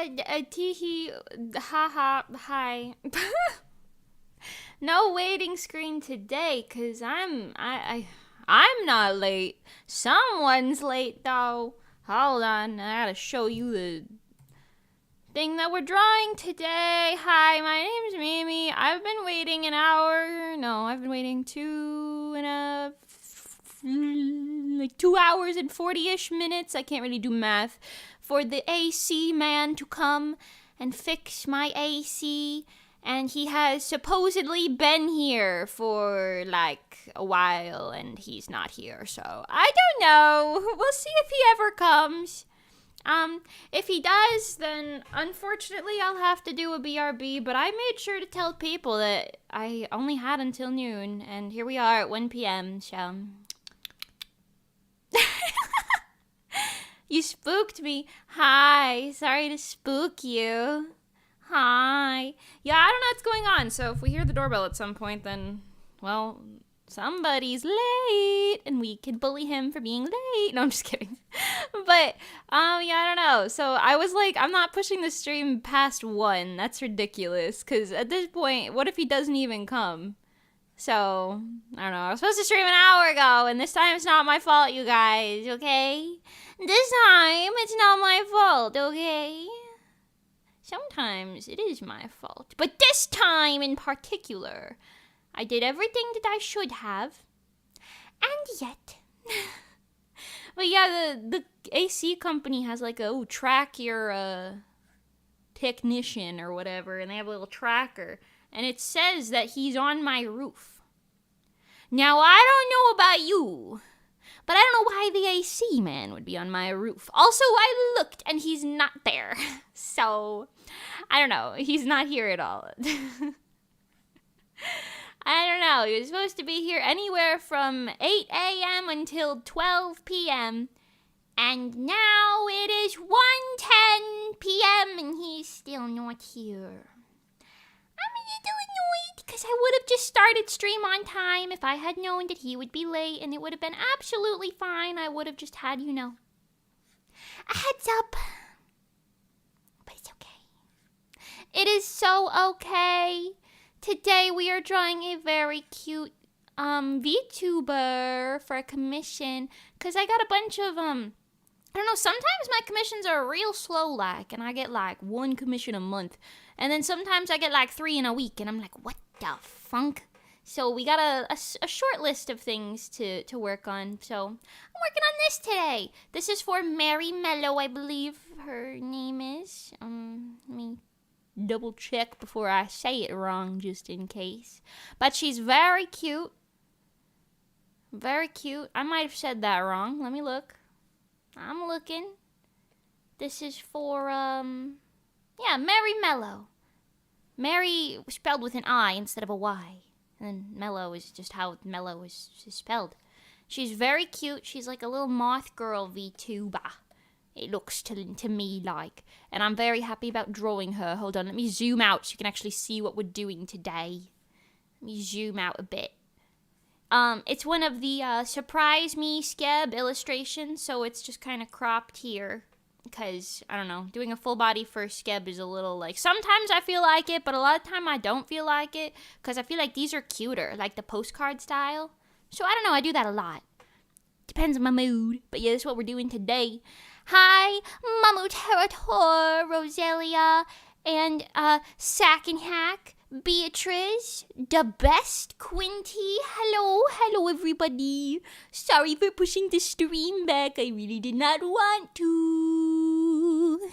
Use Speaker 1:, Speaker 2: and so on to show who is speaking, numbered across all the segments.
Speaker 1: Teehee, haha, hi. No waiting screen today, cause I'm not late. Someone's late though. Hold on, I gotta show you the thing that we're drawing today. Hi, my name's Mimi. I've been waiting an hour. No, I've been waiting 2 hours and 40-ish minutes. I can't really do math. For the AC man to come and fix my AC. And he has supposedly been here for like a while and he's not here. So I don't know. We'll see if he ever comes. If he does, then unfortunately I'll have to do a BRB, but I made sure to tell people that I only had until noon, and here we are at 1 p.m., so... You spooked me. Hi, sorry to spook you. Hi. Yeah, I don't know what's going on, so if we hear the doorbell at some point, then, well... somebody's late, and we can bully him for being late. No, I'm just kidding. But, yeah, I don't know. So I was like, I'm not pushing the stream past 1. That's ridiculous, because at this point, what if he doesn't even come? So, I don't know. I was supposed to stream an hour ago, and this time it's not my fault, you guys, okay? This time, it's not my fault, okay? Sometimes it is my fault. But this time in particular... I did everything that I should have, and yet. But yeah, the AC company has like a, track your technician or whatever, and they have a little tracker, and it says that he's on my roof. Now, I don't know about you, but I don't know why the AC man would be on my roof. Also, I looked, and he's not there. So, I don't know. He's not here at all. I don't know. He was supposed to be here anywhere from 8 a.m. until 12 p.m. And now it is 1:10 p.m. and he's still not here. I'm a little annoyed because I would have just started stream on time if I had known that he would be late, and it would have been absolutely fine. I would have just had, a heads up. But it's okay. It is so okay. Today we are drawing a very cute VTuber for a commission, because I got a bunch of, I don't know, sometimes my commissions are real slow like, and I get like 1 commission a month, and then sometimes I get like 3 in a week, and I'm like, what the funk? So we got a short list of things to work on, so I'm working on this today. This is for Mary Mello, I believe her name is. Let me double check before I say it wrong, just in case. But she's very cute. Very cute. I might have said that wrong. Let me look. I'm looking. This is for, Mary Mello. Mary spelled with an I instead of a Y. And Mello is just how Mello is spelled. She's very cute. She's like a little moth girl VTuber. It looks to me like. And I'm very happy about drawing her. Hold on, let me zoom out so you can actually see what we're doing today. Let me zoom out a bit. It's one of the Surprise Me Skeb illustrations, so it's just kind of cropped here. Because, I don't know, doing a full body for Skeb is a little like... Sometimes I feel like it, but a lot of time I don't feel like it. Because I feel like these are cuter, like the postcard style. So I don't know, I do that a lot. Depends on my mood. But yeah, that's what we're doing today. Hi, Mamu Territor, Roselia, and, Sack and Hack, Beatrice, the best, Quinty. Hello, everybody. Sorry for pushing the stream back. I really did not want to.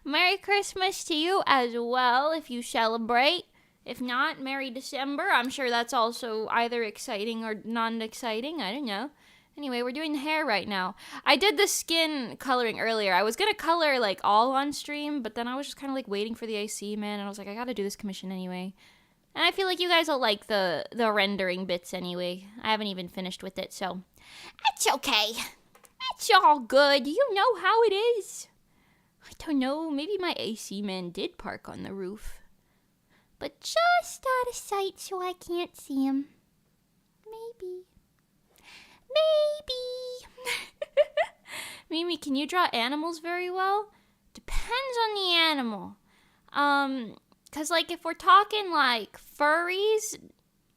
Speaker 1: Merry Christmas to you as well, if you celebrate. If not, Merry December. I'm sure that's also either exciting or non-exciting. I don't know. Anyway, we're doing the hair right now. I did the skin coloring earlier. I was going to color, like, all on stream, but then I was just kind of, like, waiting for the AC, man, and I was like, I gotta do this commission anyway. And I feel like you guys will like the rendering bits anyway. I haven't even finished with it, so it's okay. It's all good. You know how it is. I don't know, maybe my AC man did park on the roof. But just out of sight so I can't see him. Maybe. Mimi, can you draw animals very well? depends on the animal. Cause like if we're talking like furries,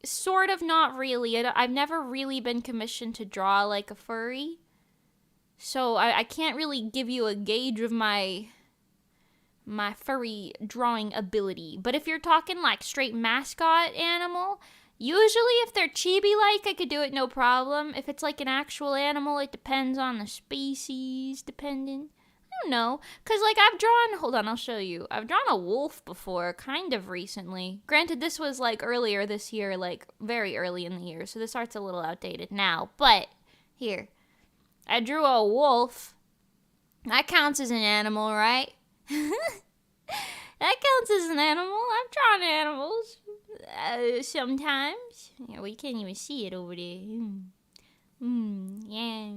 Speaker 1: sort of not really. I've never really been commissioned to draw like a furry. So I can't really give you a gauge of my furry drawing ability. But if you're talking like straight mascot animal, usually if they're chibi-like, I could do it no problem. If it's like an actual animal, it depends on the species, depending. I don't know. Because like hold on, I'll show you. I've drawn a wolf before, kind of recently. Granted, this was like earlier this year, like very early in the year. So this art's a little outdated now. But here. I drew a wolf. That counts as an animal, right? That counts as an animal. I've drawn animals sometimes. Yeah, well, you can't even see it over there. Yeah.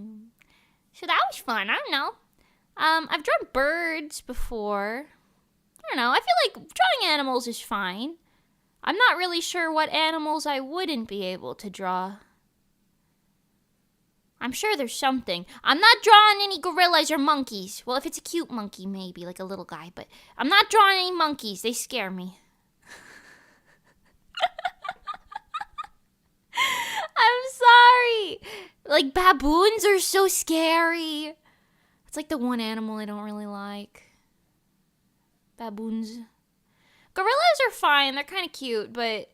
Speaker 1: So that was fun. I don't know. I've drawn birds before. I don't know. I feel like drawing animals is fine. I'm not really sure what animals I wouldn't be able to draw. I'm sure there's something. I'm not drawing any gorillas or monkeys. Well, if it's a cute monkey, maybe, like a little guy. But I'm not drawing any monkeys. They scare me. I'm sorry. Like, baboons are so scary. It's like the one animal I don't really like. Baboons. Gorillas are fine. They're kind of cute. But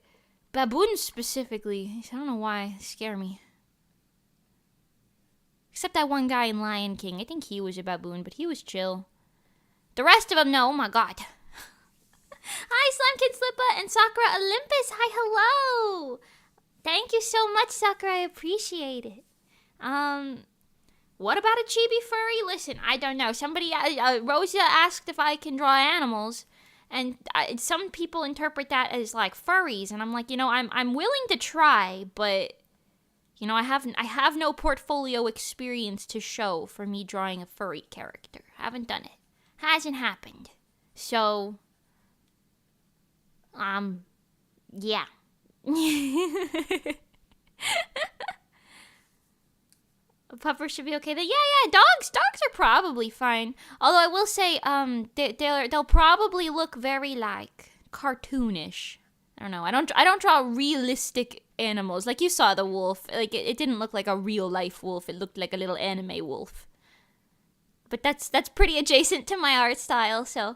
Speaker 1: baboons specifically, I don't know why. They scare me. Except that one guy in Lion King. I think he was a baboon, but he was chill. The rest of them, no. Oh my god. Hi, Slime Kid Slippa and Sakura Olympus. Hi, hello. Thank you so much, Sakura. I appreciate it. What about a chibi furry? Listen, I don't know. Somebody, Rosa asked if I can draw animals. And some people interpret that as like furries. And I'm like, I'm willing to try, but... I have no portfolio experience to show for me drawing a furry character. Haven't done it. Hasn't happened. So, yeah. A pupper should be okay. Yeah, dogs are probably fine. Although I will say, they'll probably look very like cartoonish. I don't know. I don't draw realistic animals. Like you saw the wolf. Like it didn't look like a real life wolf. It looked like a little anime wolf. But that's pretty adjacent to my art style. So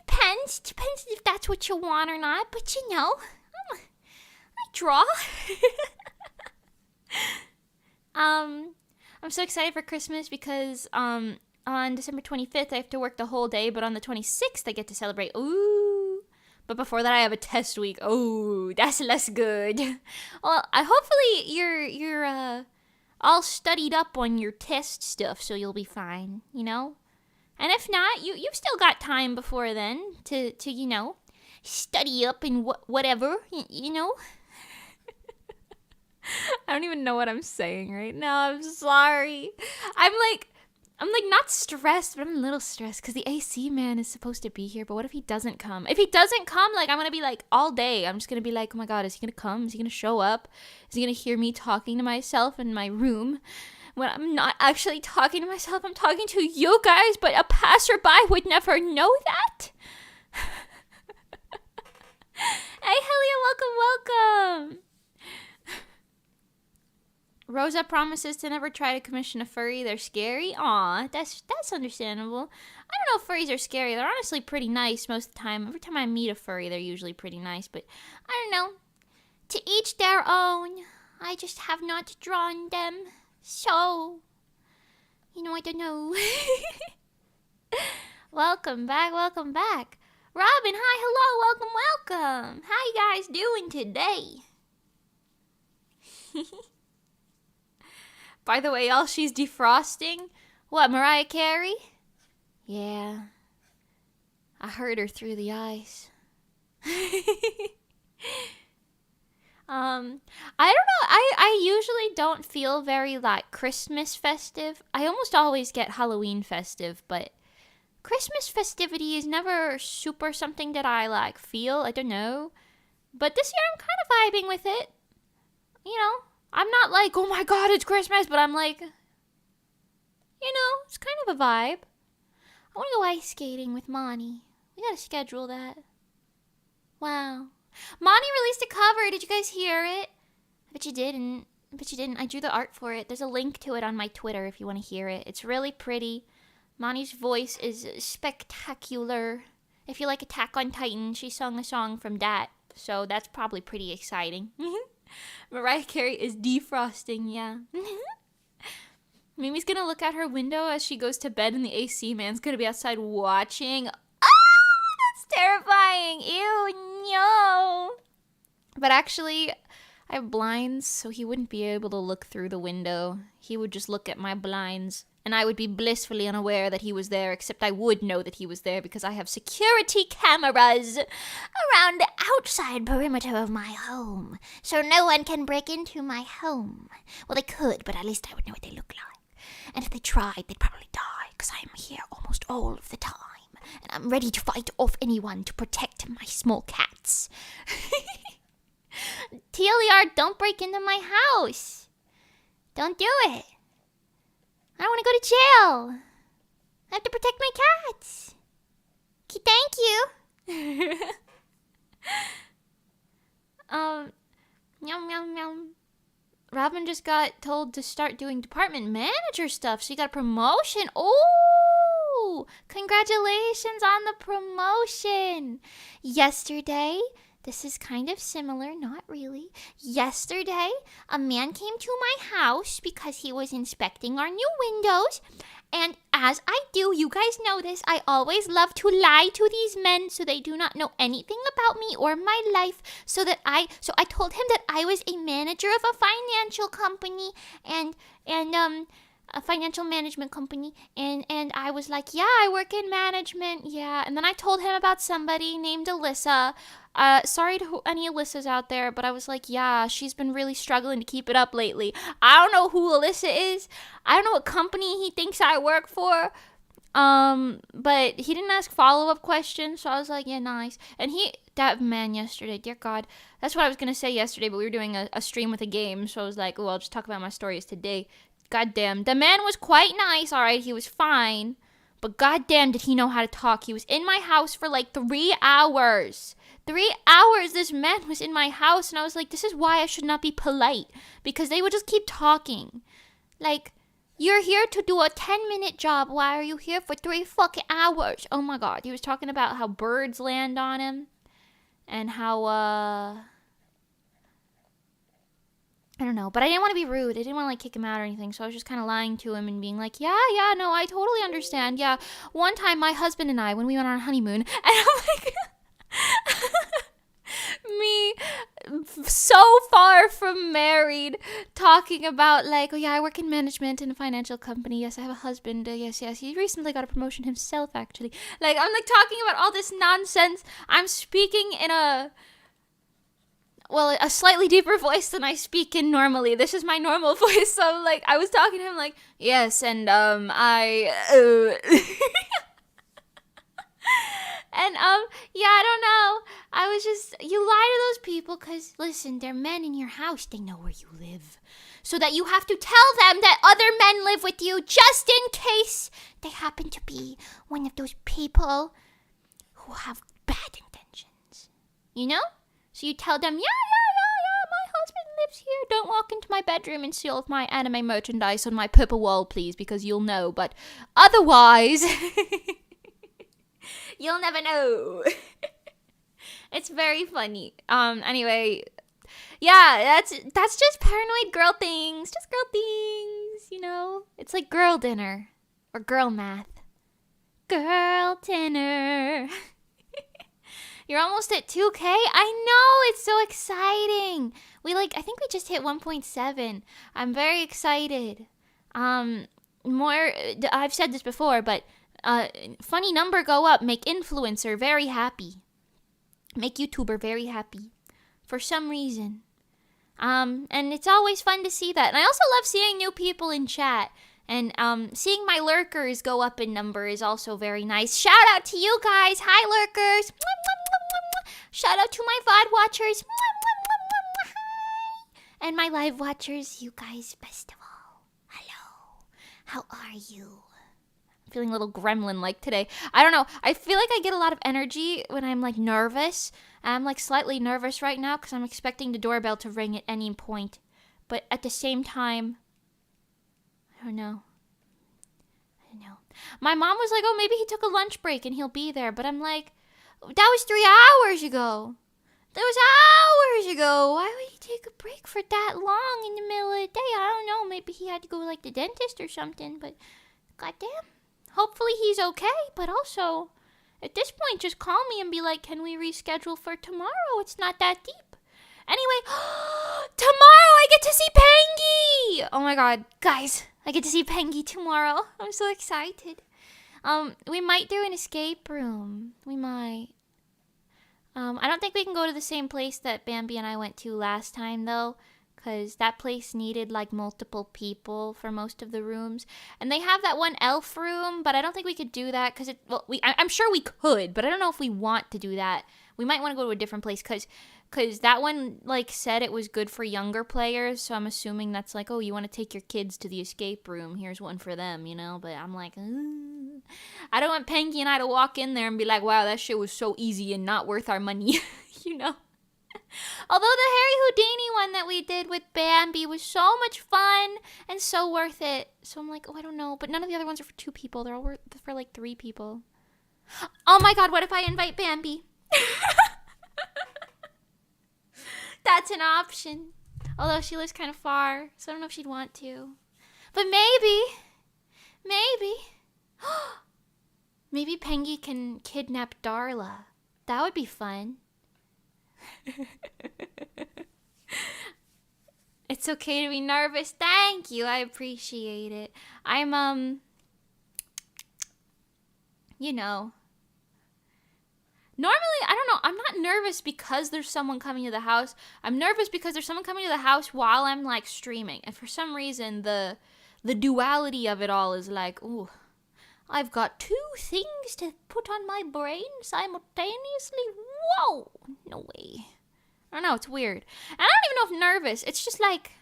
Speaker 1: depends if that's what you want or not. But I draw. I'm so excited for Christmas because on December 25th I have to work the whole day, but on the 26th I get to celebrate. Ooh. But before that, I have a test week. Oh, that's less good. Well, hopefully you're all studied up on your test stuff, so you'll be fine. And if not, you've still got time before then to study up and whatever. I don't even know what I'm saying right now. I'm sorry. I'm not stressed, but I'm a little stressed because the AC man is supposed to be here. But what if he doesn't come? If he doesn't come, I'm going to be all day. I'm just going to be like, oh my god, is he going to come? Is he going to show up? Is he going to hear me talking to myself in my room? When I'm not actually talking to myself, I'm talking to you guys, but a passerby would never know that. Hey, Hiya, welcome. Rosa promises to never try to commission a furry. They're scary. Aw, that's understandable. I don't know if furries are scary. They're honestly pretty nice most of the time. Every time I meet a furry, they're usually pretty nice. But I don't know. To each their own. I just have not drawn them. So, I don't know. Welcome back. Robin, hi, hello, welcome. How you guys doing today? By the way, y'all, she's defrosting. What, Mariah Carey? Yeah. I heard her through the ice. I don't know. I usually don't feel very, Christmas festive. I almost always get Halloween festive, but Christmas festivity is never super something that I, feel. I don't know. But this year I'm kind of vibing with it. I'm not like, oh my god, it's Christmas, but I'm like, it's kind of a vibe. I want to go ice skating with Monty. We gotta schedule that. Wow. Monty released a cover. Did you guys hear it? I bet you didn't. I drew the art for it. There's a link to it on my Twitter if you want to hear it. It's really pretty. Monty's voice is spectacular. If you like Attack on Titan, she sung a song from that. So that's probably pretty exciting. Mariah Carey is defrosting, yeah. Mimi's gonna look out her window as she goes to bed and the AC man's gonna be outside watching. That's terrifying. Ew, no. But actually, I have blinds, so he wouldn't be able to look through the window. He would just look at my blinds, and I would be blissfully unaware that he was there, except I would know that he was there because I have security cameras around the outside perimeter of my home, so no one can break into my home. Well, they could, but at least I would know what they look like. And if they tried, they'd probably die, because I'm here almost all of the time, and I'm ready to fight off anyone to protect my small cats. TLER, don't break into my house. Don't do it. I don't want to go to jail. I have to protect my cats. Okay, thank you. Yum, yum, yum. Robin just got told to start doing department manager stuff. She got a promotion. Oh, congratulations on the promotion. Yesterday, this is kind of similar, not really. Yesterday, a man came to my house because he was inspecting our new windows. And as I do, you guys know this, I always love to lie to these men so they do not know anything about me or my life. So I told him that I was a manager of a financial company and a financial management company, and I was like, yeah, I work in management, yeah. And then I told him about somebody named Alyssa. Sorry to any Alyssas out there, but I was like, yeah, she's been really struggling to keep it up lately. I don't know who Alyssa is. I don't know what company he thinks I work for. But he didn't ask follow-up questions, so I was like, yeah, nice. And that man yesterday, dear God, that's what I was gonna say yesterday, but we were doing a stream with a game, so I was like, oh, I'll just talk about my stories today. Goddamn, the man was quite nice, alright, he was fine, but goddamn did he know how to talk. He was in my house for like 3 hours. 3 hours this man was in my house, and I was like, this is why I should not be polite, because they would just keep talking. Like, you're here to do a 10-minute job, why are you here for 3 fucking hours? Oh my God, he was talking about how birds land on him, and how, I don't know, but I didn't want to be rude. I didn't want to, like, kick him out or anything, so I was just kind of lying to him and being like, yeah, no, I totally understand, yeah. One time, my husband and I, when we went on our honeymoon, and I'm like, me, so far from married, talking about, like, oh yeah, I work in management in a financial company, yes, I have a husband, yes, he recently got a promotion himself, actually. Like, I'm, like, talking about all this nonsense. I'm speaking in a slightly deeper voice than I speak in normally. This is my normal voice, so, like, I was talking to him like, yes, and, And, yeah, I don't know. I was just, you lie to those people because, listen, they're men in your house. They know where you live. So that you have to tell them that other men live with you just in case they happen to be one of those people who have bad intentions. You know? So you tell them, yeah, my husband lives here. Don't walk into my bedroom and steal my anime merchandise on my purple wall, please, because you'll know. But otherwise, you'll never know. It's very funny. Anyway, yeah, that's just paranoid girl things. Just girl things, you know? It's like girl dinner. Or girl math. Girl dinner. You're almost at 2K? I know, it's so exciting. I think we just hit 1.7. I'm very excited. I've said this before, but funny number go up, make influencer very happy. Make YouTuber very happy. For some reason. And it's always fun to see that. And I also love seeing new people in chat. And seeing my lurkers go up in number is also very nice. Shout out to you guys. Hi, lurkers. Shout out to my VOD watchers. And my live watchers, you guys, best of all. Hello. How are you? Feeling a little gremlin-like today. I don't know. I feel like I get a lot of energy when I'm, like, nervous. I'm, like, slightly nervous right now because I'm expecting the doorbell to ring at any point. But at the same time, I don't know. My mom was like, oh, maybe he took a lunch break and he'll be there. But I'm like, that was 3 hours ago. That was hours ago. Why would he take a break for that long in the middle of the day? I don't know. Maybe he had to go to, like, the dentist or something. But goddamn. Hopefully he's okay. But also, at this point, just call me and be like, can we reschedule for tomorrow? It's not that deep. Anyway, tomorrow I get to see Pengy! Oh my god, guys, I get to see Pengy tomorrow. I'm so excited. We might do an escape room. We might. I don't think we can go to the same place that Bambi and I went to last time, though, because that place needed, like, multiple people for most of the rooms. And they have that one elf room, but I don't think we could do that, because I'm sure we could, but I don't know if we want to do that. We might want to go to a different place, because that one, like, said it was good for younger players, so I'm assuming that's like, oh, you want to take your kids to the escape room, here's one for them, you know? But I'm like, I don't want Pengy and I to walk in there and be like, wow, that shit was so easy and not worth our money, you know? Although the Harry Houdini one that we did with Bambi was so much fun and so worth it. So I'm like, oh, I don't know. But none of the other ones are for 2 people. They're all for, like, 3 people. Oh my god, what if I invite Bambi? That's an option. Although she lives kind of far, so I don't know if she'd want to. But maybe. Maybe Pengy can kidnap Darla. That would be fun. It's okay to be nervous. Thank you. I appreciate it. I'm, you know. Normally, I don't know, I'm not nervous because there's someone coming to the house. I'm nervous because there's someone coming to the house while I'm, like, streaming. And for some reason, the duality of it all is like, ooh, I've got 2 things to put on my brain simultaneously? Whoa! No way. I don't know, it's weird. And I don't even know if nervous. It's just, like,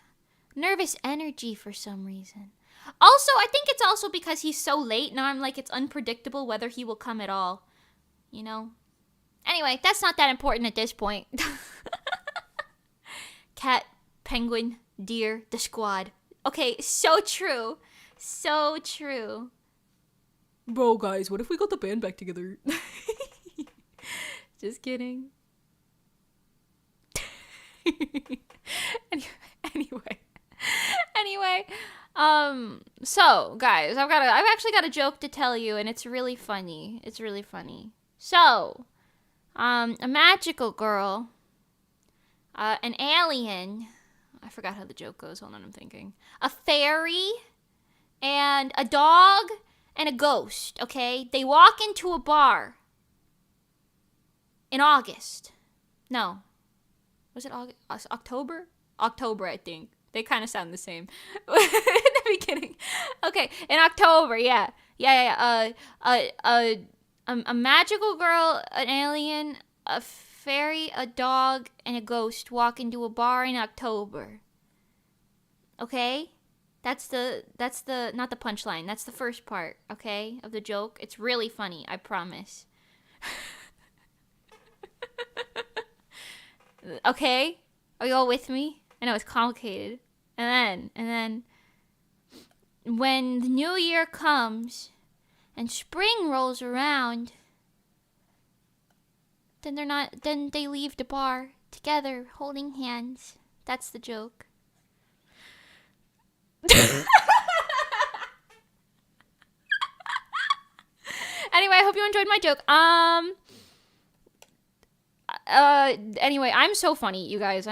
Speaker 1: nervous energy for some reason. Also, I think it's also because he's so late. Now I'm like, it's unpredictable whether he will come at all. You know? Anyway, that's not that important at this point. Cat, penguin, deer, the squad. Okay, so true. So true. Bro, guys, what if we got the band back together? Just kidding. Anyway. So, guys, I've actually got a joke to tell you, and it's really funny. So, a magical girl, an alien, I forgot how the joke goes, hold on, I'm thinking, a fairy, and a dog, and a ghost, okay? They walk into a bar in August. No. Was it August? October? October, I think. They kind of sound the same. In the beginning. Okay, in October, yeah. A magical girl, an alien, a fairy, a dog, and a ghost walk into a bar in October. Okay? That's the not the punchline. That's the first part, okay, of the joke. It's really funny, I promise. Okay? Are you all with me? I know it's complicated. And then when the new year comes and spring rolls around, then they leave the bar together holding hands. That's the joke. Anyway, I hope you enjoyed my joke. Anyway, I'm so funny, you guys.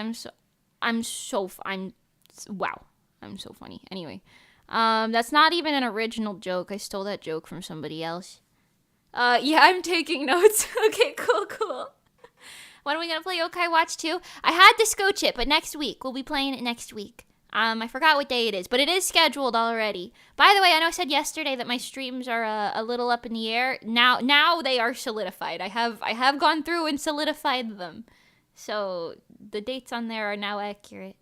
Speaker 1: Wow. I'm so funny. Anyway, that's not even an original joke. I stole that joke from somebody else. Yeah, I'm taking notes. Okay, cool. When are we gonna play Yokai Watch 2? I had the Scotch it, but next week. We'll be playing it next week. I forgot what day it is, but it is scheduled already. By the way, I know I said yesterday that my streams are a little up in the air. Now they are solidified. I have gone through and solidified them. So the dates on there are now accurate.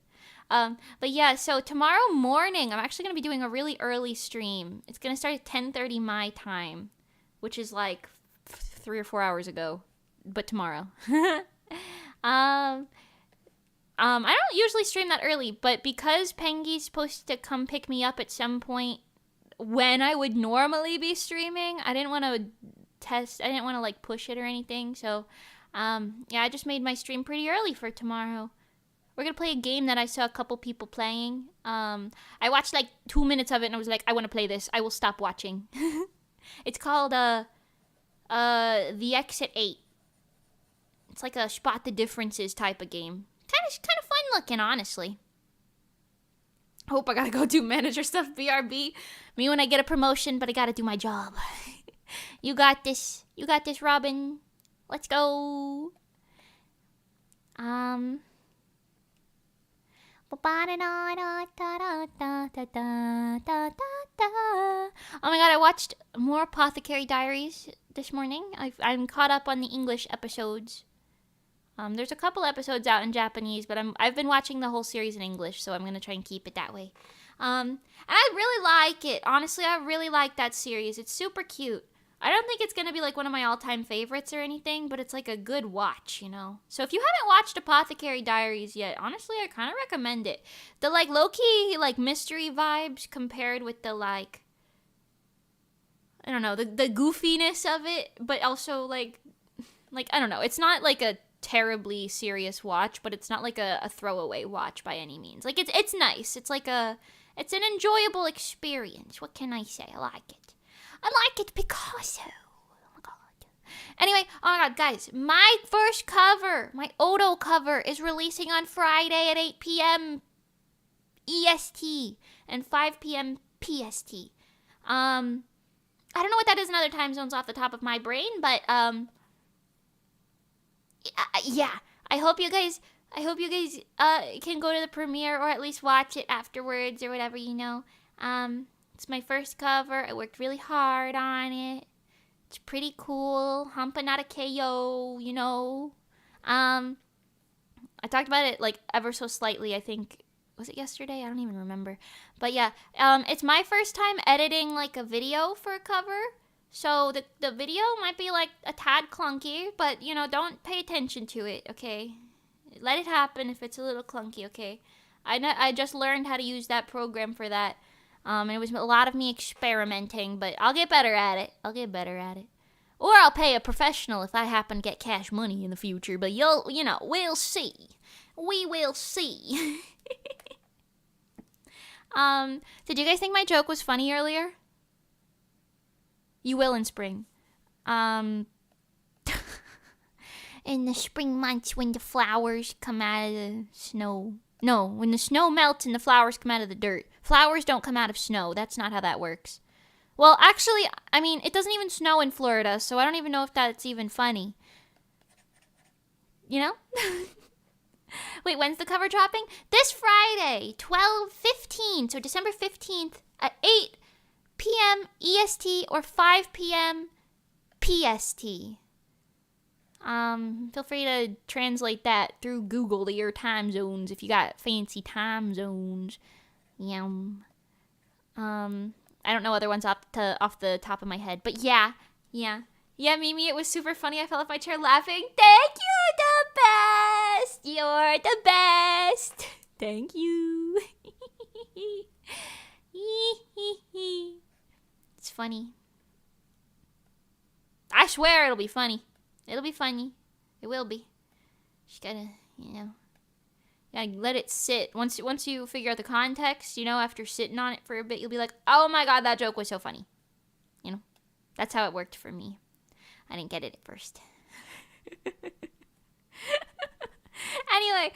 Speaker 1: But yeah, so tomorrow morning I'm actually gonna be doing a really early stream. It's gonna start at 10:30 my time, which is like 3 or 4 hours ago, but tomorrow. I don't usually stream that early, but because Pengy's supposed to come pick me up at some point when I would normally be streaming, I didn't want to like push it or anything. So, yeah, I just made my stream pretty early for tomorrow. We're gonna play a game that I saw a couple people playing. I watched like 2 minutes of it and I was like, I want to play this. I will stop watching. It's called The Exit 8. It's like a spot the differences type of game. Kind of fun looking, honestly. I hope I gotta go do manager stuff, BRB. Me when I get a promotion, but I gotta do my job. You got this. You got this, Robin. Let's go. Oh my god, I watched more Apothecary Diaries this morning. I'm caught up on the English episodes. There's a couple episodes out in Japanese, but I've been watching the whole series in English, so I'm gonna try and keep it that way. And I really like it. Honestly, I really like that series. It's super cute. I don't think it's gonna be like one of my all-time favorites or anything, but it's like a good watch, you know? So if you haven't watched Apothecary Diaries yet, honestly, I kind of recommend it. The like low-key like mystery vibes compared with the like, I don't know, the goofiness of it, but also like I don't know. It's not like a terribly serious watch, but it's not like a throwaway watch by any means. Like it's nice. It's an enjoyable experience. What can I say? I like it. I like it because oh my god. Anyway, oh my god, guys, my first cover, my Odo cover is releasing on Friday at 8 p.m. EST and 5 p.m. PST. I don't know what that is in other time zones off the top of my brain, but yeah, I hope you guys can go to the premiere or at least watch it afterwards or whatever, you know. It's my first cover. I worked really hard on it. It's pretty cool. Hampa not a KO, you know. I talked about it like ever so slightly, I think. Was it yesterday? I don't even remember. But yeah, it's my first time editing like a video for a cover. So the video might be like a tad clunky, but you know, don't pay attention to it, okay? Let it happen if it's a little clunky, okay? I just learned how to use that program for that. And it was a lot of me experimenting, but I'll get better at it. Or I'll pay a professional if I happen to get cash money in the future, but we'll see. We will see. Did you guys think my joke was funny earlier? You will in spring. In the spring months when the flowers come out of the snow. No, when the snow melts and the flowers come out of the dirt. Flowers don't come out of snow. That's not how that works. Well, actually, I mean, it doesn't even snow in Florida, so I don't even know if that's even funny. You know? Wait, when's the cover dropping? This Friday, 12/15, so December 15th at 8 p.m. EST or 5 p.m. PST. Feel free to translate that through Google to your time zones if you got fancy time zones. Yum. I don't know other ones off the top of my head, but yeah, Mimi, it was super funny. I fell off my chair laughing. Thank you, the best. You're the best. Thank you. It's funny. I swear it'll be funny. It'll be funny. It will be. Just gotta, gotta let it sit. Once you figure out the context, after sitting on it for a bit, you'll be like, oh my god, that joke was so funny. That's how it worked for me. I didn't get it at first. Anyway,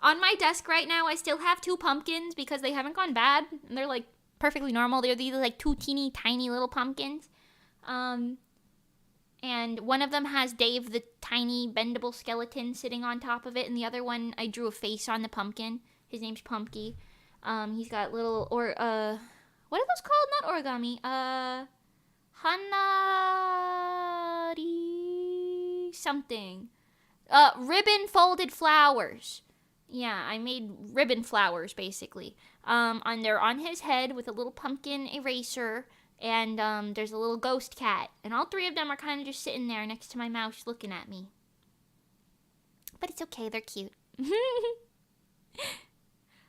Speaker 1: on my desk right now, I still have 2 pumpkins because they haven't gone bad. And they're like perfectly normal. They're these like 2 teeny tiny little pumpkins. And one of them has Dave the tiny bendable skeleton sitting on top of it, and the other one I drew a face on the pumpkin. His name's Pumpky. He's got little what are those called? Not origami. Hanari something. ribbon folded flowers. Yeah, I made ribbon flowers, basically. They're on his head with a little pumpkin eraser, and there's a little ghost cat. And all three of them are kind of just sitting there next to my mouse looking at me. But it's okay, they're cute.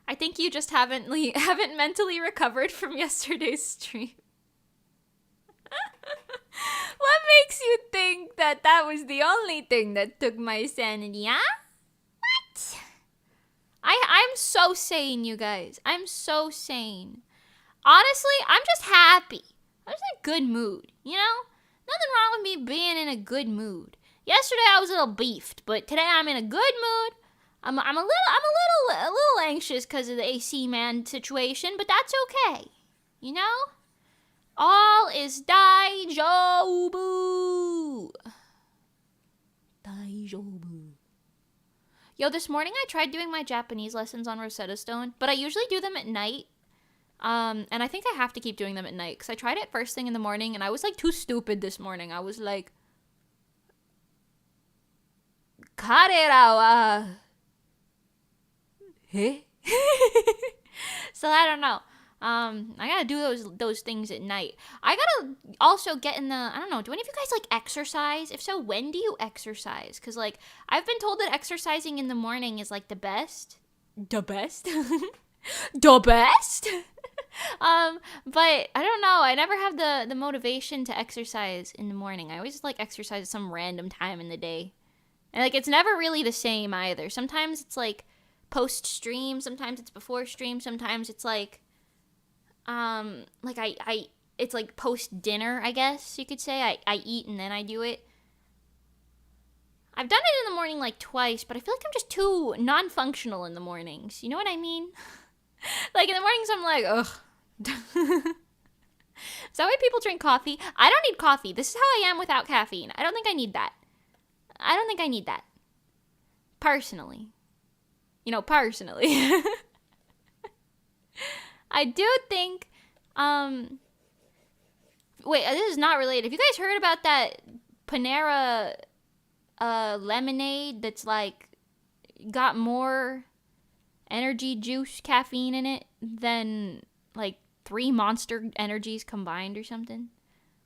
Speaker 1: I think you just haven't mentally recovered from yesterday's stream. What makes you think that was the only thing that took my sanity, huh? What? I'm so sane, you guys. I'm so sane. Honestly, I'm just happy. I'm just in a good mood, you know? Nothing wrong with me being in a good mood. Yesterday I was a little beefed, but today I'm in a good mood. I'm a little anxious because of the AC man situation, but that's okay. You know? All is daijoubu. Daijoubu. Yo, this morning I tried doing my Japanese lessons on Rosetta Stone, but I usually do them at night. And I think I have to keep doing them at night, because I tried it first thing in the morning, and I was, like, too stupid this morning. I was like, Karera wa... Eh? So I don't know. I gotta do those things at night. I gotta also get in the, I don't know, do any of you guys like exercise? If so, when do you exercise? Because like, I've been told that exercising in the morning is like the best. The best? The best? But I don't know. I never have the motivation to exercise in the morning. I always like exercise at some random time in the day. And like, it's never really the same either. Sometimes it's like post stream, sometimes it's before stream, sometimes it's like it's like post dinner, I guess you could say. I eat and then I do it. I've done it in the morning like twice, but I feel like I'm just too non-functional in the mornings. You know what I mean? Like in the mornings I'm like, ugh. Is that why people drink coffee? I don't need coffee. This is how I am without caffeine. I don't think I need that. Personally. You know, personally. I do think, wait, this is not related. Have you guys heard about that Panera lemonade that's like got more energy juice caffeine in it than like 3 Monster Energies combined or something?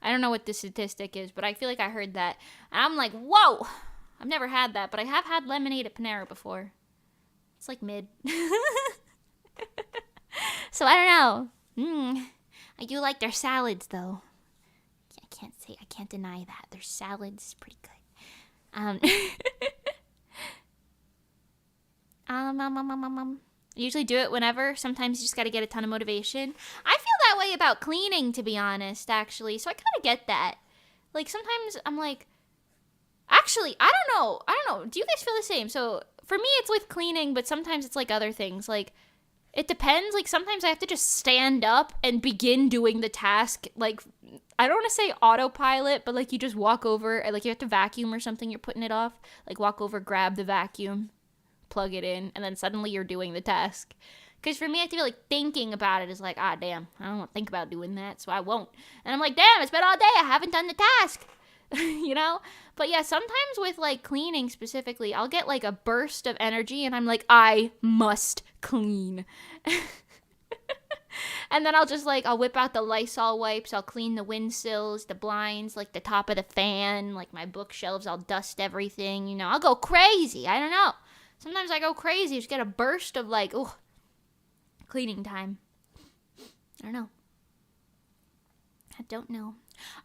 Speaker 1: I don't know what the statistic is, but I feel like I heard that. And I'm like, whoa! I've never had that, but I have had lemonade at Panera before. It's like mid. So I don't know. I do like their salads though. I can't deny that. Their salads is pretty good. I usually do it whenever. Sometimes you just gotta get a ton of motivation. I feel that way about cleaning, to be honest, actually. So I kind of get that. Like sometimes I'm like, actually, I don't know. Do you guys feel the same? So for me, it's with cleaning, but sometimes it's like other things. Like, it depends. Like, sometimes I have to just stand up and begin doing the task. Like, I don't want to say autopilot, but, like, you just walk over. And, like, you have to vacuum or something. You're putting it off. Like, walk over, grab the vacuum, plug it in, and then suddenly you're doing the task. Because for me, I feel like thinking about it is like, damn, I don't want to think about doing that, so I won't. And I'm like, damn, it's been all day. I haven't done the task. You know? But yeah, sometimes with like cleaning specifically, I'll get like a burst of energy and I'm like, I must clean. And then I'll whip out the Lysol wipes, I'll clean the windsills, the blinds, like the top of the fan, like my bookshelves, I'll dust everything, you know, I'll go crazy. I don't know. Sometimes I go crazy, just get a burst of like, cleaning time. I don't know.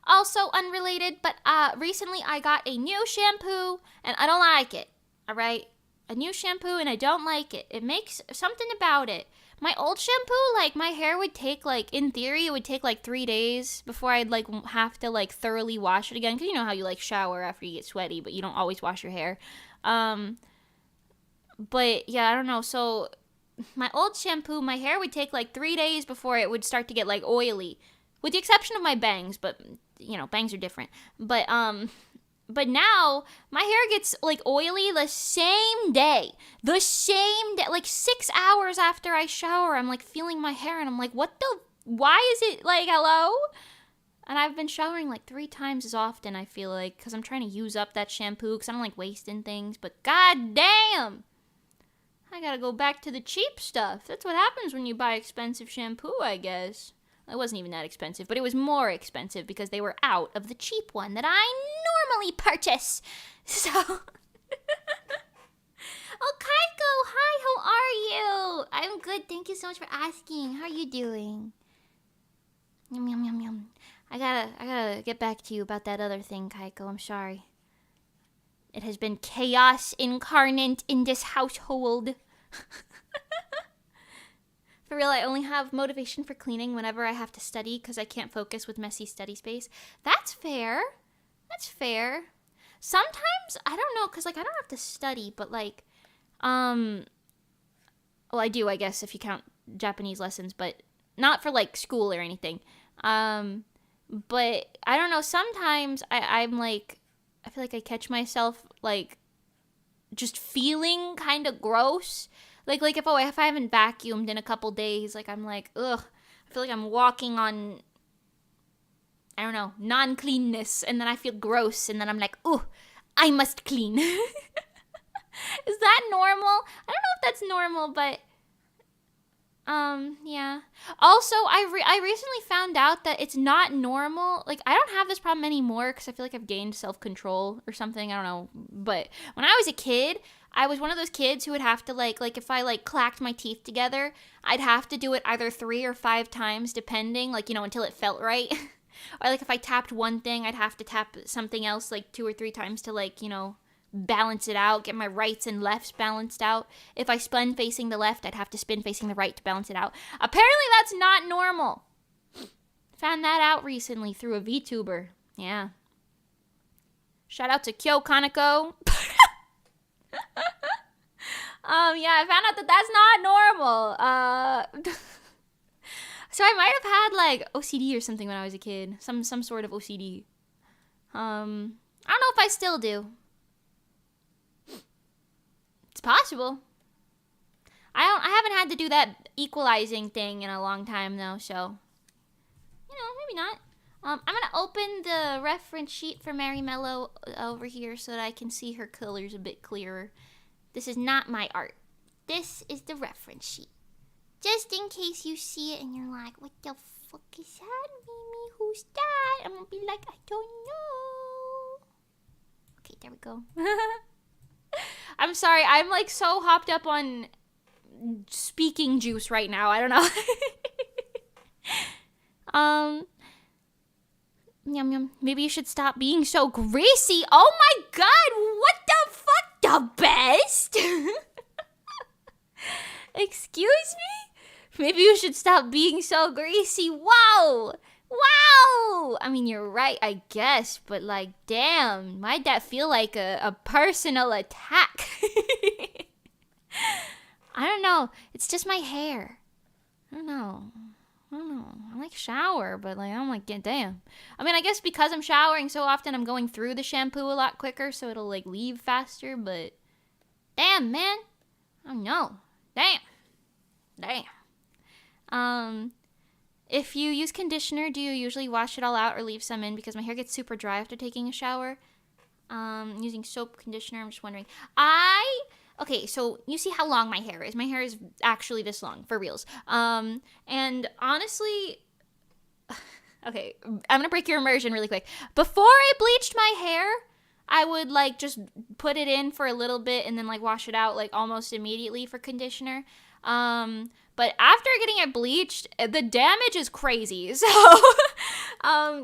Speaker 1: Also unrelated, but recently I got a new shampoo and I don't like it. All right, a new shampoo and I don't like it. It makes something about it. My old shampoo, like my hair would take like, in theory, it would take like 3 days before I'd like have to like thoroughly wash it again. Cause you know how you like shower after you get sweaty, but you don't always wash your hair. But yeah, I don't know. So my old shampoo, my hair would take like 3 days before it would start to get like oily. With the exception of my bangs, but, you know, bangs are different. But now, my hair gets, like, oily the same day. Like, 6 hours after I shower, I'm, like, feeling my hair, and I'm like, why is it, like, hello? And I've been showering like 3 times as often, I feel like, because I'm trying to use up that shampoo because I don't like wasting things. But god damn! I gotta go back to the cheap stuff. That's what happens when you buy expensive shampoo, I guess. It wasn't even that expensive, but it was more expensive because they were out of the cheap one that I normally purchase. So... Oh, Kaiko, hi, how are you? I'm good, thank you so much for asking. How are you doing? Yum, yum, yum, yum. I gotta get back to you about that other thing, Kaiko. I'm sorry. It has been chaos incarnate in this household. For real, I only have motivation for cleaning whenever I have to study because I can't focus with messy study space. That's fair. That's fair. Sometimes, I don't know, because, like, I don't have to study, but, like, well, I do, I guess, if you count Japanese lessons, but not for, like, school or anything. But I don't know, sometimes I'm like, I feel like I catch myself like just feeling kind of gross. Like if I haven't vacuumed in a couple days, like I'm like, ugh, I feel like I'm walking on, I don't know, non-cleanness, and then I feel gross, and then I'm like, ooh, I must clean. Is that normal? I don't know if that's normal, but yeah. Also, I recently found out that it's not normal. Like, I don't have this problem anymore because I feel like I've gained self-control or something. I don't know. But when I was a kid, I was one of those kids who would have to, like if I, like, clacked my teeth together, I'd have to do it either 3 or 5 times, depending, like, you know, until it felt right. Or, like, if I tapped one thing, I'd have to tap something else, like, 2 or 3 times to, like, you know, balance it out, get my rights and lefts balanced out. If I spun facing the left, I'd have to spin facing the right to balance it out. Apparently that's not normal. Found that out recently through a VTuber. Yeah. Shout out to Kyo Kaneko. Yeah, I found out that that's not normal. So I might have had, like, OCD or something when I was a kid. Some sort of OCD. I don't know if I still do. It's possible. I haven't had to do that equalizing thing in a long time though, so you know, maybe not. I'm gonna open the reference sheet for Mary Mello over here so that I can see her colors a bit clearer. This is not my art. This is the reference sheet. Just in case you see it and you're like, what the fuck is that, Mimi? Who's that? I'm gonna be like, I don't know. Okay, there we go. I'm sorry, I'm like so hopped up on speaking juice right now. I don't know. Yum yum. Maybe you should stop being so greasy. Oh my god, what the fuck? The best? Excuse me? Maybe you should stop being so greasy. Wow! Wow! I mean, you're right, I guess, but like, damn, why'd that feel like a personal attack? I don't know. It's just my hair. I don't know. I like shower, but like, I'm like, damn. I mean, I guess because I'm showering so often, I'm going through the shampoo a lot quicker, so it'll like leave faster, but damn, man. I don't know. Damn. If you use conditioner, do you usually wash it all out or leave some in? Because my hair gets super dry after taking a shower. Using soap, conditioner, I'm just wondering. Okay, so you see how long my hair is. My hair is actually this long, for reals. And honestly, okay, I'm gonna break your immersion really quick. Before I bleached my hair, I would like just put it in for a little bit and then like wash it out like almost immediately for conditioner. But after getting it bleached, the damage is crazy. So,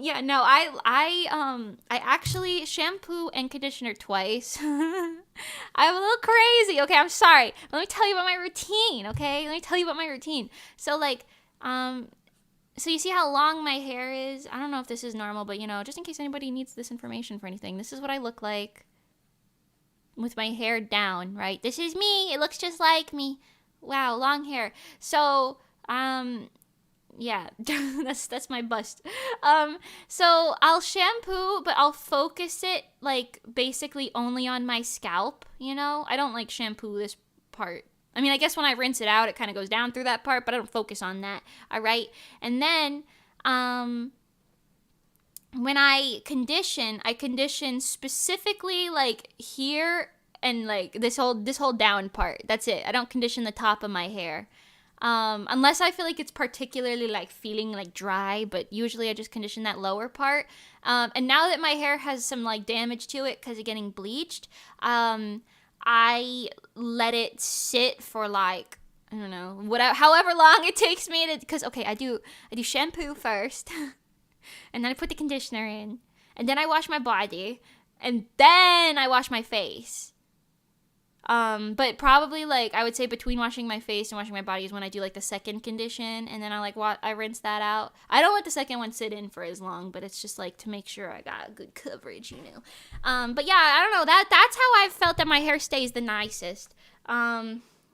Speaker 1: yeah, no, I actually shampoo and conditioner twice. I'm a little crazy. Okay, I'm sorry. Let me tell you about my routine. Okay, let me tell you about my routine. So, like, so you see how long my hair is? I don't know if this is normal, but you know, just in case anybody needs this information for anything, this is what I look like with my hair down. Right? This is me. It looks just like me. Wow, long hair. So, yeah, that's my bust. So I'll shampoo, but I'll focus it like basically only on my scalp, you know? I don't like shampoo this part. I mean, I guess when I rinse it out, it kind of goes down through that part, but I don't focus on that. All right. And then, when I condition specifically like here and like this whole down part. That's it. I don't condition the top of my hair. Unless I feel like it's particularly like feeling like dry, but usually I just condition that lower part. And now that my hair has some like damage to it because of getting bleached, I let it sit for like, I don't know, whatever, however long it takes me to, because okay, I do shampoo first, and then I put the conditioner in, and then I wash my body, and then I wash my face. But probably like I would say between washing my face and washing my body is when I do like the second condition, and then I rinse that out. I don't let the second one sit in for as long, but it's just like to make sure I got good coverage, you know. But yeah, I don't know, that's how I've felt that my hair stays the nicest.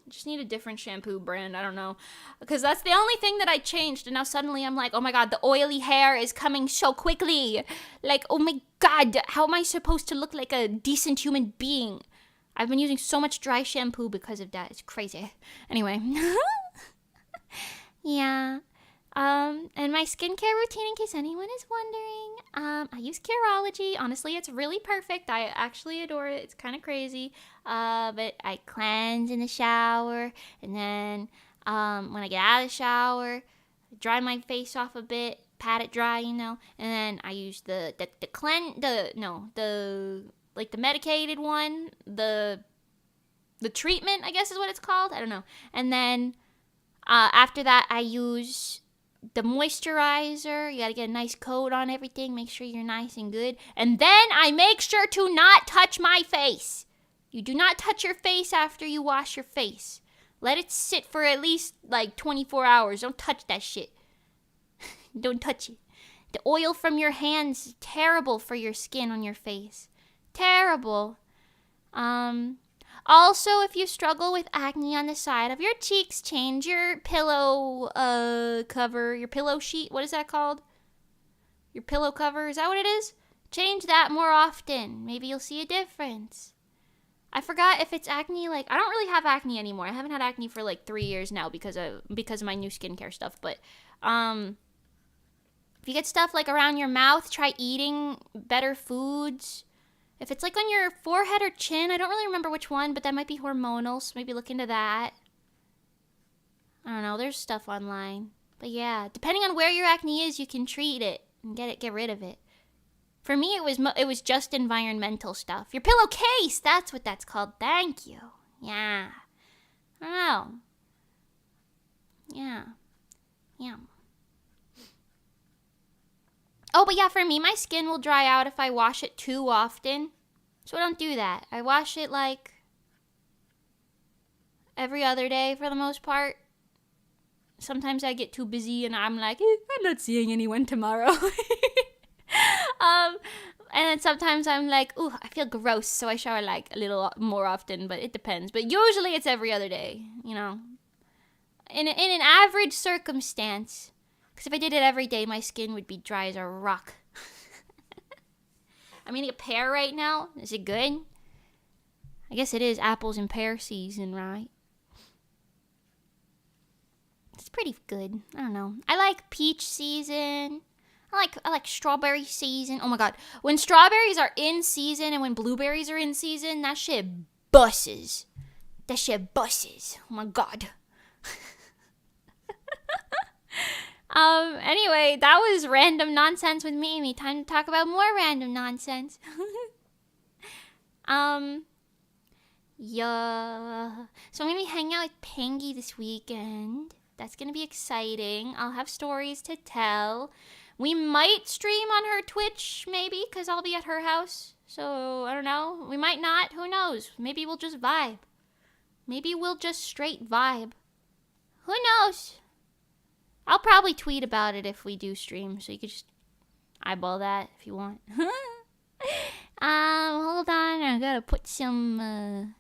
Speaker 1: Just need a different shampoo brand. I don't know, because that's the only thing that I changed, and now suddenly I'm like, oh my god, the oily hair is coming so quickly. Like, oh my god, how am I supposed to look like a decent human being? I've been using so much dry shampoo because of that. It's crazy. Anyway. Yeah. And my skincare routine, in case anyone is wondering, I use Curology. Honestly, it's really perfect. I actually adore it. It's kind of crazy. But I cleanse in the shower, and then when I get out of the shower, I dry my face off a bit, pat it dry, you know, and then I use the medicated one, the treatment, I guess is what it's called. I don't know. And then after that, I use the moisturizer. You gotta get a nice coat on everything. Make sure you're nice and good. And then I make sure to not touch my face. You do not touch your face after you wash your face. Let it sit for at least like 24 hours. Don't touch that shit. Don't touch it. The oil from your hands is terrible for your skin on your face. Terrible. Also, if you struggle with acne on the side of your cheeks, change your pillow cover, your pillow sheet. What is that called? Your pillow cover, is that what it is? Change that more often. Maybe you'll see a difference. I forgot if it's acne. Like, I don't really have acne anymore. I haven't had acne for like 3 years now because of my new skincare stuff. But if you get stuff like around your mouth, try eating better foods. If it's like on your forehead or chin, I don't really remember which one, but that might be hormonal, so maybe look into that. I don't know, there's stuff online. But yeah, depending on where your acne is, you can treat it and get rid of it. For me, it was just environmental stuff. Your pillowcase, that's what that's called. Thank you. Yeah. I don't know. Yeah. Yeah. Oh, but yeah, for me, my skin will dry out if I wash it too often. So I don't do that. I wash it like every other day for the most part. Sometimes I get too busy and I'm like, I'm not seeing anyone tomorrow. And then sometimes I'm like, ooh, I feel gross, so I shower like a little more often, but it depends. But usually it's every other day, you know. In an average circumstance. Because if I did it every day, my skin would be dry as a rock. I'm eating a pear right now. Is it good? I guess it is apples and pear season, right? It's pretty good. I don't know. I like peach season. I like strawberry season. Oh my god. When strawberries are in season and when blueberries are in season, that shit busses. That shit busses. Oh my god. Anyway, that was random nonsense with Mimi. Time to talk about more random nonsense. Yeah. So I'm gonna be hanging out with Pangy this weekend. That's gonna be exciting. I'll have stories to tell. We might stream on her Twitch, maybe, because I'll be at her house. So, I don't know. We might not. Who knows? Maybe we'll just vibe. Maybe we'll just straight vibe. Who knows? I'll probably tweet about it if we do stream, so you could just eyeball that if you want. Hold on. I gotta put some,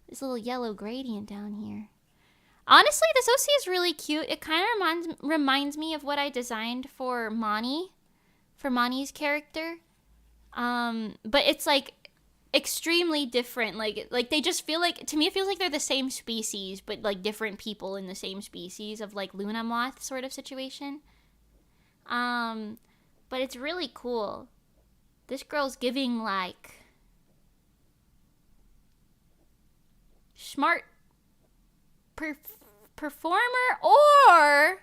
Speaker 1: this little yellow gradient down here. Honestly, this OC is really cute. It kind of reminds me of what I designed for Mani, for Mani's character. But it's like extremely different. Like they just feel like, to me it feels like they're the same species, but like different people in the same species of like Luna Moth sort of situation. But it's really cool. This girl's giving like smart performer or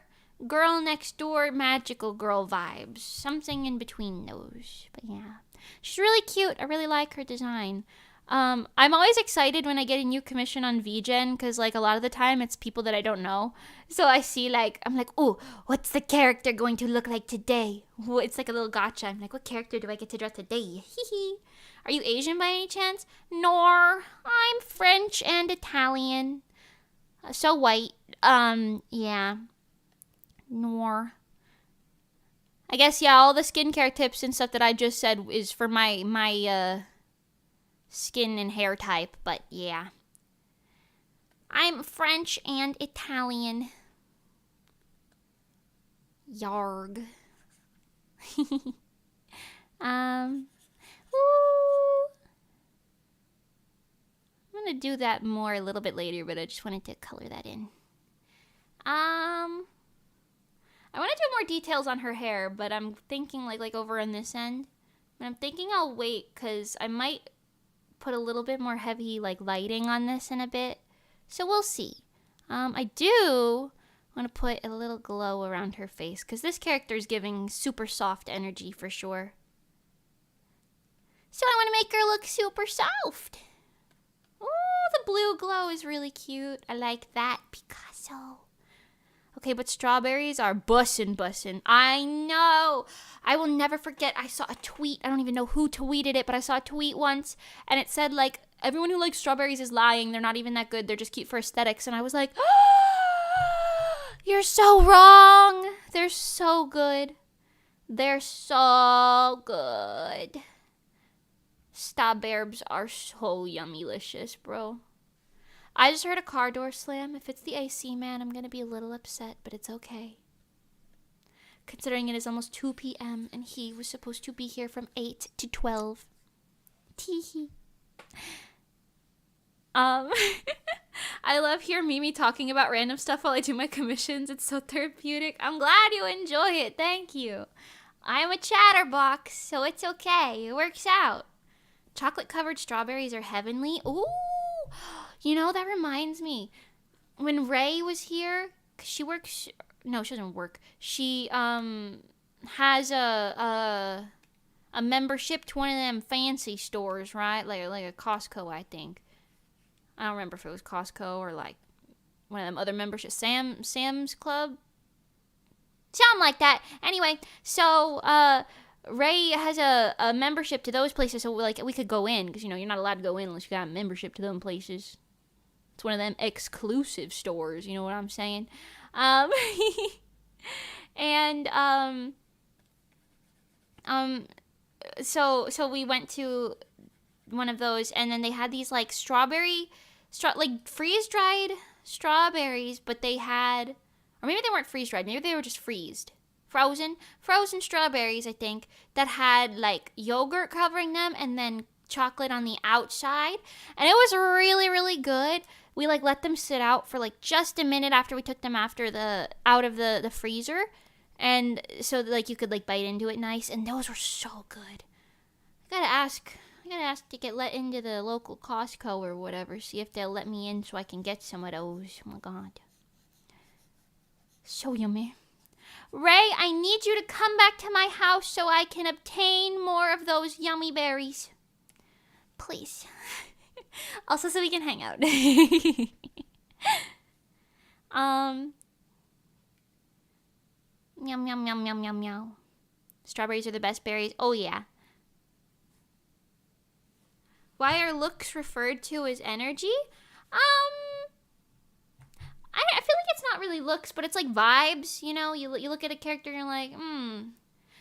Speaker 1: girl next door magical girl vibes. Something in between those. But yeah. She's really cute. I really like her design. I'm always excited when I get a new commission on VGen because, like, a lot of the time it's people that I don't know. So I see, like, I'm like, oh, what's the character going to look like today? It's like a little gotcha. I'm like, what character do I get to draw today? Hee. Are you Asian by any chance? Nor. I'm French and Italian. So white. Yeah. Nor. I guess, yeah, all the skincare tips and stuff that I just said is for my skin and hair type, but yeah. I'm French and Italian. Yarg. Woo. I'm gonna do that more a little bit later, but I just wanted to color that in. I want to do more details on her hair, but I'm thinking like over on this end. And I'm thinking I'll wait because I might put a little bit more heavy like lighting on this in a bit. So we'll see. I do want to put a little glow around her face because this character is giving super soft energy for sure. So I want to make her look super soft. Oh, the blue glow is really cute. I like that, Picasso. Okay, but strawberries are bussin'. I know. I will never forget. I saw a tweet. I don't even know who tweeted it, but I saw a tweet once, and it said, like, everyone who likes strawberries is lying. They're not even that good. They're just cute for aesthetics. And I was like, you're so wrong. They're so good. They're so good. Strawberries are so yummylicious, bro. I just heard a car door slam. If it's the AC man, I'm going to be a little upset, but it's okay. Considering it is almost 2 p.m. and he was supposed to be here from 8 to 12. Teehee. I love hearing Mimi talking about random stuff while I do my commissions. It's so therapeutic. I'm glad you enjoy it. Thank you. I'm a chatterbox, so it's okay. It works out. Chocolate-covered strawberries are heavenly. Ooh. You know, that reminds me. When Ray was here, 'cause she works... No, she doesn't work. She has a membership to one of them fancy stores, right? Like a Costco, I think. I don't remember if it was Costco or like one of them other memberships. Sam's Club? Something like that. Anyway, so Ray has a membership to those places, so like we could go in because you know you're not allowed to go in unless you got a membership to them places. It's one of them exclusive stores. You know what I'm saying? So we went to one of those, and then they had these like like freeze dried strawberries, but they had, or maybe they weren't freeze dried, maybe they were just frozen strawberries, I think, that had like yogurt covering them and then chocolate on the outside, and it was really, really good. We like let them sit out for like just a minute after we took them out of the freezer, and so like you could like bite into it nice, and those were so good. I gotta ask to get let into the local Costco or whatever, see if they'll let me in so I can get some of those. Oh my god, so yummy. Ray, I need you to come back to my house so I can obtain more of those yummy berries. Please. Also, so we can hang out. Yum, yum, yum, yum, yum, yum. Strawberries are the best berries. Oh, yeah. Why are looks referred to as energy? I feel like it's not really looks, but it's like vibes, you know? You look at a character and you're like,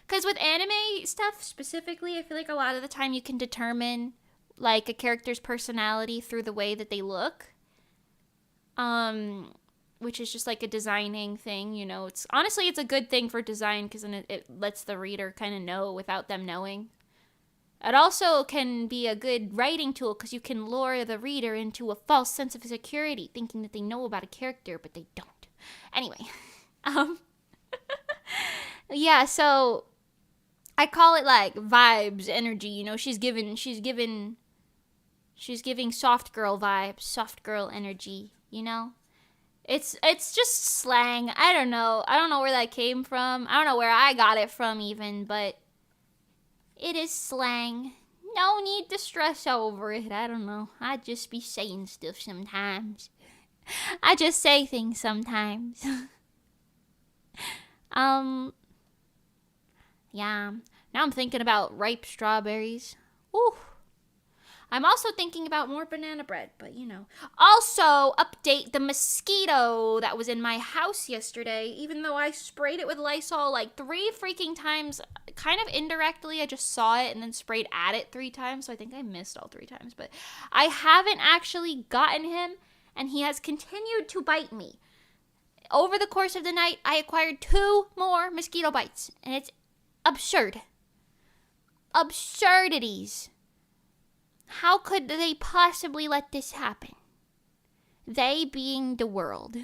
Speaker 1: Because with anime stuff specifically, I feel like a lot of the time you can determine like a character's personality through the way that they look, which is just like a designing thing, you know. It's honestly a good thing for design because then it lets the reader kind of know without them knowing. It also can be a good writing tool because you can lure the reader into a false sense of security, thinking that they know about a character, but they don't. Anyway, yeah, so I call it like vibes, energy. You know, she's giving soft girl vibes, soft girl energy. You know, it's just slang. I don't know where that came from. I don't know where I got it from even, but it is slang. No need to stress over it. I don't know. I just be saying stuff sometimes. I just say things sometimes. Yeah. Now I'm thinking about ripe strawberries. Ooh. I'm also thinking about more banana bread, but you know. Also, update the mosquito that was in my house yesterday. Even though I sprayed it with Lysol like 3 freaking times, kind of indirectly, I just saw it and then sprayed at it 3 times. So I think I missed all 3 times. But I haven't actually gotten him, and he has continued to bite me. Over the course of the night, I acquired 2 more mosquito bites, and it's absurd. Absurdities. How could they possibly let this happen? They being the world.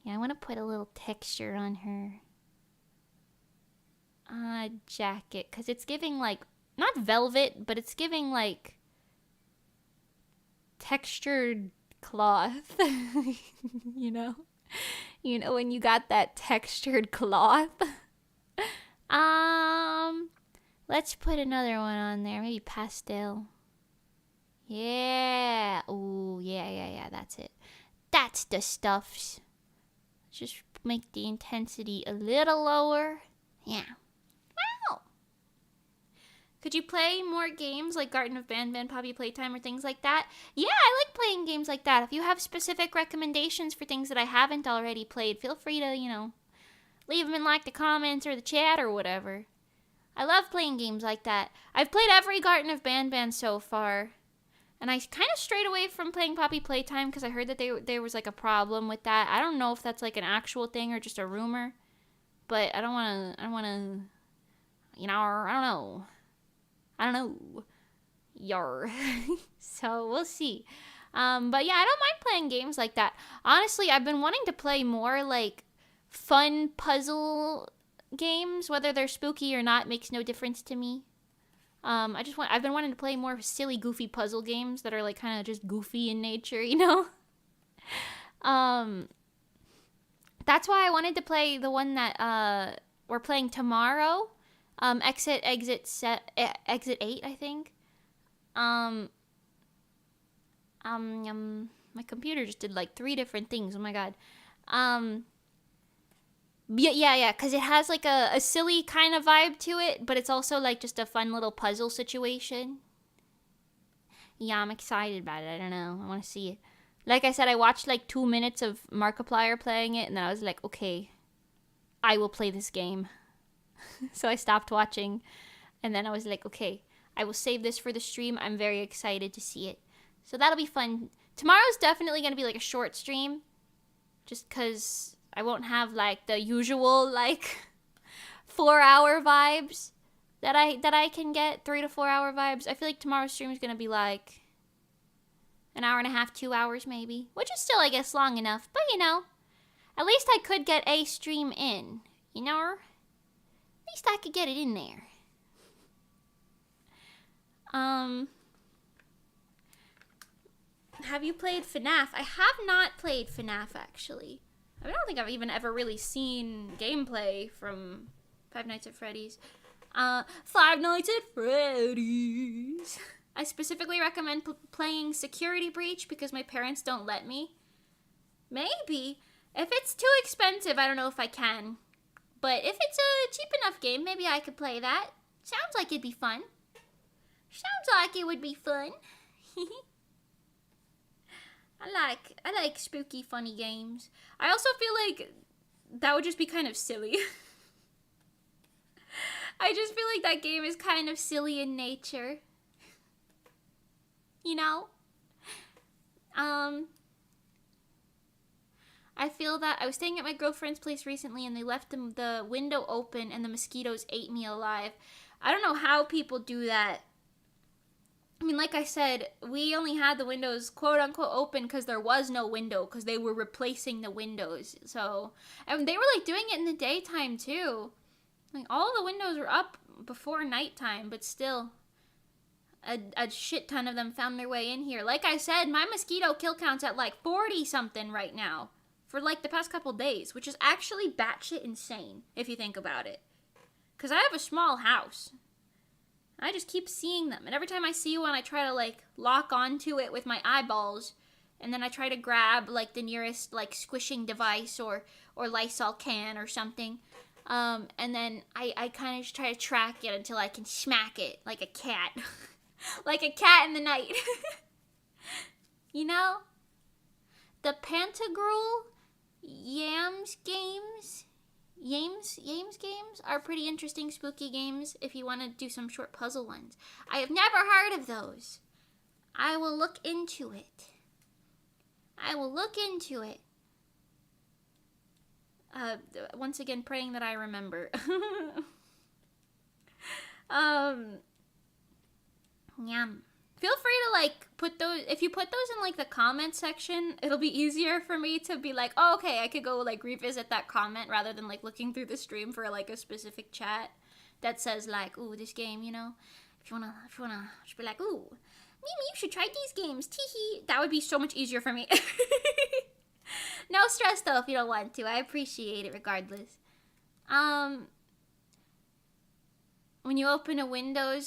Speaker 1: Yeah, I want to put a little texture on her jacket, because it's giving like, not velvet, but it's giving like textured cloth. You know when you got that textured cloth. Let's put another one on there. Maybe pastel. Yeah. Ooh, yeah. That's it. That's the stuffs. Just make the intensity a little lower. Yeah. Wow. Could you play more games like Garden of Banban, Poppy Playtime, or things like that? Yeah, I like playing games like that. If you have specific recommendations for things that I haven't already played, feel free to, leave them in like the comments or the chat or whatever. I love playing games like that. I've played every Garden of Banban so far. And I kind of strayed away from playing Poppy Playtime because I heard that there was like a problem with that. I don't know if that's like an actual thing or just a rumor. But I don't want to, I don't know. Yar. So we'll see. But yeah, I don't mind playing games like that. Honestly, I've been wanting to play more like fun puzzle games, whether they're spooky or not makes no difference to me. I've been wanting to play more silly, goofy puzzle games that are like kind of just goofy in nature, That's why I wanted to play the one that we're playing tomorrow. Exit 8, I think. My computer just did like 3 different things. Oh my god. Yeah, because it has like a silly kind of vibe to it, but it's also like just a fun little puzzle situation. Yeah, I'm excited about it. I don't know. I want to see it. Like I said, I watched like 2 minutes of Markiplier playing it, and then I was like, okay, I will play this game. So I stopped watching, and then I was like, okay, I will save this for the stream. I'm very excited to see it. So that'll be fun. Tomorrow's definitely going to be like a short stream, just because I won't have like the usual like 4-hour vibes that I can get, 3 to 4 hour vibes. I feel like tomorrow's stream is gonna be like an hour and a half, 2 hours maybe, which is still I guess long enough. But at least I could get a stream in. At least I could get it in there. Have you played FNAF? I have not played FNAF actually. I don't think I've even ever really seen gameplay from Five Nights at Freddy's. Five Nights at Freddy's. I specifically recommend playing Security Breach because my parents don't let me. Maybe. If it's too expensive, I don't know if I can. But if it's a cheap enough game, maybe I could play that. Sounds like it'd be fun. Sounds like it would be fun. I like spooky, funny games. I also feel like that would just be kind of silly. I just feel like that game is kind of silly in nature. I feel that I was staying at my girlfriend's place recently and they left the window open and the mosquitoes ate me alive. I don't know how people do that. I mean, like I said, we only had the windows quote-unquote open because there was no window because they were replacing the windows. So, and they were like doing it in the daytime too. Like, all the windows were up before nighttime, but still, a shit ton of them found their way in here. Like I said, my mosquito kill count's at like 40-something right now for like the past couple days, which is actually batshit insane if you think about it. Because I have a small house. I just keep seeing them. And every time I see one, I try to like lock onto it with my eyeballs. And then I try to grab like the nearest like squishing device or Lysol can or something. And then I kind of just try to track it until I can smack it like a cat. Like a cat in the night. You know? The Pantagruel Yams games are pretty interesting, spooky games if you want to do some short puzzle ones. I have never heard of those. I will look into it. Once again, praying that I remember. Yum. Feel free to like put those, if you put those in like the comment section, it'll be easier for me to be like, oh, okay, I could go like revisit that comment rather than like looking through the stream for like a specific chat that says like, ooh, this game, you know, if you wanna just be like, ooh, Mimi, you should try these games, teehee. That would be so much easier for me. No stress though if you don't want to. I appreciate it regardless. When you open a window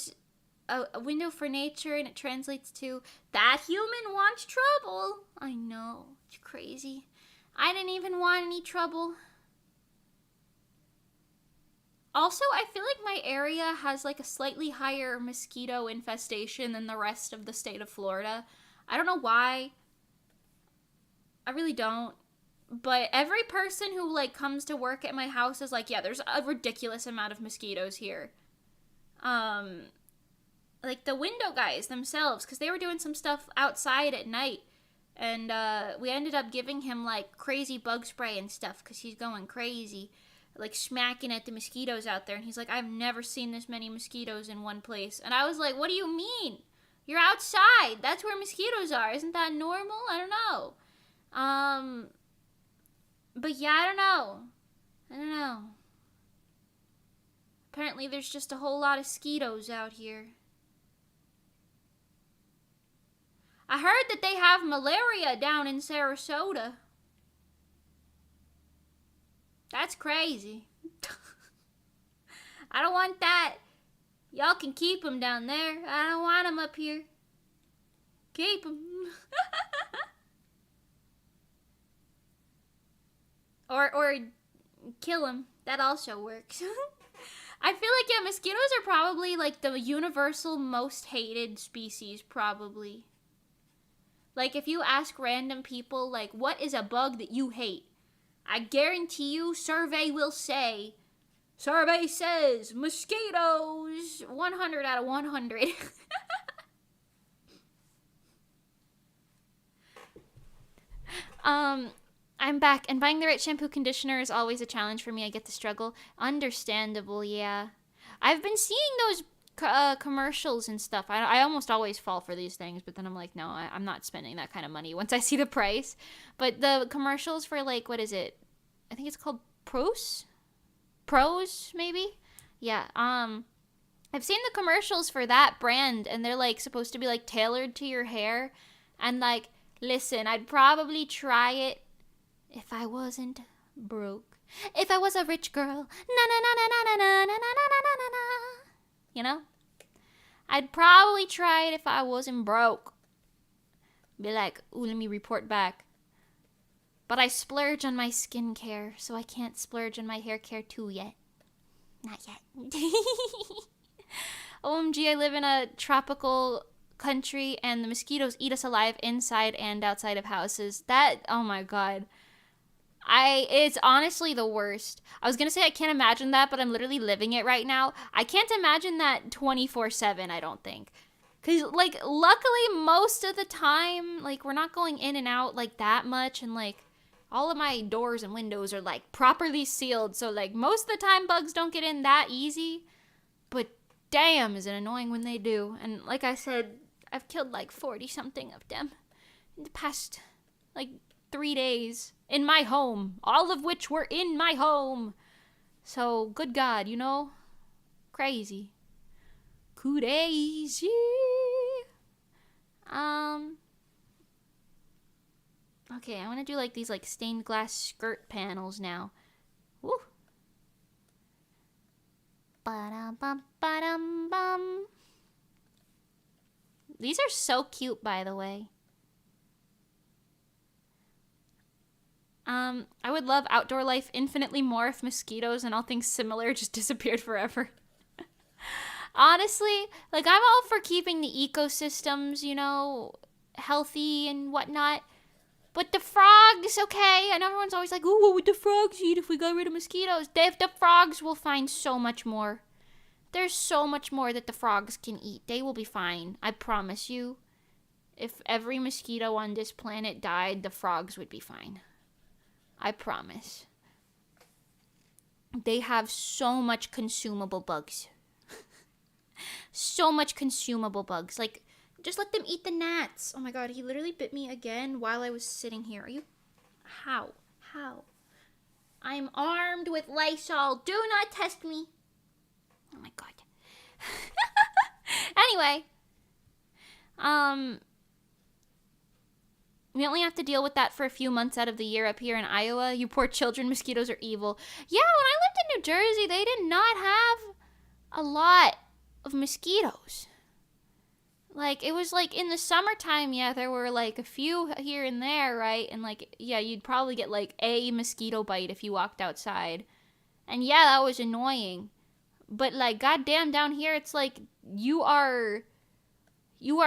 Speaker 1: for nature, and it translates to, that human wants trouble. I know, it's crazy. I didn't even want any trouble. Also, I feel like my area has like a slightly higher mosquito infestation than the rest of the state of Florida. I don't know why. I really don't. But every person who like comes to work at my house is like, yeah, there's a ridiculous amount of mosquitoes here. Like the window guys themselves, because they were doing some stuff outside at night, and we ended up giving him like crazy bug spray and stuff because he's going crazy, like smacking at the mosquitoes out there. And he's like, I've never seen this many mosquitoes in one place. And I was like, what do you mean? You're outside. That's where mosquitoes are. Isn't that normal? I don't know. But yeah, I don't know. Apparently there's just a whole lot of skeetos out here. I heard that they have malaria down in Sarasota. That's crazy. I don't want that. Y'all can keep them down there. I don't want them up here. Keep them. Or kill them. That also works. I feel like, yeah, mosquitoes are probably like the universal most hated species, probably. Like, if you ask random people, like, what is a bug that you hate? I guarantee you, survey says mosquitoes. 100 out of 100. I'm back, and buying the right shampoo conditioner is always a challenge for me. I get the struggle. Understandable, yeah. I've been seeing those commercials and stuff. I almost always fall for these things, but then I'm like, no, I'm not spending that kind of money once I see the price. But the commercials for, like, what is it? I think it's called Pros, maybe? Yeah, I've seen the commercials for that brand, and they're, like, supposed to be, like, tailored to your hair. And, like, listen, I'd probably try it if I wasn't broke. If I was a rich girl. Na-na-na-na-na-na-na-na-na-na-na-na. You know? I'd probably try it if I wasn't broke. Be like, ooh, let me report back. But I splurge on my skincare, so I can't splurge on my hair care too yet. Not yet. OMG, I live in a tropical country, and the mosquitoes eat us alive inside and outside of houses. That, oh my god. It's honestly the worst. I was gonna say I can't imagine that, but I'm literally living it right now. I can't imagine that 24/7, I don't think. Because, like, luckily, most of the time, like, we're not going in and out, like, that much, and, like, all of my doors and windows are, like, properly sealed, so, like, most of the time bugs don't get in that easy, but damn, is it annoying when they do. And, like I said, I've killed, like, 40-something of them in the past, like, 3 days in my home, all of which were in my home. So, good God, you know? Crazy. Crazy. Okay, I want to do like these like stained glass skirt panels now. Woo. Ba-dum-bum, ba-dum-bum. These are so cute, by the way. I would love outdoor life infinitely more if mosquitoes and all things similar just disappeared forever. Honestly, like, I'm all for keeping the ecosystems, you know, healthy and whatnot. But the frogs, okay? And everyone's always like, "Ooh, what would the frogs eat if we got rid of mosquitoes?" The frogs will find so much more. There's so much more that the frogs can eat. They will be fine. I promise you. If every mosquito on this planet died, the frogs would be fine. I promise. They have so much consumable bugs. So much consumable bugs. Like, just let them eat the gnats. Oh my god, he literally bit me again while I was sitting here. Are you... How? I'm armed with Lysol. Do not test me. Oh my god. Anyway. We only have to deal with that for a few months out of the year up here in Iowa. You poor children, mosquitoes are evil. Yeah, when I lived in New Jersey, they did not have a lot of mosquitoes. Like, it was like in the summertime, yeah, there were like a few here and there, right? And like, yeah, you'd probably get like a mosquito bite if you walked outside. And yeah, that was annoying. But like, goddamn, down here, it's like you are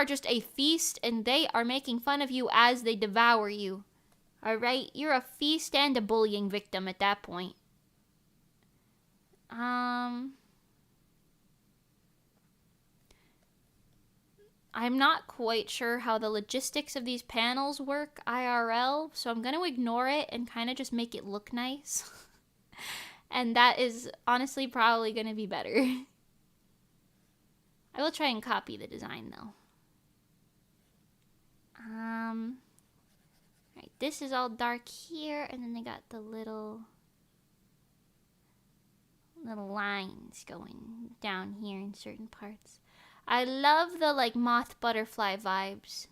Speaker 1: just a feast and they are making fun of you as they devour you. Alright? You're a feast and a bullying victim at that point. I'm not quite sure how the logistics of these panels work IRL, so I'm going to ignore it and kind of just make it look nice. And that is honestly probably going to be better. I will try and copy the design though. Right, this is all dark here, and then they got the little lines going down here in certain parts. I love the like moth butterfly vibes.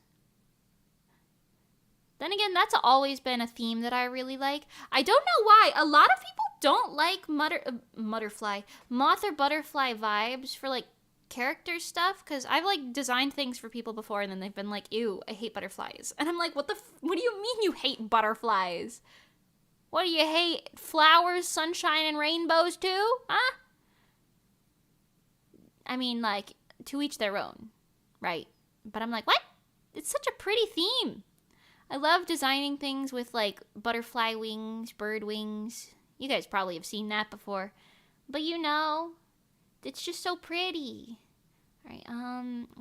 Speaker 1: Then again, that's always been a theme that I really like. I don't know why. A lot of people don't like moth or butterfly vibes for like character stuff, because I've like designed things for people before and then they've been like, "Ew, I hate butterflies." And I'm like, what do you mean you hate butterflies? What do you hate? Flowers, sunshine, and rainbows too? Huh? I mean, like, to each their own, right? But I'm like, what? It's such a pretty theme. I love designing things with like butterfly wings, bird wings. You guys probably have seen that before. But you know, it's just so pretty. Alright,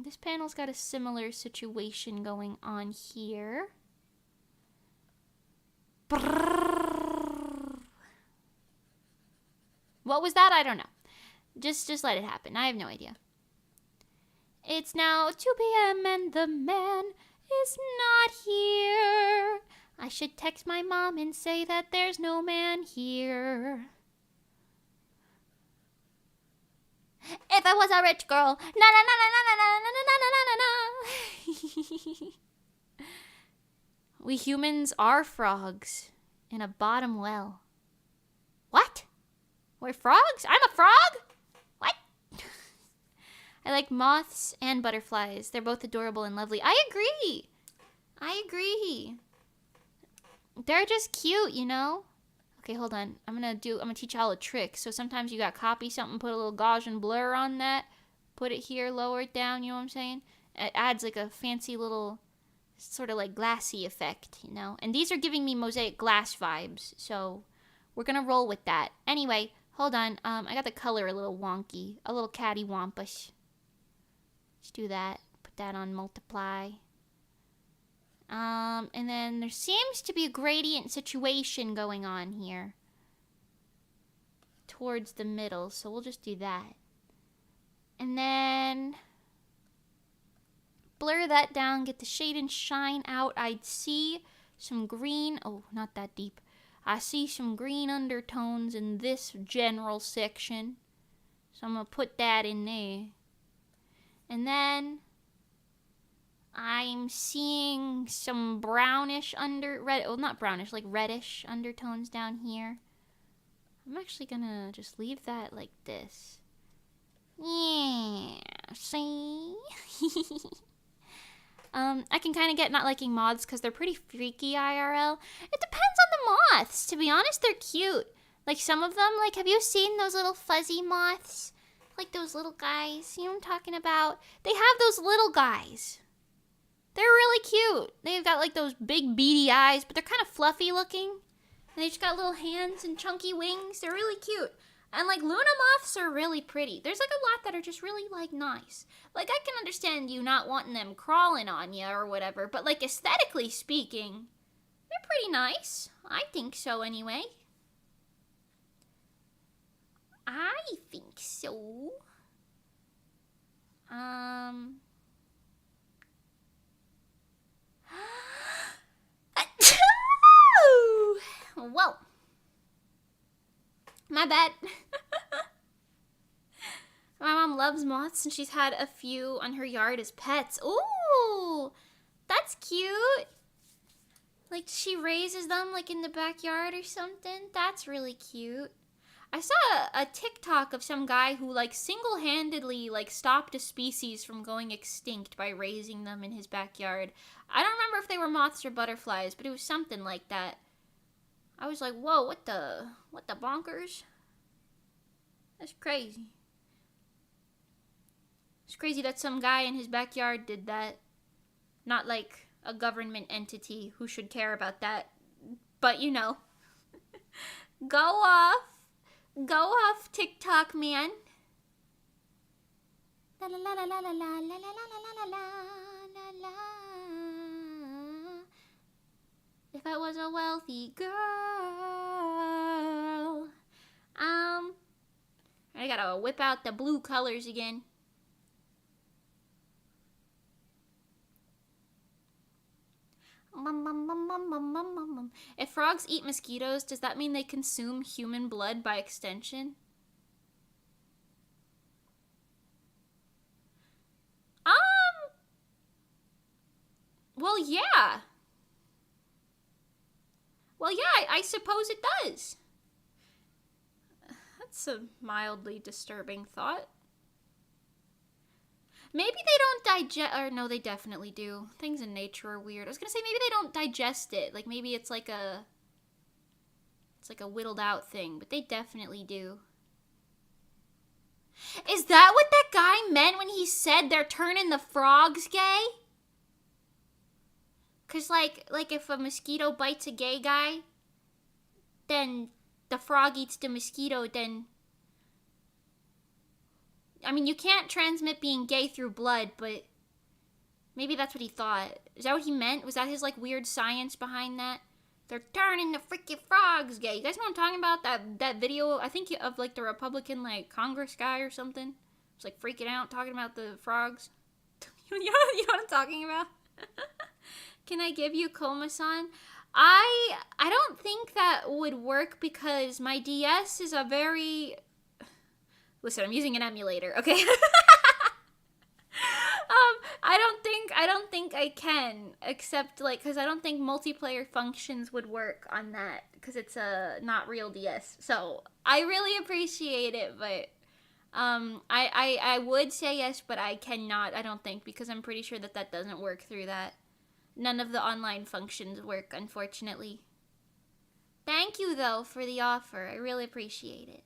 Speaker 1: this panel's got a similar situation going on here. What was that? I don't know. Just let it happen. I have no idea. It's now 2 p.m. and the man is not here. I should text my mom and say that there's no man here. If I was a rich girl, na na na na na na na na na na na na. We humans are frogs in a bottom well. What? We're frogs? I'm a frog? What? I like moths and butterflies. They're both adorable and lovely. I agree. They're just cute, you know? Okay, hold on. I'm gonna teach y'all a trick. So sometimes you gotta copy something, put a little Gaussian blur on that, put it here, lower it down, you know what I'm saying? It adds like a fancy little sort of like glassy effect, you know? And these are giving me mosaic glass vibes, so we're gonna roll with that. Anyway, hold on. I got the color a little wonky, a little cattywampus. Let's do that. Put that on multiply. And then there seems to be a gradient situation going on here towards the middle, so we'll just do that. And then blur that down, get the shade and shine out. I'd see some green. Oh, not that deep. I see some green undertones in this general section. So I'm going to put that in there. And then I'm seeing some brownish not brownish, like reddish undertones down here. I'm actually going to just leave that like this. Yeah, see? I can kind of get not liking moths because they're pretty freaky IRL. It depends on the moths. To be honest, they're cute. Like some of them, like have you seen those little fuzzy moths? Like those little guys. You know what I'm talking about? They have those little guys. They're really cute. They've got like those big beady eyes, but they're kind of fluffy looking. And they just got little hands and chunky wings. They're really cute. And like Luna moths are really pretty. There's like a lot that are just really like nice. Like I can understand you not wanting them crawling on you or whatever, but like aesthetically speaking, they're pretty nice. I think so anyway. I think so. Whoa. My bad. My mom loves moths and she's had a few on her yard as pets. Ooh, that's cute. Like she raises them like in the backyard or something. That's really cute. I saw a TikTok of some guy who like single-handedly like stopped a species from going extinct by raising them in his backyard. I don't remember if they were moths or butterflies, but it was something like that. I was like, whoa, what the bonkers? That's crazy. It's crazy that some guy in his backyard did that. Not like a government entity who should care about that. But you know. Go off. Go off, TikTok man. La la la la la la la la la la la la la. If I was a wealthy girl. I gotta whip out the blue colors again. If frogs eat mosquitoes, does that mean they consume human blood by extension? Well, yeah. Well, yeah, I suppose it does. That's a mildly disturbing thought. Maybe they don't digest, or no, they definitely do. Things in nature are weird. I was gonna say maybe they don't digest it. Like maybe it's like a whittled out thing, but they definitely do. Is that what that guy meant when he said they're turning the frogs gay? 'Cause like if a mosquito bites a gay guy, then the frog eats the mosquito, then I mean, you can't transmit being gay through blood, but maybe that's what he thought. Is that what he meant? Was that his, like, weird science behind that? They're turning the freaking frogs gay. You guys know what I'm talking about? That video, I think, of, like, the Republican, like, Congress guy or something? It's like, freaking out, talking about the frogs. You know what I'm talking about? Can I give you Koma-san? I don't think that would work because my DS is a very... Listen, I'm using an emulator, okay? I don't think I can, except, like, because I don't think multiplayer functions would work on that, because it's a not real DS. So, I really appreciate it, but, I would say yes, but I cannot, I don't think, because I'm pretty sure that doesn't work through that. None of the online functions work, unfortunately. Thank you, though, for the offer. I really appreciate it.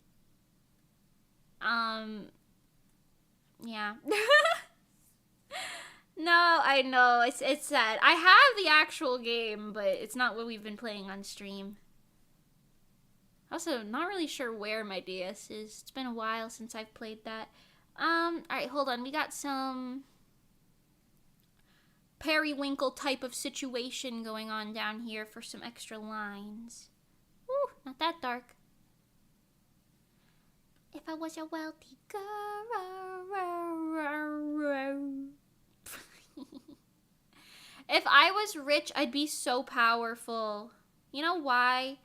Speaker 1: Yeah. No, I know, it's sad. I have the actual game, but it's not what we've been playing on stream. Also, not really sure where my DS is. It's been a while since I've played that. Alright, hold on. We got some periwinkle type of situation going on down here for some extra lines. Ooh, not that dark. If I was a wealthy girl. If I was rich, I'd be so powerful. You know why?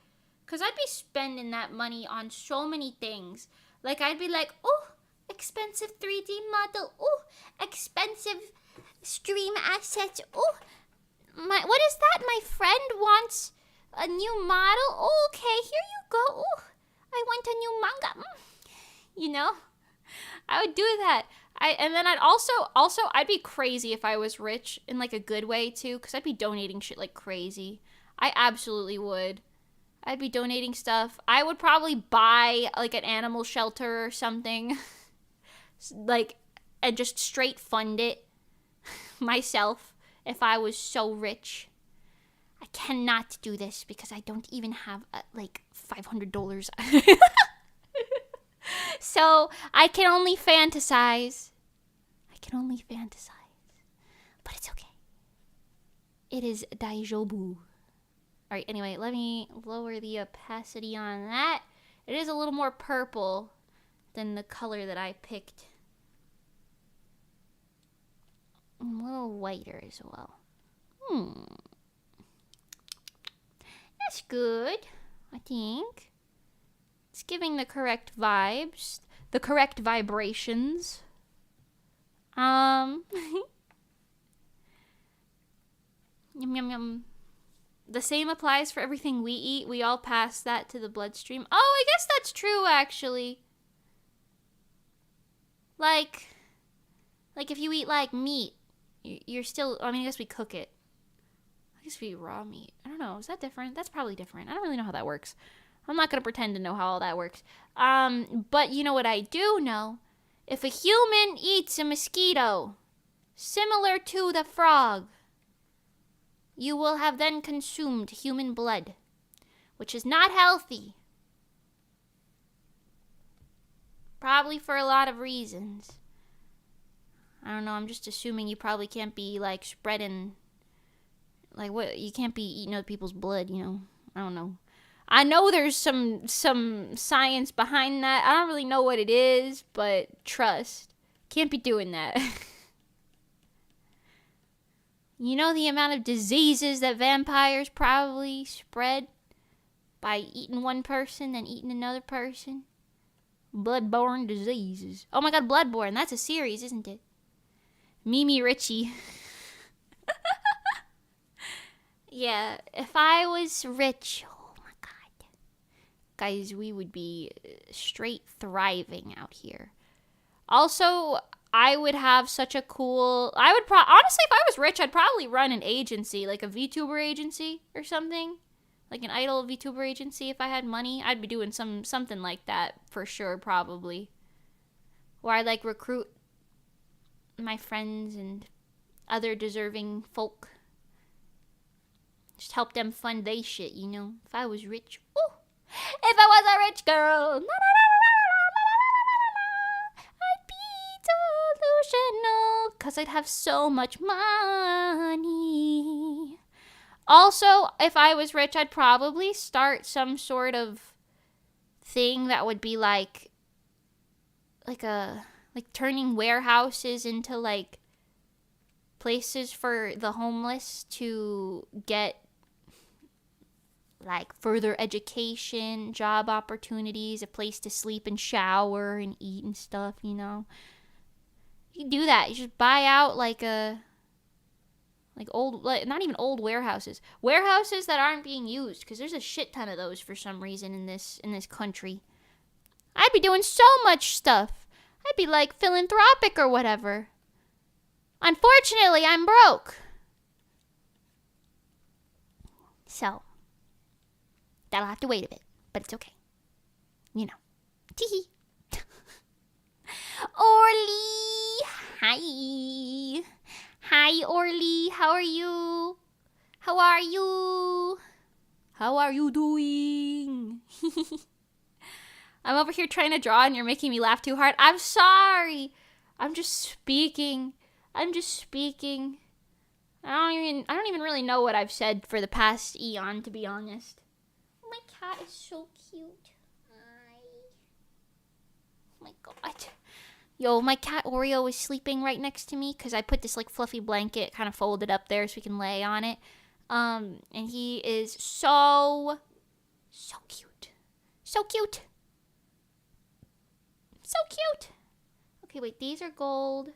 Speaker 1: Because I'd be spending that money on so many things. Like, I'd be like, oh, expensive 3D model. Oh, expensive stream assets. Oh, what is that? My friend wants a new model. Oh, okay, here you go. Oh, I want a new manga. You know? I would do that. And then I'd also I'd be crazy if I was rich in like a good way too, because I'd be donating shit like crazy. I absolutely would. I'd be donating stuff. I would probably buy like an animal shelter or something, like, and just straight fund it myself if I was so rich. I cannot do this because I don't even have like $500. So I can only fantasize. But it's okay. It is daijoubu. Alright, anyway, let me lower the opacity on that. It is a little more purple than the color that I picked. A little whiter as well. That's good, I think. It's giving the correct vibes. The correct vibrations. Yum, yum, yum. The same applies for everything we eat. We all pass that to the bloodstream. Oh, I guess that's true, actually. Like if you eat, like, meat, you're still... I mean, I guess we cook it. I guess we eat raw meat. I don't know. Is that different? That's probably different. I don't really know how that works. I'm not going to pretend to know how all that works. But you know what I do know? If a human eats a mosquito, similar to the frog, you will have then consumed human blood, which is not healthy. Probably for a lot of reasons. I don't know, I'm just assuming you probably can't be, like, spreading, like, what, you can't be eating other people's blood, you know? I don't know. I know there's some science behind that. I don't really know what it is, but trust. Can't be doing that. You know the amount of diseases that vampires probably spread by eating one person and eating another person? Bloodborne diseases. Oh my god, Bloodborne. That's a series, isn't it? Mimi Richie. Yeah, if I was rich... Guys, we would be straight thriving out here. Also, I would have such a cool... honestly, if I was rich, I'd probably run an agency, like a VTuber agency or something. Like an idol VTuber agency. If I had money, I'd be doing something like that for sure, probably. Where I, like, recruit my friends and other deserving folk. Just help them fund they shit, you know? If I was rich. Ooh! If I was a rich girl, I'd be delusional, 'cause I'd have so much money. Also, if I was rich, I'd probably start some sort of thing that would be like turning warehouses into, like, places for the homeless to get, like, further education, job opportunities, a place to sleep and shower and eat and stuff, you know. You can do that. You just buy out, like, not even old warehouses. Warehouses that aren't being used, because there's a shit ton of those for some reason in this country. I'd be doing so much stuff. I'd be, like, philanthropic or whatever. Unfortunately, I'm broke. So... that'll have to wait a bit, but it's okay. You know. Teehee. Orly! Hi! Hi, Orly. How are you? How are you? How are you doing? I'm over here trying to draw and you're making me laugh too hard. I'm sorry. I'm just speaking. I don't even really know what I've said for the past eon, to be honest. My cat is so cute. Oh my god. Yo, my cat Oreo is sleeping right next to me because I put this, like, fluffy blanket kind of folded up there so we can lay on it. And he is so cute. So cute. So cute. Okay, wait, these are gold.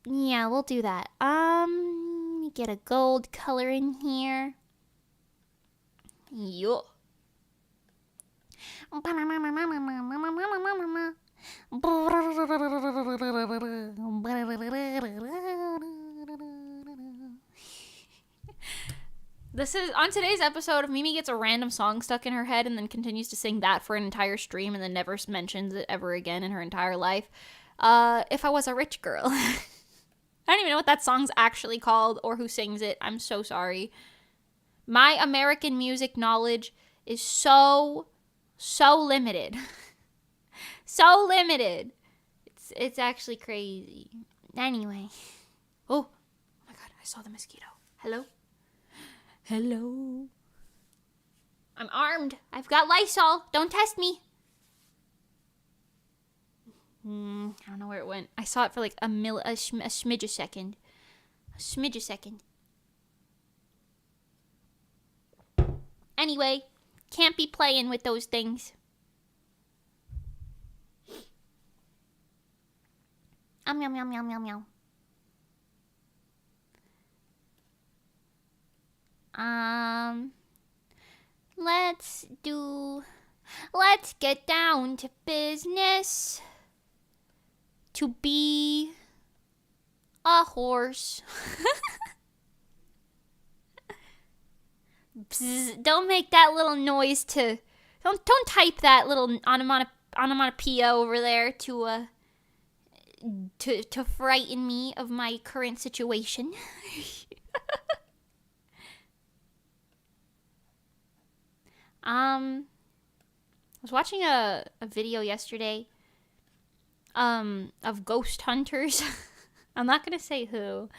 Speaker 1: Yeah, we'll do that. Let me get a gold color in here. Yo. This is on today's episode of Mimi gets a random song stuck in her head and then continues to sing that for an entire stream and then never mentions it ever again in her entire life. If I Was a Rich Girl. I don't even know what that song's actually called or who sings it. I'm so sorry. My American music knowledge is so limited. So limited. It's actually crazy. Anyway. Oh my god, I saw the mosquito. Hello? Hello? I'm armed. I've got Lysol. Don't test me. I don't know where it went. I saw it for like a smidge a second. A smidge a second. Anyway, can't be playing with those things. Yum, yum, yum, yum, yum, yum. Let's get down to business. To be a horse. Bzz, don't make that little noise to... Don't type that little onomatopoeia over there to frighten me of my current situation. I was watching a video yesterday of ghost hunters. I'm not gonna say who.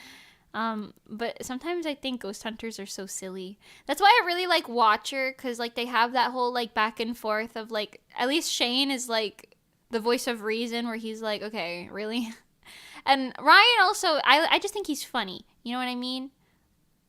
Speaker 1: But sometimes I think ghost hunters are so silly. That's why I really like Watcher, because like they have that whole like back and forth of like, at least Shane is like the voice of reason, where he's like, okay, really? And Ryan also, I just think he's funny. You know what I mean?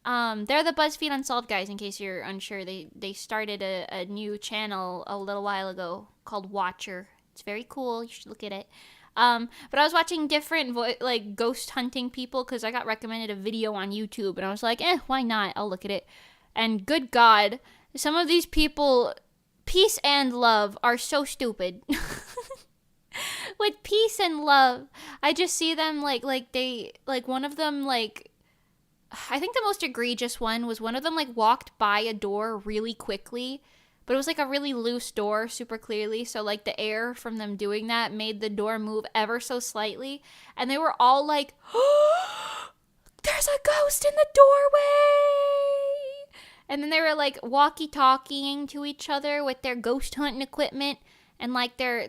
Speaker 1: They're the BuzzFeed Unsolved guys, in case you're unsure. They started a new channel a little while ago called Watcher. It's very cool. You should look at it. But I was watching different like ghost hunting people because I got recommended a video on YouTube, and I was like, why not? I'll look at it. And good God, some of these people, peace and love, are so stupid. With peace and love, I just see them like one of them, like, I think the most egregious one was one of them like walked by a door really quickly. But it was like a really loose door, super clearly. So like the air from them doing that made the door move ever so slightly. And they were all like, oh, there's a ghost in the doorway. And then they were like walkie-talkieing to each other with their ghost hunting equipment. And like their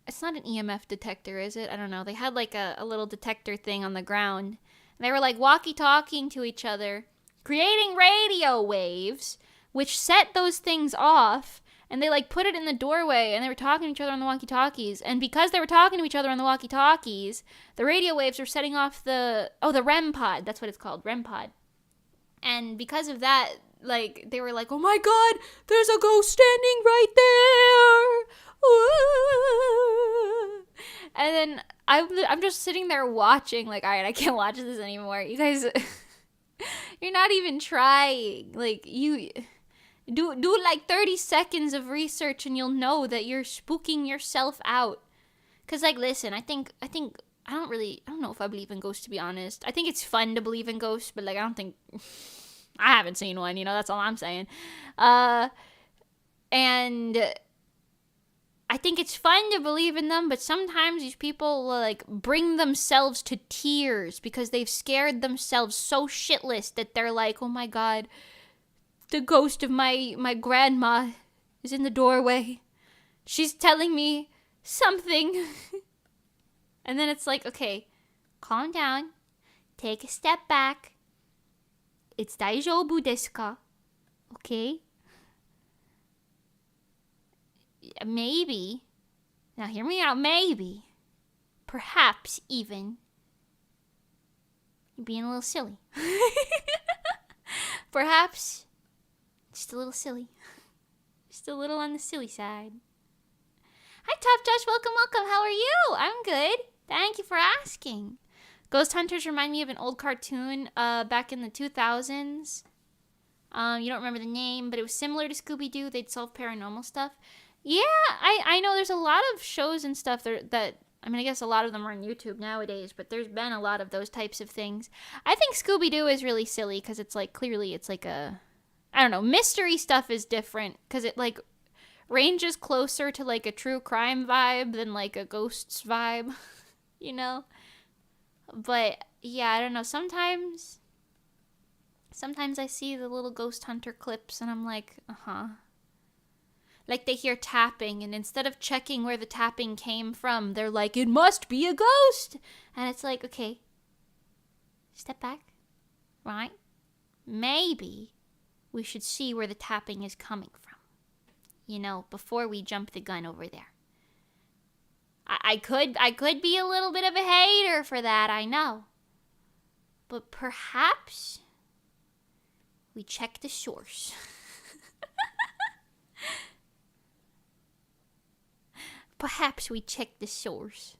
Speaker 1: it's not an EMF detector, is it? I don't know. They had like a little detector thing on the ground. And they were like walkie-talkieing to each other, creating radio waves, which set those things off, and they like put it in the doorway, and they were talking to each other on the walkie-talkies, and because they were talking to each other on the walkie-talkies, the radio waves were setting off the REM pod, that's what it's called, REM pod. And because of that, like, they were like, oh my god, there's a ghost standing right there! And then I'm just sitting there watching, like, alright, I can't watch this anymore. You guys, you're not even trying. Like, you... Do like 30 seconds of research and you'll know that you're spooking yourself out. Cause like, listen, I don't know if I believe in ghosts, to be honest. I think it's fun to believe in ghosts, but like, I haven't seen one, that's all I'm saying. And I think it's fun to believe in them, but sometimes these people will like bring themselves to tears because they've scared themselves so shitless that they're like, oh my god, the ghost of my grandma is in the doorway. She's telling me something. And then it's like, okay, calm down. Take a step back. It's daijoubu desu ka? Okay? Maybe. Now hear me out. Maybe. Perhaps even. You're being a little silly. Perhaps just a little silly. Just a little on the silly side. Hi, Top Josh. Welcome. How are you? I'm good. Thank you for asking. Ghost Hunters remind me of an old cartoon back in the 2000s. You don't remember the name, but it was similar to Scooby-Doo. They'd solve paranormal stuff. Yeah, I know there's a lot of shows and stuff that I mean, I guess a lot of them are on YouTube nowadays, but there's been a lot of those types of things. I think Scooby-Doo is really silly because it's like, clearly it's like a, I don't know, mystery stuff is different because it like ranges closer to like a true crime vibe than like a ghosts vibe, you know? But yeah, I don't know, sometimes I see the little ghost hunter clips and I'm like, like they hear tapping and instead of checking where the tapping came from, they're like, it must be a ghost. And it's like, okay, step back, right? Maybe we should see where the tapping is coming from, you know, before we jump the gun over there. I could be a little bit of a hater for that, I know. But perhaps we check the source. Perhaps we check the source.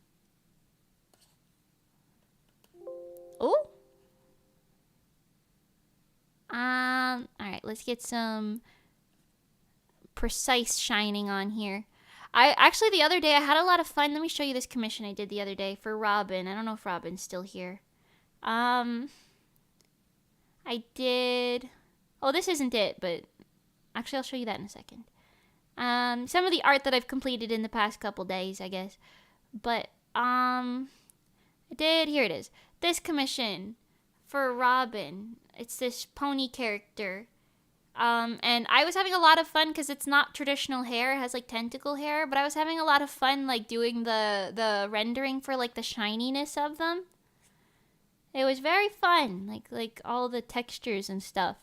Speaker 1: Oh. Alright, let's get some precise shining on here. Actually, the other day, I had a lot of fun. Let me show you this commission I did the other day for Robin. I don't know if Robin's still here. I did... Oh, this isn't it, but... Actually, I'll show you that in a second. Some of the art that I've completed in the past couple days, I guess. But, I did... Here it is. This commission for Robin. It's this pony character. And I was having a lot of fun because it's not traditional hair. It has, like, tentacle hair. But I was having a lot of fun, like, doing the rendering for, like, the shininess of them. It was very fun. Like all the textures and stuff.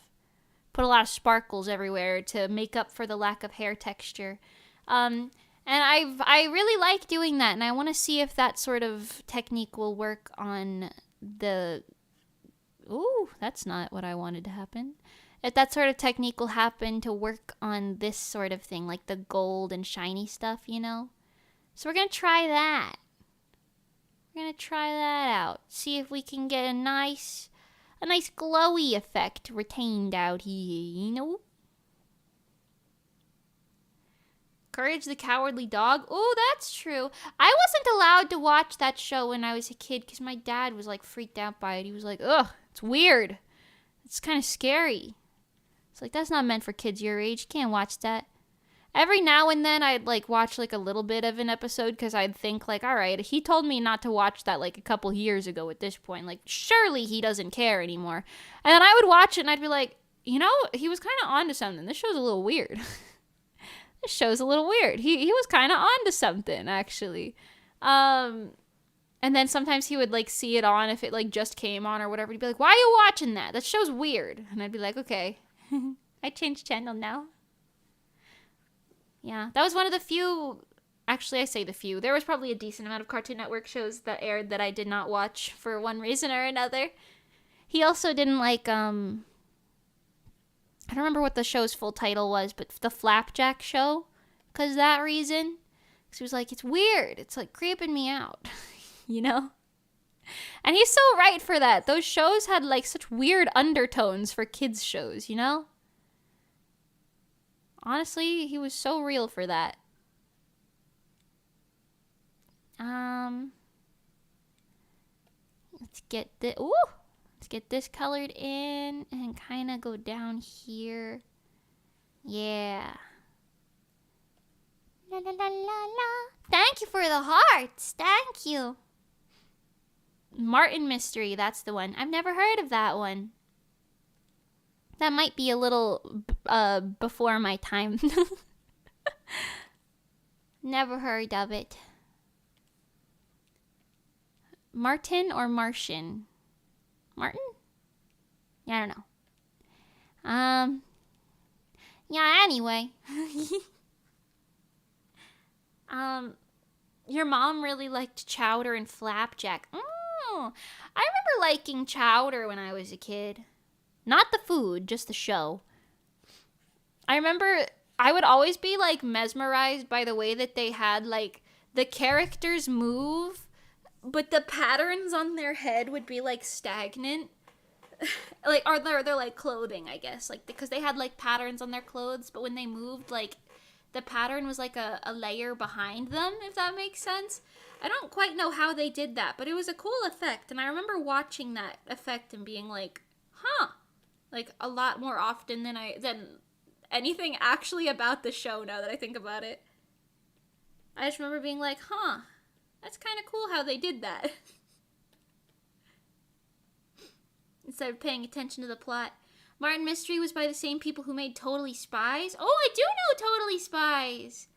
Speaker 1: Put a lot of sparkles everywhere to make up for the lack of hair texture. And I really like doing that. And I want to see if that sort of technique will work on the... Ooh, that's not what I wanted to happen. If that sort of technique will happen to work on this sort of thing, like the gold and shiny stuff, you know? So we're going to try that. We're going to try that out. See if we can get a nice glowy effect retained out here, you know? Courage the Cowardly Dog? Oh, that's true. I wasn't allowed to watch that show when I was a kid because my dad was, like, freaked out by it. He was like, ugh, it's weird. It's kind of scary. It's like, that's not meant for kids your age. You can't watch that. Every now and then I'd, like, watch, like, a little bit of an episode because I'd think, like, all right, he told me not to watch that, like, a couple years ago at this point. Like, surely he doesn't care anymore. And then I would watch it and I'd be like, you know, he was kind of onto something. This show's a little weird. This show's a little weird. He was kind of onto something, actually. And then sometimes he would, like, see it on if it, like, just came on or whatever. He'd be like, why are you watching that? That show's weird. And I'd be like, okay. I changed channel now. Yeah, that was one of the few... Actually, I say the few. There was probably a decent amount of Cartoon Network shows that aired that I did not watch for one reason or another. He also didn't like, I don't remember what the show's full title was, but the Flapjack Show. Because of that reason. Because he was like, it's weird. It's, like, creeping me out. You know? And he's so right for that. Those shows had, like, such weird undertones for kids' shows, you know? Honestly, he was so real for that. Let's get this... Ooh! Let's get this colored in and kind of go down here. Yeah. La la la la la. Thank you for the hearts. Thank you. Martin Mystery, that's the one. I've never heard of that one. That might be a little before my time. Never heard of it. Martin or Martian? Martin? Yeah, I don't know. Yeah, anyway. Your mom really liked Chowder and Flapjack. Oh, I remember liking Chowder when I was a kid. Not the food, just the show. I remember I would always be like mesmerized by the way that they had like the characters move, but the patterns on their head would be like stagnant. Like, or they're like clothing, I guess, like because they had like patterns on their clothes, but when they moved, like the pattern was like a layer behind them, if that makes sense. I don't quite know how they did that, but it was a cool effect, and I remember watching that effect and being like, huh, like a lot more often than anything actually about the show. Now that I think about it, I just remember being like, huh, that's kind of cool how they did that. Instead of paying attention to the plot. Martin Mystery was by the same people who made Totally Spies. Oh, I do know Totally Spies.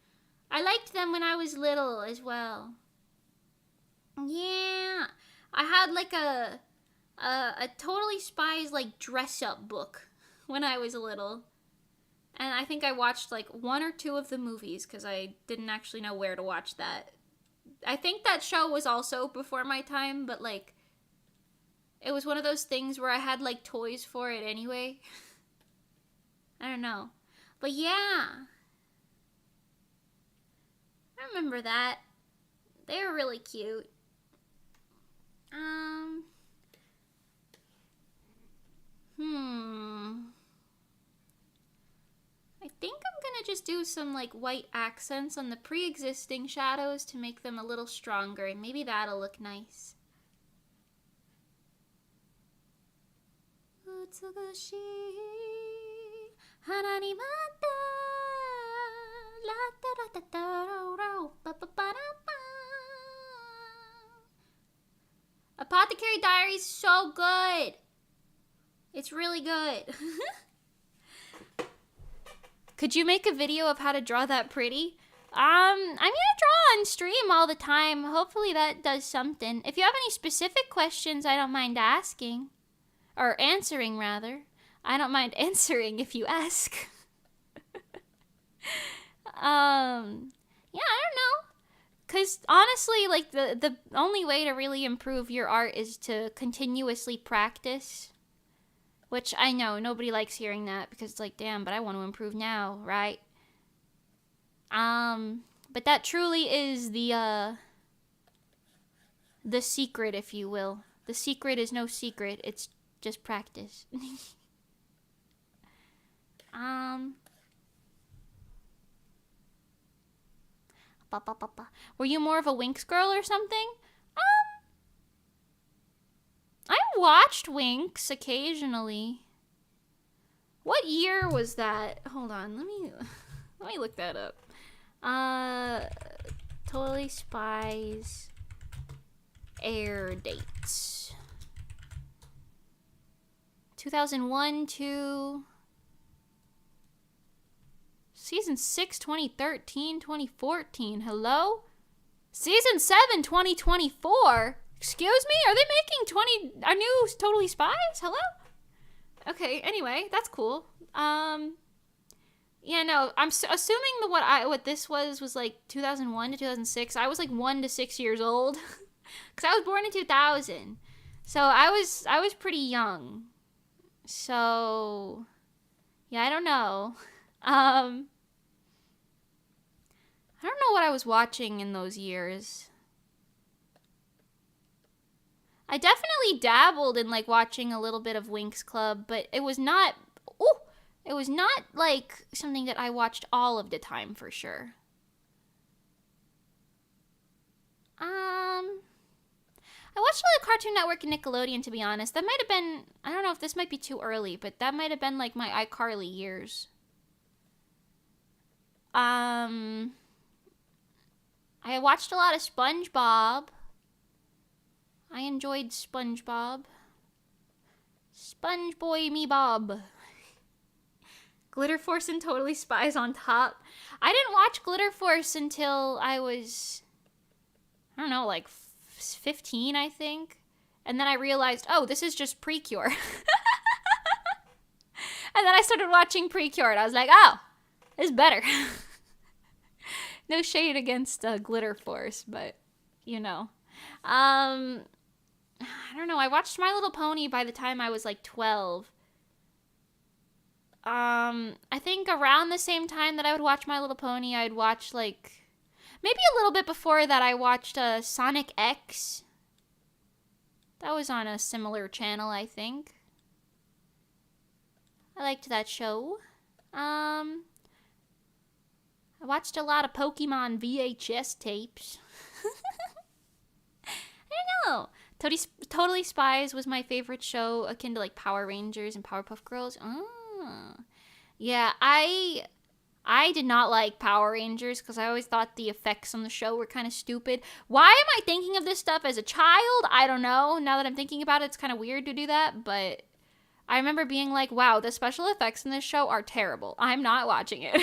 Speaker 1: I liked them when I was little as well. Yeah. I had like a Totally Spies like dress up book when I was little. And I think I watched like 1 or 2 of the movies because I didn't actually know where to watch that. I think that show was also before my time, but like it was one of those things where I had like toys for it anyway. I don't know. But yeah. I remember that. They were really cute. I think I'm gonna just do some like white accents on the pre-existing shadows to make them a little stronger, and maybe that'll look nice. Apothecary Diaries, so good. It's really good. Could you make a video of how to draw that pretty? I'm gonna draw on stream all the time. Hopefully that does something. If you have any specific questions, I don't mind asking. Or answering, rather. I don't mind answering if you ask. Yeah, I don't know. Because honestly, like, the only way to really improve your art is to continuously practice. Which I know, nobody likes hearing that because it's like, damn, but I want to improve now, right? But that truly is the secret, if you will. The secret is no secret, it's just practice. Were you more of a Winx girl or something? I watched Winx occasionally. What year was that? Hold on, let me look that up. Totally Spies air dates. 2001 to Season 6, 2013, 2014. Hello? Season 7, 2024? Excuse me? Are they making a new Totally Spies? Hello? Okay, anyway, that's cool. Yeah, no, I'm assuming what this was like 2001 to 2006. I was like 1 to 6 years old cuz I was born in 2000. So I was pretty young. So yeah, I don't know. I don't know what I was watching in those years. I definitely dabbled in like watching a little bit of Winx Club, but it was not like something that I watched all of the time for sure. I watched a lot of Cartoon Network and Nickelodeon, to be honest. That might have been, I don't know if this might be too early, but that might have been like my iCarly years. I watched a lot of SpongeBob. I enjoyed SpongeBob. Sponge Boy Me Bob. Glitter Force and Totally Spies on top. I didn't watch Glitter Force until I was, I don't know, like 15, I think. And then I realized, oh, this is just Precure. And then I started watching Precure, and I was like, oh, it's better. No shade against Glitter Force, but, you know. I don't know. I watched My Little Pony by the time I was like 12. I think around the same time that I would watch My Little Pony, I'd watch like maybe a little bit before that. I watched Sonic X. That was on a similar channel, I think. I liked that show. I watched a lot of Pokemon VHS tapes. I don't know. Totally Spies was my favorite show, akin to like Power Rangers and Powerpuff Girls. Oh. Yeah, I did not like Power Rangers because I always thought the effects on the show were kind of stupid. Why am I thinking of this stuff as a child? I don't know. Now that I'm thinking about it, it's kind of weird to do that, but I remember being like, wow, the special effects in this show are terrible. I'm not watching it.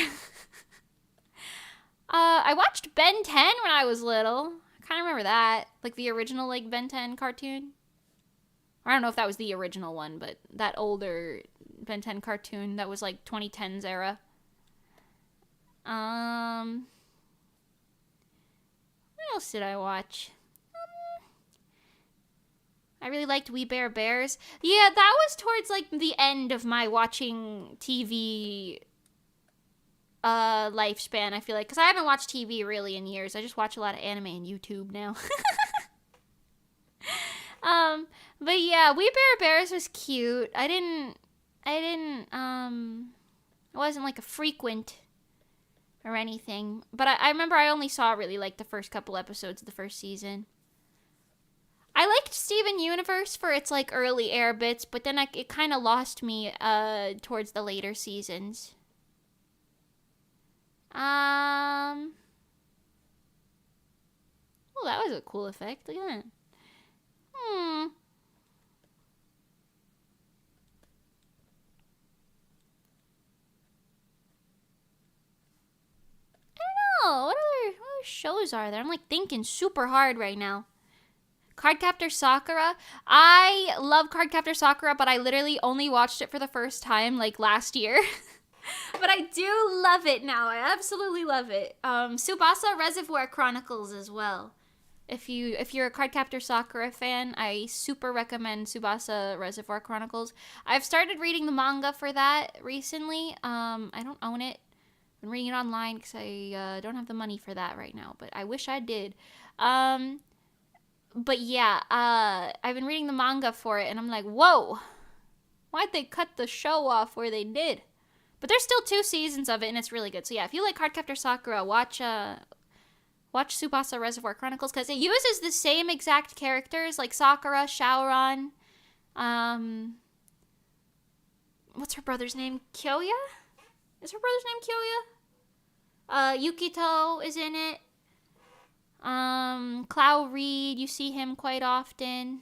Speaker 1: I watched Ben 10 when I was little. I kind of remember that. Like the original like Ben 10 cartoon. I don't know if that was the original one, but that older Ben 10 cartoon that was like 2010s era. What else did I watch? I really liked We Bare Bears. Yeah, that was towards like the end of my watching TV lifespan, I feel like, because I haven't watched TV really in years. I just watch a lot of anime and YouTube now. But yeah, We Bare Bears was cute. I wasn't like a frequent or anything, but I remember I only saw really like the first couple episodes of the first season. I liked Steven Universe for its like early air bits, but then it kind of lost me towards the later seasons. Oh, that was a cool effect. Look at that. I don't know. What other shows are there? I'm like thinking super hard right now. Cardcaptor Sakura. I love Cardcaptor Sakura, but I literally only watched it for the first time like last year. But I do love it now. I absolutely love it. Tsubasa Reservoir Chronicles as well. If you're a Cardcaptor Sakura fan, I super recommend Tsubasa Reservoir Chronicles. I've started reading the manga for that recently. I don't own it. I'm reading it online because I don't have the money for that right now, but I wish I did. But yeah, I've been reading the manga for it, and I'm like, whoa, why'd they cut the show off where they did? But there's still 2 seasons of it, and it's really good. So yeah, if you like Cardcaptor Sakura, watch Tsubasa Reservoir Chronicles, because it uses the same exact characters, like Sakura, Shaoran, what's her brother's name? Kyoya? Is her brother's name Kyoya? Yukito is in it. Clow Reed, you see him quite often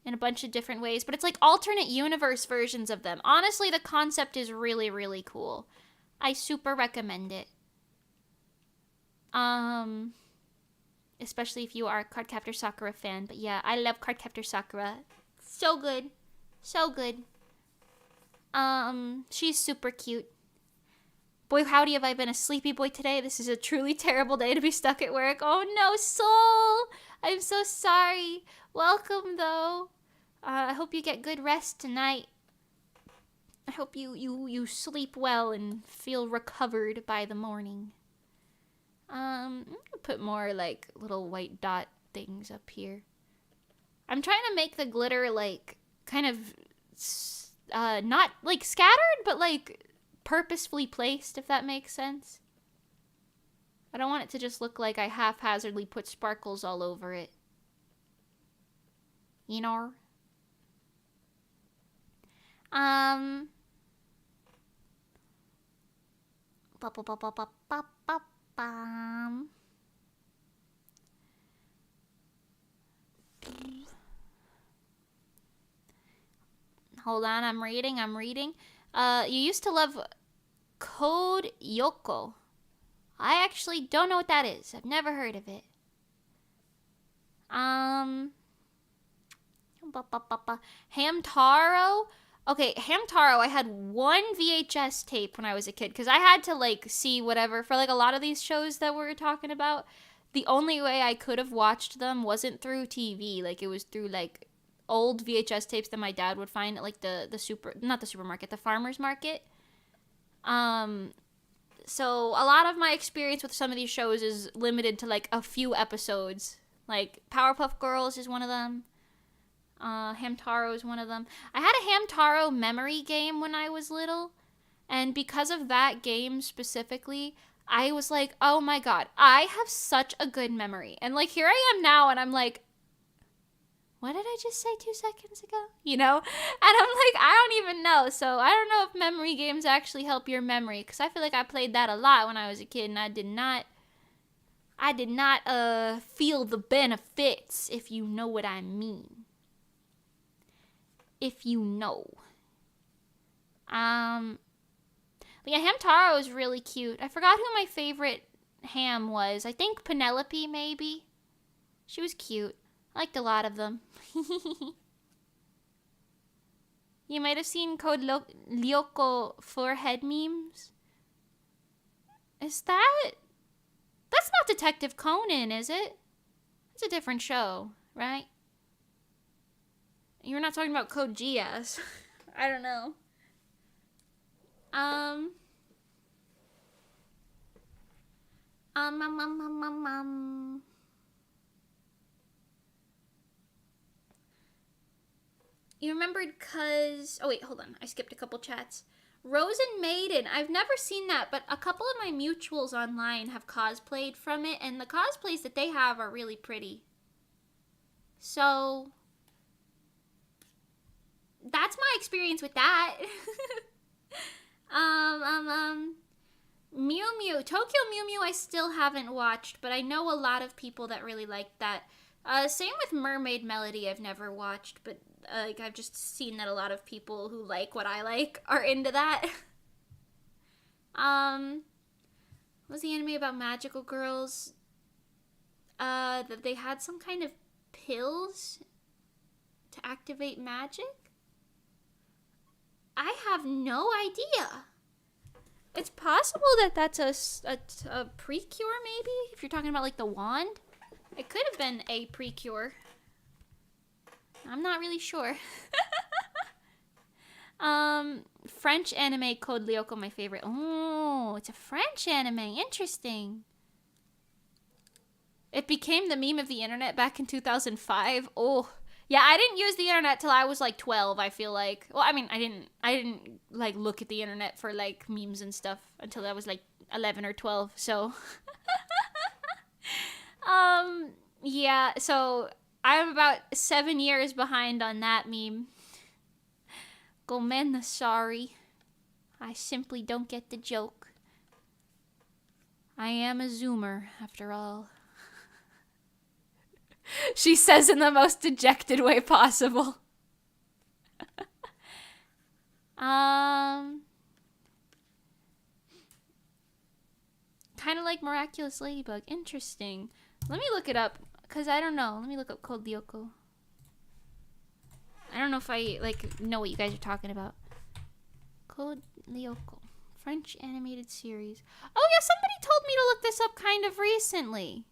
Speaker 1: in a bunch of different ways, but it's like alternate universe versions of them. Honestly, the concept is really, really cool. I super recommend it. Especially if you are a Cardcaptor Sakura fan, but yeah, I love Cardcaptor Sakura. So good. So good. She's super cute. Boy, howdy have I been a sleepy boy today. This is a truly terrible day to be stuck at work. Oh no, Soul! I'm so sorry. Welcome, though. I hope you get good rest tonight. I hope you sleep well and feel recovered by the morning. I'm gonna put more, like, little white dot things up here. I'm trying to make the glitter, like, kind of, not, like, scattered, but, like, purposefully placed, if that makes sense. I don't want it to just look like I haphazardly put sparkles all over it. You know? Hold on, I'm reading. You used to love Code Yoko. I actually don't know what that is. I've never heard of it. Hamtaro? Okay, Hamtaro, I had 1 VHS tape when I was a kid, because I had to, like, see whatever, for, like, a lot of these shows that we're talking about, the only way I could have watched them wasn't through TV, like, it was through, like, old VHS tapes that my dad would find at like the not the supermarket, the farmer's market. So a lot of my experience with some of these shows is limited to like a few episodes. Like Powerpuff Girls is one of them. Hamtaro is one of them. I had a Hamtaro memory game when I was little, and because of that game specifically, I was like, oh my god, I have such a good memory. And like here I am now, and I'm like, what did I just say 2 seconds ago? You know? And I'm like, I don't even know. So I don't know if memory games actually help your memory, because I feel like I played that a lot when I was a kid, and I did not feel the benefits, if you know what I mean. If you know. But yeah, Hamtaro is really cute. I forgot who my favorite ham was. I think Penelope, maybe. She was cute. I liked a lot of them. You might have seen Code Lyoko forehead memes. Is that... That's not Detective Conan, is it? It's a different show, right? You're not talking about Code Geass. I don't know. You remembered cause... Oh, wait, hold on. I skipped a couple chats. Rose and Maiden. I've never seen that, but a couple of my mutuals online have cosplayed from it, and the cosplays that they have are really pretty. So... that's my experience with that. Mew Mew. Tokyo Mew Mew I still haven't watched, but I know a lot of people that really like that. Same with Mermaid Melody, I've never watched, but like I've just seen that a lot of people who like what I like are into that. What was the anime about magical girls? That they had some kind of pills to activate magic? I have no idea. It's possible that that's a pre-cure, maybe? If you're talking about, like, the wand? It could have been a pre-cure. I'm not really sure. French anime, Code Lyoko, my favorite. Oh, it's a French anime. Interesting. It became the meme of the internet back in 2005. Oh, yeah, I didn't use the internet till I was like 12, I feel like. Well, I mean, I didn't like look at the internet for like memes and stuff until I was like 11 or 12. So yeah, so I'm about 7 years behind on that meme. Gomen, sorry. I simply don't get the joke. I am a Zoomer, after all. She says in the most dejected way possible. Kind of like Miraculous Ladybug. Interesting. Let me look it up, because I don't know. Let me look up Code Lyoko. I don't know if I, like, know what you guys are talking about. Code Lyoko. French animated series. Oh, yeah, somebody told me to look this up kind of recently.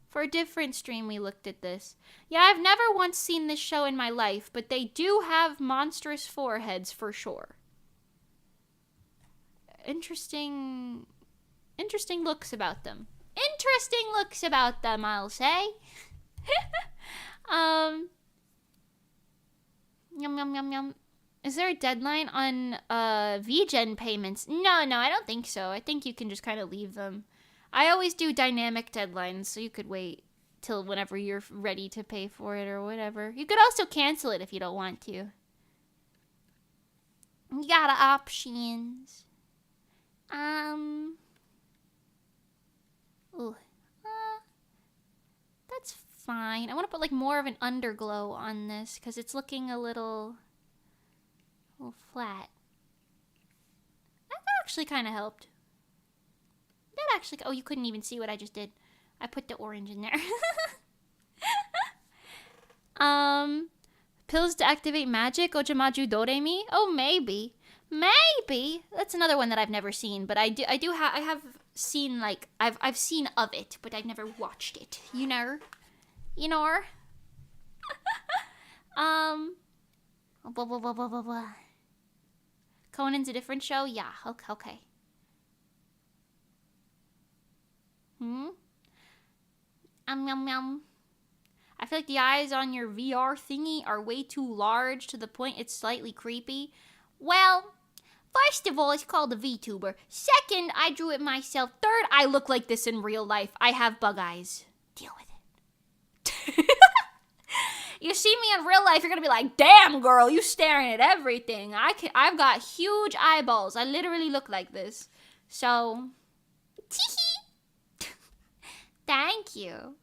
Speaker 1: For a different stream, we looked at this. Yeah, I've never once seen this show in my life, but they do have monstrous foreheads for sure. Interesting looks about them. Interesting looks about them, I'll say. Yum, yum, yum, yum. Is there a deadline on VGen payments? No, I don't think so. I think you can just kind of leave them. I always do dynamic deadlines, so you could wait till whenever you're ready to pay for it or whatever. You could also cancel it if you don't want to. You got options. Ooh. That's fine. I want to put like more of an underglow on this because it's looking a little flat. That actually kind of helped. That actually... Oh, you couldn't even see what I just did. I put the orange in there. Pills to activate magic? Ojamaju Doremi? Oh, maybe. Maybe. That's another one that I've never seen, but I have seen, like... I've seen of it, but I've never watched it. You know? Blah, blah, blah, blah, blah, blah. Conan's a different show? Yeah, okay. Yum, yum. I feel like the eyes on your VR thingy are way too large to the point it's slightly creepy. Well, first of all, it's called a VTuber. Second, I drew it myself. Third, I look like this in real life. I have bug eyes. Deal with it. You see me in real life, you're gonna be like, damn, girl, you staring at everything. I've got huge eyeballs. I literally look like this. So, thank you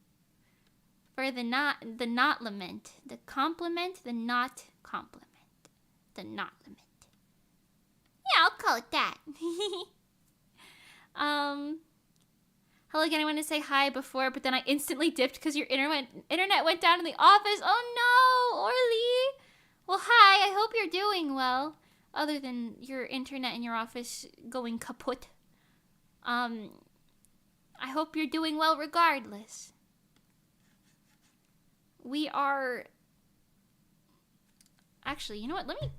Speaker 1: for the not lament, the compliment, the not compliment, the not lament. Yeah, I'll call it that. Hello again, I wanted to say hi before, but then I instantly dipped because your internet went down in the office. Oh no, Orly. Well, hi, I hope you're doing well. Other than your internet in your office going kaput. I hope you're doing well regardless. We are... Actually, you know what? Let me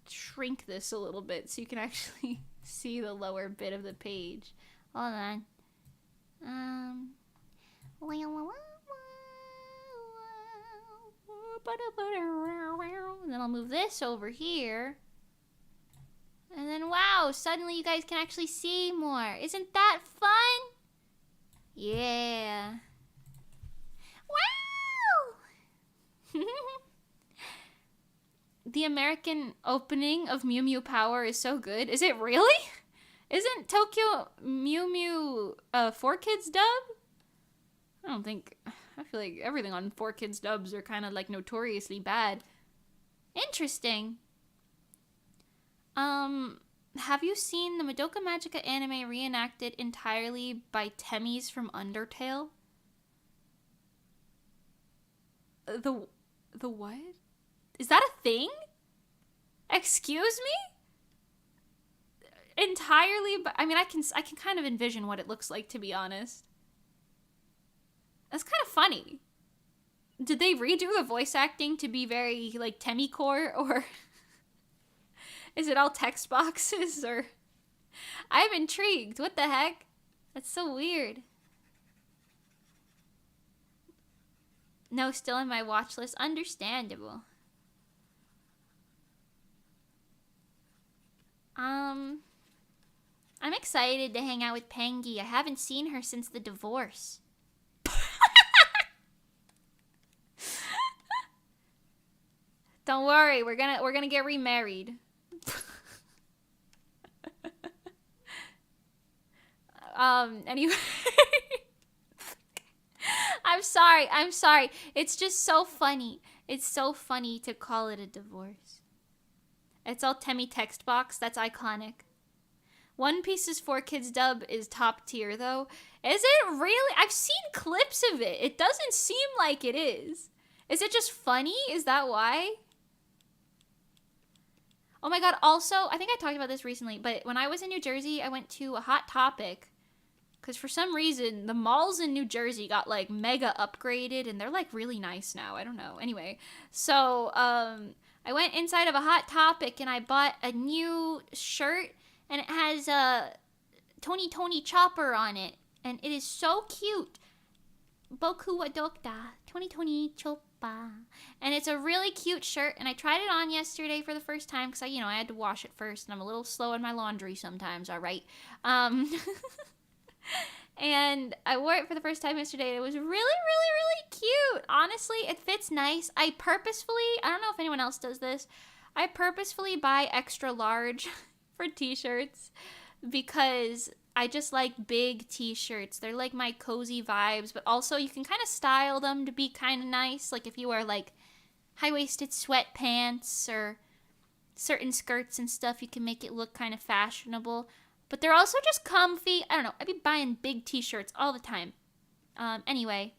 Speaker 1: shrink this a little bit so you can actually see the lower bit of the page. Hold on. And then I'll move this over here. And then, wow, suddenly you guys can actually see more. Isn't that fun? Yeah. Wow! The American opening of Mew Mew Power is so good. Is it really? Isn't Tokyo Mew Mew 4Kids dub? I don't think... I feel like everything on 4Kids dubs are kind of like notoriously bad. Interesting. Have you seen the Madoka Magica anime reenacted entirely by Temis from Undertale? The what? Is that a thing? Excuse me? Entirely, but I mean, I can kind of envision what it looks like, to be honest. That's kind of funny. Did they redo the voice acting to be very like Temi-core, or is it all text boxes? Or I'm intrigued. What the heck? That's so weird. No, still in my watch list. Understandable. I'm excited to hang out with Pengy. I haven't seen her since the divorce. Don't worry, we're gonna get remarried. Anyway. I'm sorry. It's just so funny. It's so funny to call it a divorce. It's all Temi text box. That's iconic. One Piece's 4Kids dub is top tier, though. Is it really? I've seen clips of it. It doesn't seem like it is. Is it just funny? Is that why? Oh my god, also, I think I talked about this recently, but when I was in New Jersey, I went to a Hot Topic. Because for some reason, the malls in New Jersey got, like, mega upgraded, and they're, like, really nice now. I don't know. Anyway, so, I went inside of a Hot Topic, and I bought a new shirt, and it has a Tony Chopper on it, and it is so cute. Boku wa Dokta, Tony Chopper. And it's a really cute shirt, and I tried it on yesterday for the first time, because I had to wash it first, and I'm a little slow in my laundry sometimes, alright? And I wore it for the first time yesterday, and it was really, really, really cute. Honestly, it fits nice. I don't know if anyone else does this, I purposefully buy extra large for t-shirts because I just like big t-shirts. They're like my cozy vibes, but also you can kind of style them to be kind of nice. Like if you wear like high-waisted sweatpants or certain skirts and stuff, you can make it look kind of fashionable. But they're also just comfy. I don't know. I'd be buying big t-shirts all the time. Anyway.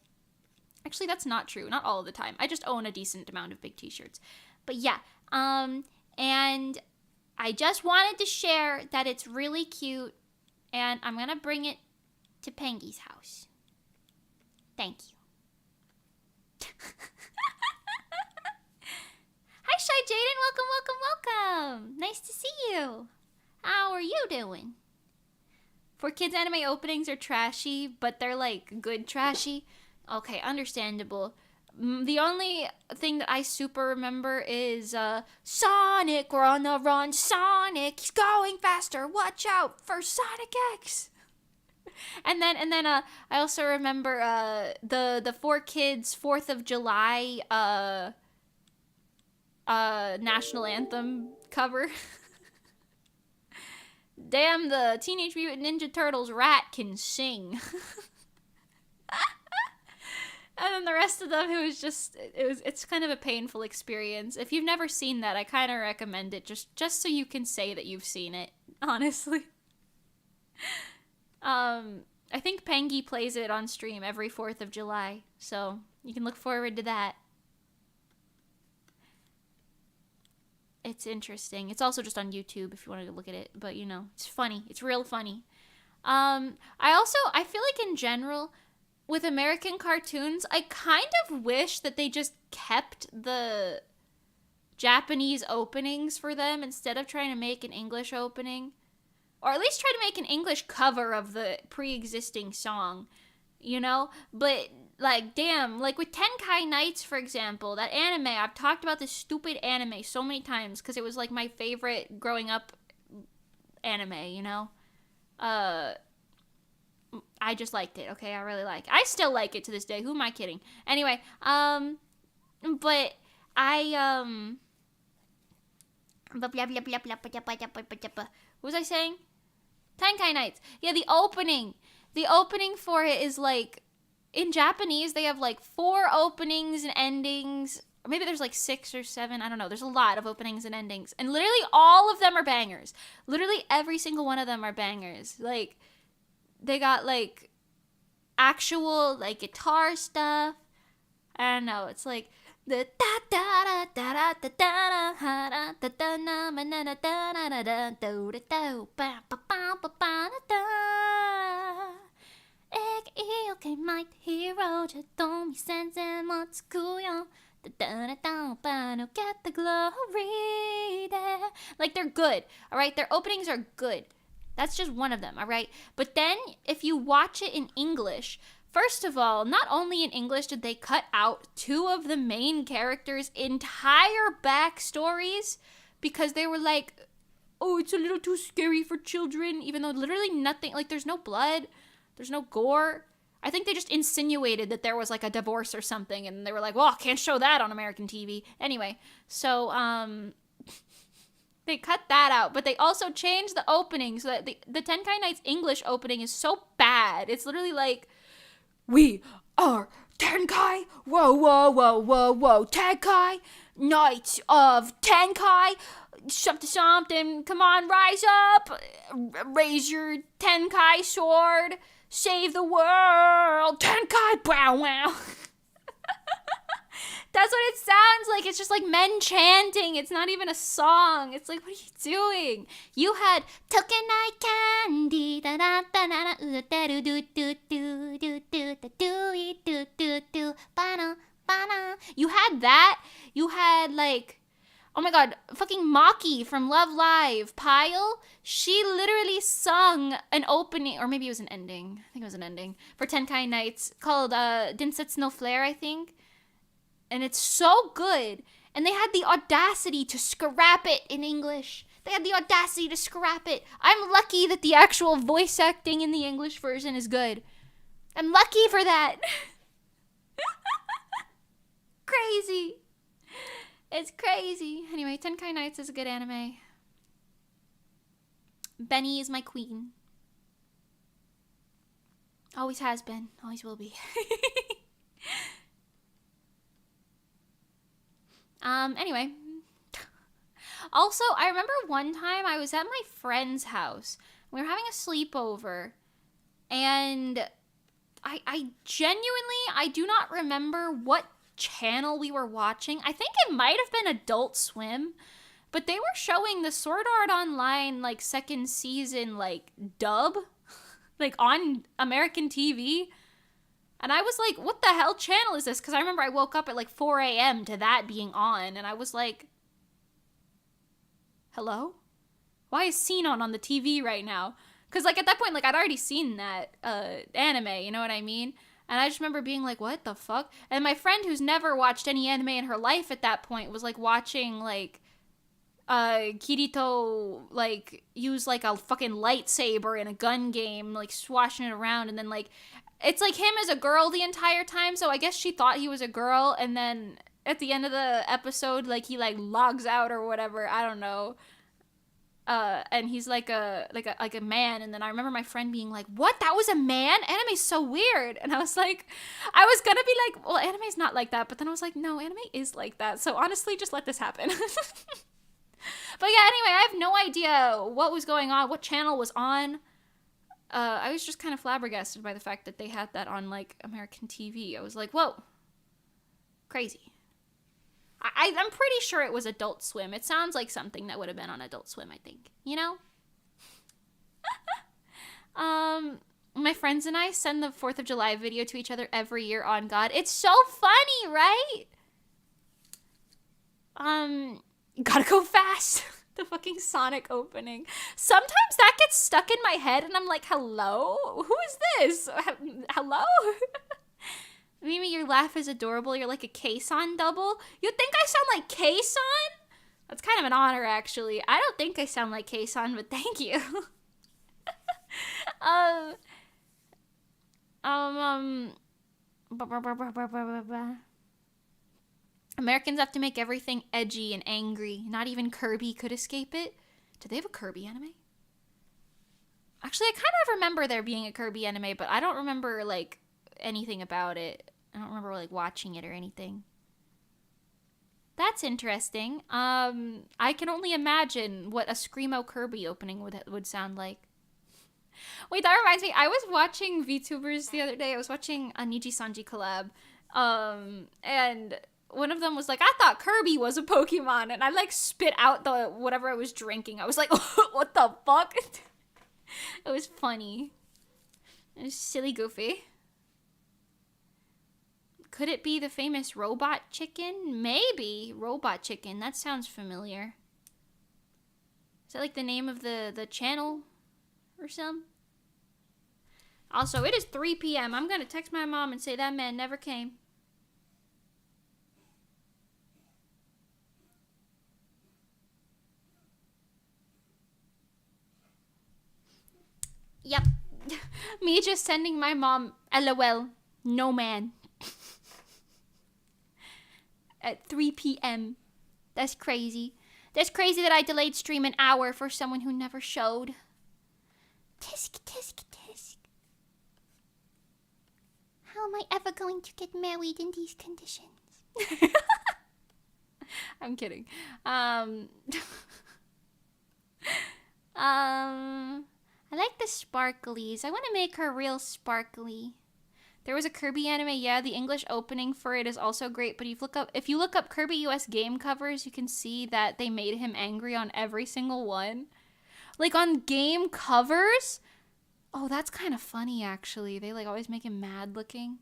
Speaker 1: Actually, that's not true. Not all of the time. I just own a decent amount of big t-shirts. But yeah. And I just wanted to share that it's really cute. And I'm going to bring it to Pengy's house. Thank you. Hi, Shy Jaden. Welcome. Nice to see you. How are you doing? For kids, anime openings are trashy, but they're like good trashy. Okay, understandable. The only thing that I super remember is Sonic, we're on the run. Sonic, he's going faster. Watch out for Sonic X. And then I also remember the 4Kids 4th of July national anthem cover. Damn, the Teenage Mutant Ninja Turtles rat can sing. And then the rest of them, it's kind of a painful experience. If you've never seen that, I kind of recommend it just so you can say that you've seen it, honestly. I think Pengy plays it on stream every 4th of July, so you can look forward to that. It's interesting. It's also just on YouTube if you wanted to look at it, but you know, it's funny. It's real funny. I feel like in general, with American cartoons, I kind of wish that they just kept the Japanese openings for them instead of trying to make an English opening. Or at least try to make an English cover of the pre-existing song, you know? But, like, damn, like with Tenkai Nights, for example, that anime, I've talked about this stupid anime so many times because it was, like, my favorite growing up anime, you know? I just liked it, okay? I really like it. I still like it to this day. Who am I kidding? Anyway, but I, what was I saying? Tenkai Nights. Yeah, the opening. The opening for it is like, in Japanese, they have like 4 openings and endings. Or maybe there's like 6 or 7. I don't know. There's a lot of openings and endings. And literally all of them are bangers. Literally every single one of them are bangers. Like, they got like actual like guitar stuff. I don't know. It's like the da da da da da da da da da na na na da da da da do da do ba ba ba ba ba da. Egg okay, my hero, just don't be sensing what's cool, yo. Da da da da ba no get the glory there. Like they're good, all right. Their openings are good. That's just one of them, all right. But then if you watch it in English. First of all, not only in English did they cut out 2 of the main characters' entire backstories because they were like, oh, it's a little too scary for children, even though literally nothing, like there's no blood, there's no gore. I think they just insinuated that there was like a divorce or something and they were like, well, I can't show that on American TV. Anyway, so, they cut that out, but they also changed the opening so that the Tenkai Nights English opening is so bad. It's literally like, we are Tenkai, whoa, Tenkai, Knights of Tenkai, something, come on, rise up, raise your Tenkai sword, save the world, Tenkai, wow. That's what it sounds like. It's just like men chanting. It's not even a song. It's like, what are you doing? You had Tokenai Candy. You had that. You had like, oh my god, fucking Maki from Love Live, Pyle. She literally sung an opening, or maybe it was an ending. I think it was an ending for Tenkai Nights called Densetsu no Flare, I think. And it's so good. And they had the audacity to scrap it in English. They had the audacity to scrap it. I'm lucky that the actual voice acting in the English version is good. I'm lucky for that. Crazy. It's crazy. Anyway, Tenkai Nights is a good anime. Benny is my queen. Always has been. Always will be. Anyway. Also, I remember one time I was at my friend's house. We were having a sleepover. And I genuinely, I do not remember what channel we were watching. I think it might have been Adult Swim. But they were showing the Sword Art Online, like, 2nd season, like, dub. Like, on American TV. And I was like, what the hell channel is this? Because I remember I woke up at like 4 a.m. to that being on. And I was like, hello? Why is Sinon on the TV right now? Because, like, at that point, like, I'd already seen that anime, you know what I mean? And I just remember being like, what the fuck? And my friend who's never watched any anime in her life at that point was, like, watching, like, Kirito, like, use, like, a fucking lightsaber in a gun game, like, swashing it around, and then, like, it's, like, him as a girl the entire time, so I guess she thought he was a girl, and then at the end of the episode, like, he, like, logs out or whatever, I don't know. And he's like a man, and then I remember my friend being like, what, that was a man? Anime's so weird. And I was like, I was gonna be like, well, anime's not like that, but then I was like, no, anime is like that, so honestly, just let this happen. But yeah, anyway, I have no idea what was going on, what channel was on. I was just kind of flabbergasted by the fact that they had that on, like, American TV. I was like, whoa, crazy. I'm pretty sure it was Adult Swim. It sounds like something that would have been on Adult Swim, I think. You know? My friends and I send the 4th of July video to each other every year on God. It's so funny, right? Gotta go fast. The fucking Sonic opening. Sometimes that gets stuck in my head and I'm like, hello? Who is this? Hello? Mimi, your laugh is adorable. You're like a K-san double. You think I sound like K-san? That's kind of an honor, actually. I don't think I sound like K-san, but thank you. Americans have to make everything edgy and angry. Not even Kirby could escape it. Do they have a Kirby anime? Actually, I kind of remember there being a Kirby anime, but I don't remember, like, anything about it. I don't remember, like, watching it or anything. That's interesting. I can only imagine what a Screamo Kirby opening would sound like. Wait, that reminds me. I was watching VTubers the other day. I was watching a Niji Sanji collab. And one of them was like, I thought Kirby was a Pokemon. And I, like, spit out the whatever I was drinking. I was like, what the fuck? It was funny. It was silly goofy. Could it be the famous Robot Chicken? Maybe. Robot Chicken. That sounds familiar. Is that like the name of the channel or something? Also, it is 3 p.m. I'm going to text my mom and say that man never came. Yep. Me just sending my mom, LOL, no man. At 3 p.m. That's crazy. That's crazy that I delayed stream an hour for someone who never showed. Tisk, tisk, tisk. How am I ever going to get married in these conditions? I'm kidding. I like the sparklies. I want to make her real sparkly. There was a Kirby anime, yeah, the English opening for it is also great, but if you look up Kirby US game covers, you can see that they made him angry on every single one. Like, on game covers? Oh, that's kind of funny, actually. They, like, always make him mad looking.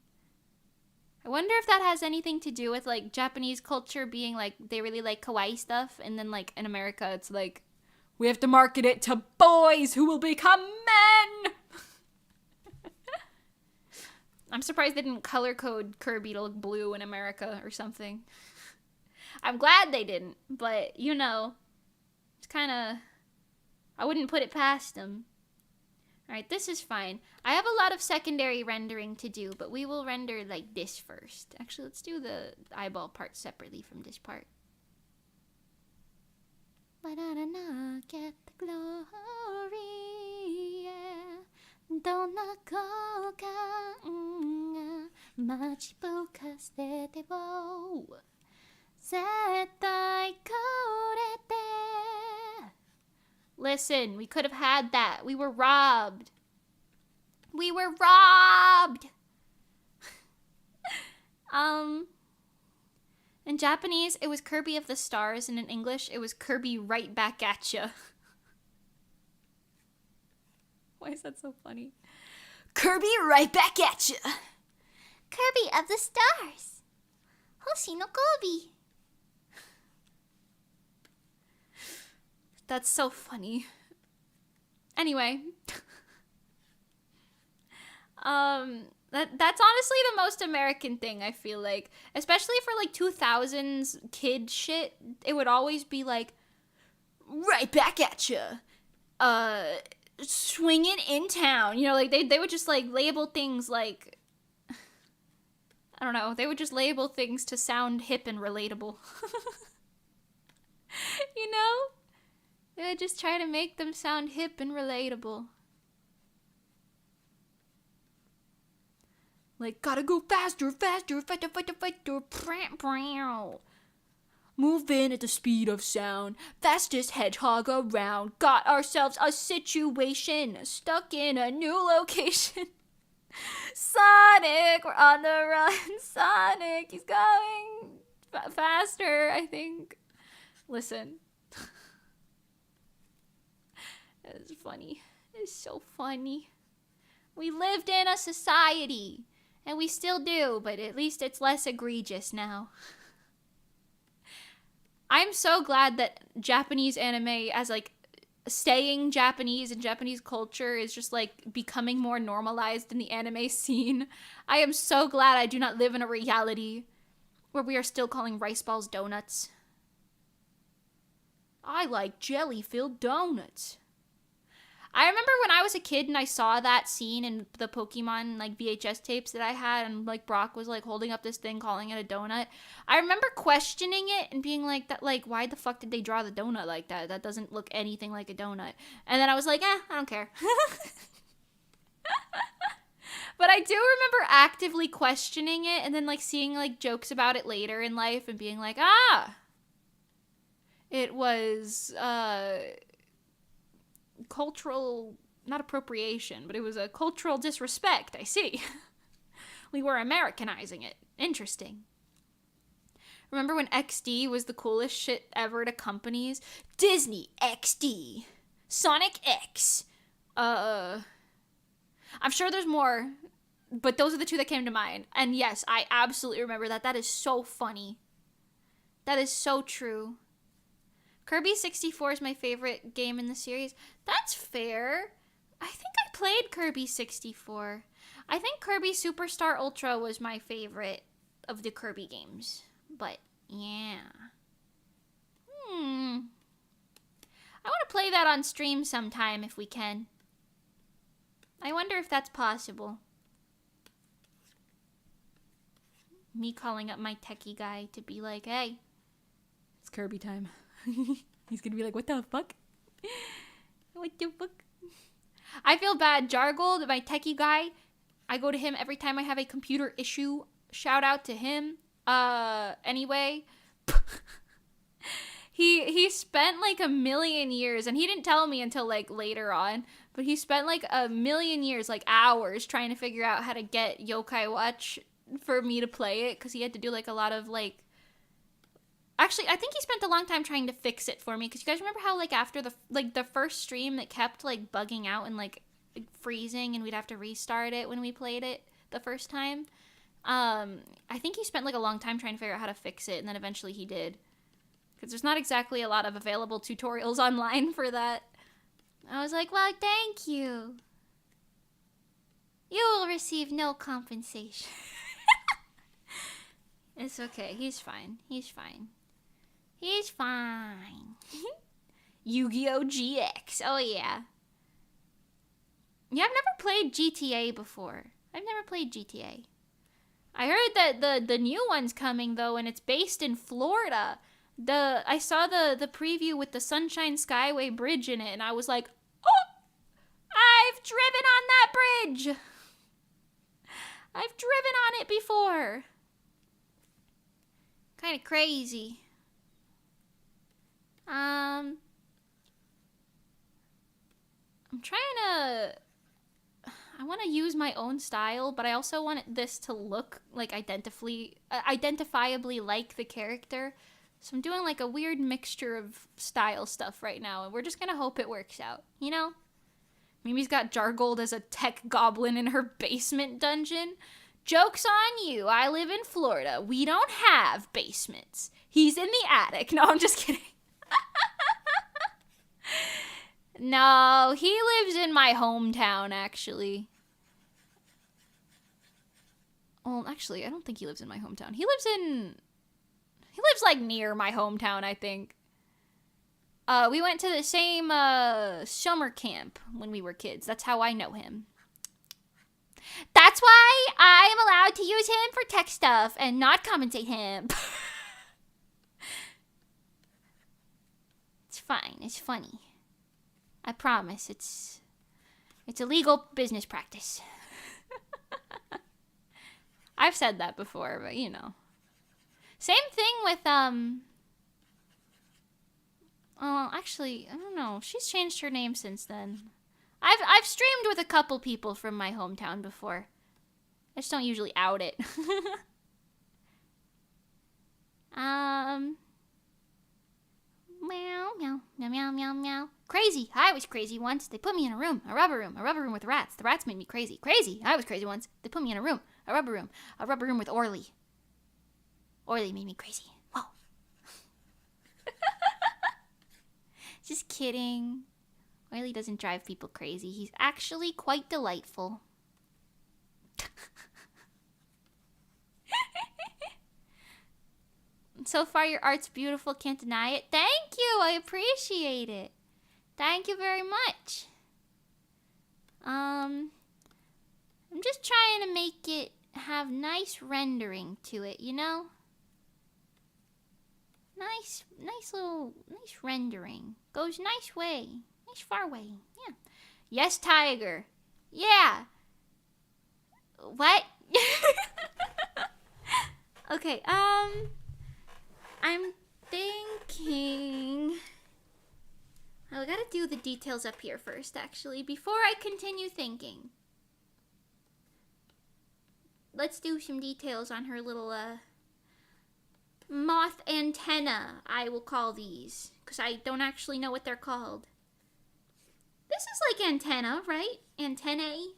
Speaker 1: I wonder if that has anything to do with, like, Japanese culture being, like, they really like kawaii stuff, and then, like, in America, it's like, we have to market it to boys who will become men! I'm surprised they didn't color code Kirby to look blue in America or something. I'm glad they didn't, but, you know, it's kind of, I wouldn't put it past them. Alright, this is fine. I have a lot of secondary rendering to do, but we will render, like, this first. Actually, let's do the eyeball part separately from this part. But I don't know, get the glory, yeah. どんな効果待ちぼかしてても絶対これで Listen, we could have had that. We were robbed. We were robbed. In Japanese, it was Kirby of the Stars, and in English, it was Kirby right back at ya. Why is that so funny? Kirby right back at ya. Kirby of the Stars. Hoshi no Kobe. That's so funny. Anyway. That's honestly the most American thing, I feel like. Especially for, like, 2000s kid shit. It would always be like, right back at ya. Swinging in town. You know, like, they would just, like, label things like... I don't know. They would just label things to sound hip and relatable. You know? They would just try to make them sound hip and relatable. Like, gotta go faster, faster, faster, faster, faster. Move in at the speed of sound. Fastest hedgehog around. Got ourselves a situation. Stuck in a new location. Sonic, we're on the run. Sonic, he's going faster, I think. Listen. It's funny. It's so funny. We lived in a society. And we still do, but at least it's less egregious now. I'm so glad that Japanese anime, as like staying Japanese and Japanese culture, is just like becoming more normalized in the anime scene. I am so glad I do not live in a reality where we are still calling rice balls donuts. I like jelly-filled donuts. I remember when I was a kid and I saw that scene in the Pokemon like VHS tapes that I had, and like Brock was like holding up this thing calling it a donut. I remember questioning it and being like, that, like, why the fuck did they draw the donut like that? That doesn't look anything like a donut. And then I was like, I don't care. But I do remember actively questioning it and then like seeing like jokes about it later in life and being like, it was cultural, not appropriation, but it was a cultural disrespect. I see. We were Americanizing it. Interesting. Remember when XD was the coolest shit ever to companies? Disney XD, Sonic X. I'm sure there's more, but those are the two that came to mind. And yes, I absolutely remember that. That is so funny. That is so true. Kirby 64 is my favorite game in the series. That's fair. I think I played Kirby 64. I think Kirby Superstar Ultra was my favorite of the Kirby games. But, yeah. I want to play that on stream sometime if we can. I wonder if that's possible. Me calling up my techie guy to be like, hey, it's Kirby time. He's gonna be like, what the fuck? What the fuck? I feel bad. Jargold, my techie guy, I go to him every time I have a computer issue. Shout out to him. Anyway. He spent like a million years, and he didn't tell me until like later on, but he spent like a million years, like hours, trying to figure out how to get Yokai Watch for me to play it, because he had to do like a lot of like... Actually, I think he spent a long time trying to fix it for me, because you guys remember how like after the first stream it kept like bugging out and like freezing, and we'd have to restart it when we played it the first time? I think he spent like a long time trying to figure out how to fix it, and then eventually he did. Because there's not exactly a lot of available tutorials online for that. I was like, well, thank you. You will receive no compensation. It's okay. He's fine. He's fine. He's fine. Yu-Gi-Oh! GX. Oh, yeah. Yeah, I've never played GTA before. I've never played GTA. I heard that the new one's coming, though, and it's based in Florida. I saw the preview with the Sunshine Skyway Bridge in it, and I was like, oh! I've driven on that bridge! I've driven on it before! Kind of crazy. I'm trying to... I want to use my own style, but I also want this to look like identifiably like the character. So I'm doing like a weird mixture of style stuff right now, and we're just gonna hope it works out, you know? Mimi's got Jargold as a tech goblin in her basement dungeon. Joke's on you, I live in Florida. We don't have basements. He's in the attic. No, I'm just kidding. No, he lives in my hometown, actually. Well, actually, I don't think he lives in my hometown. He lives like near my hometown, I think. We went to the same summer camp when we were kids. That's how I know him. That's why I'm allowed to use him for tech stuff and not compensate him. It's fine. It's funny. I promise. It's a legal business practice. I've said that before, but you know. Same thing with actually, I don't know. She's changed her name since then. I've streamed with a couple people from my hometown before. I just don't usually out it. Meow, meow, meow, meow, meow, meow. Crazy. I was crazy once. They put me in a rubber room with rats. The rats made me crazy. Crazy. I was crazy once. They put me in a rubber room with Orly. Orly made me crazy. Whoa. Just kidding. Orly doesn't drive people crazy. He's actually quite delightful. So far, your art's beautiful. Can't deny it. Thank you. I appreciate it. Thank you very much. I'm just trying to make it have nice rendering to it, you know? Nice rendering. Goes nice way. Nice far way. Yeah. Yes, Tiger. Yeah. What? Okay, I'm thinking... I gotta do the details up here first, actually, before I continue thinking. Let's do some details on her little, moth antenna, I will call these, because I don't actually know what they're called. This is like antenna, right? Antennae?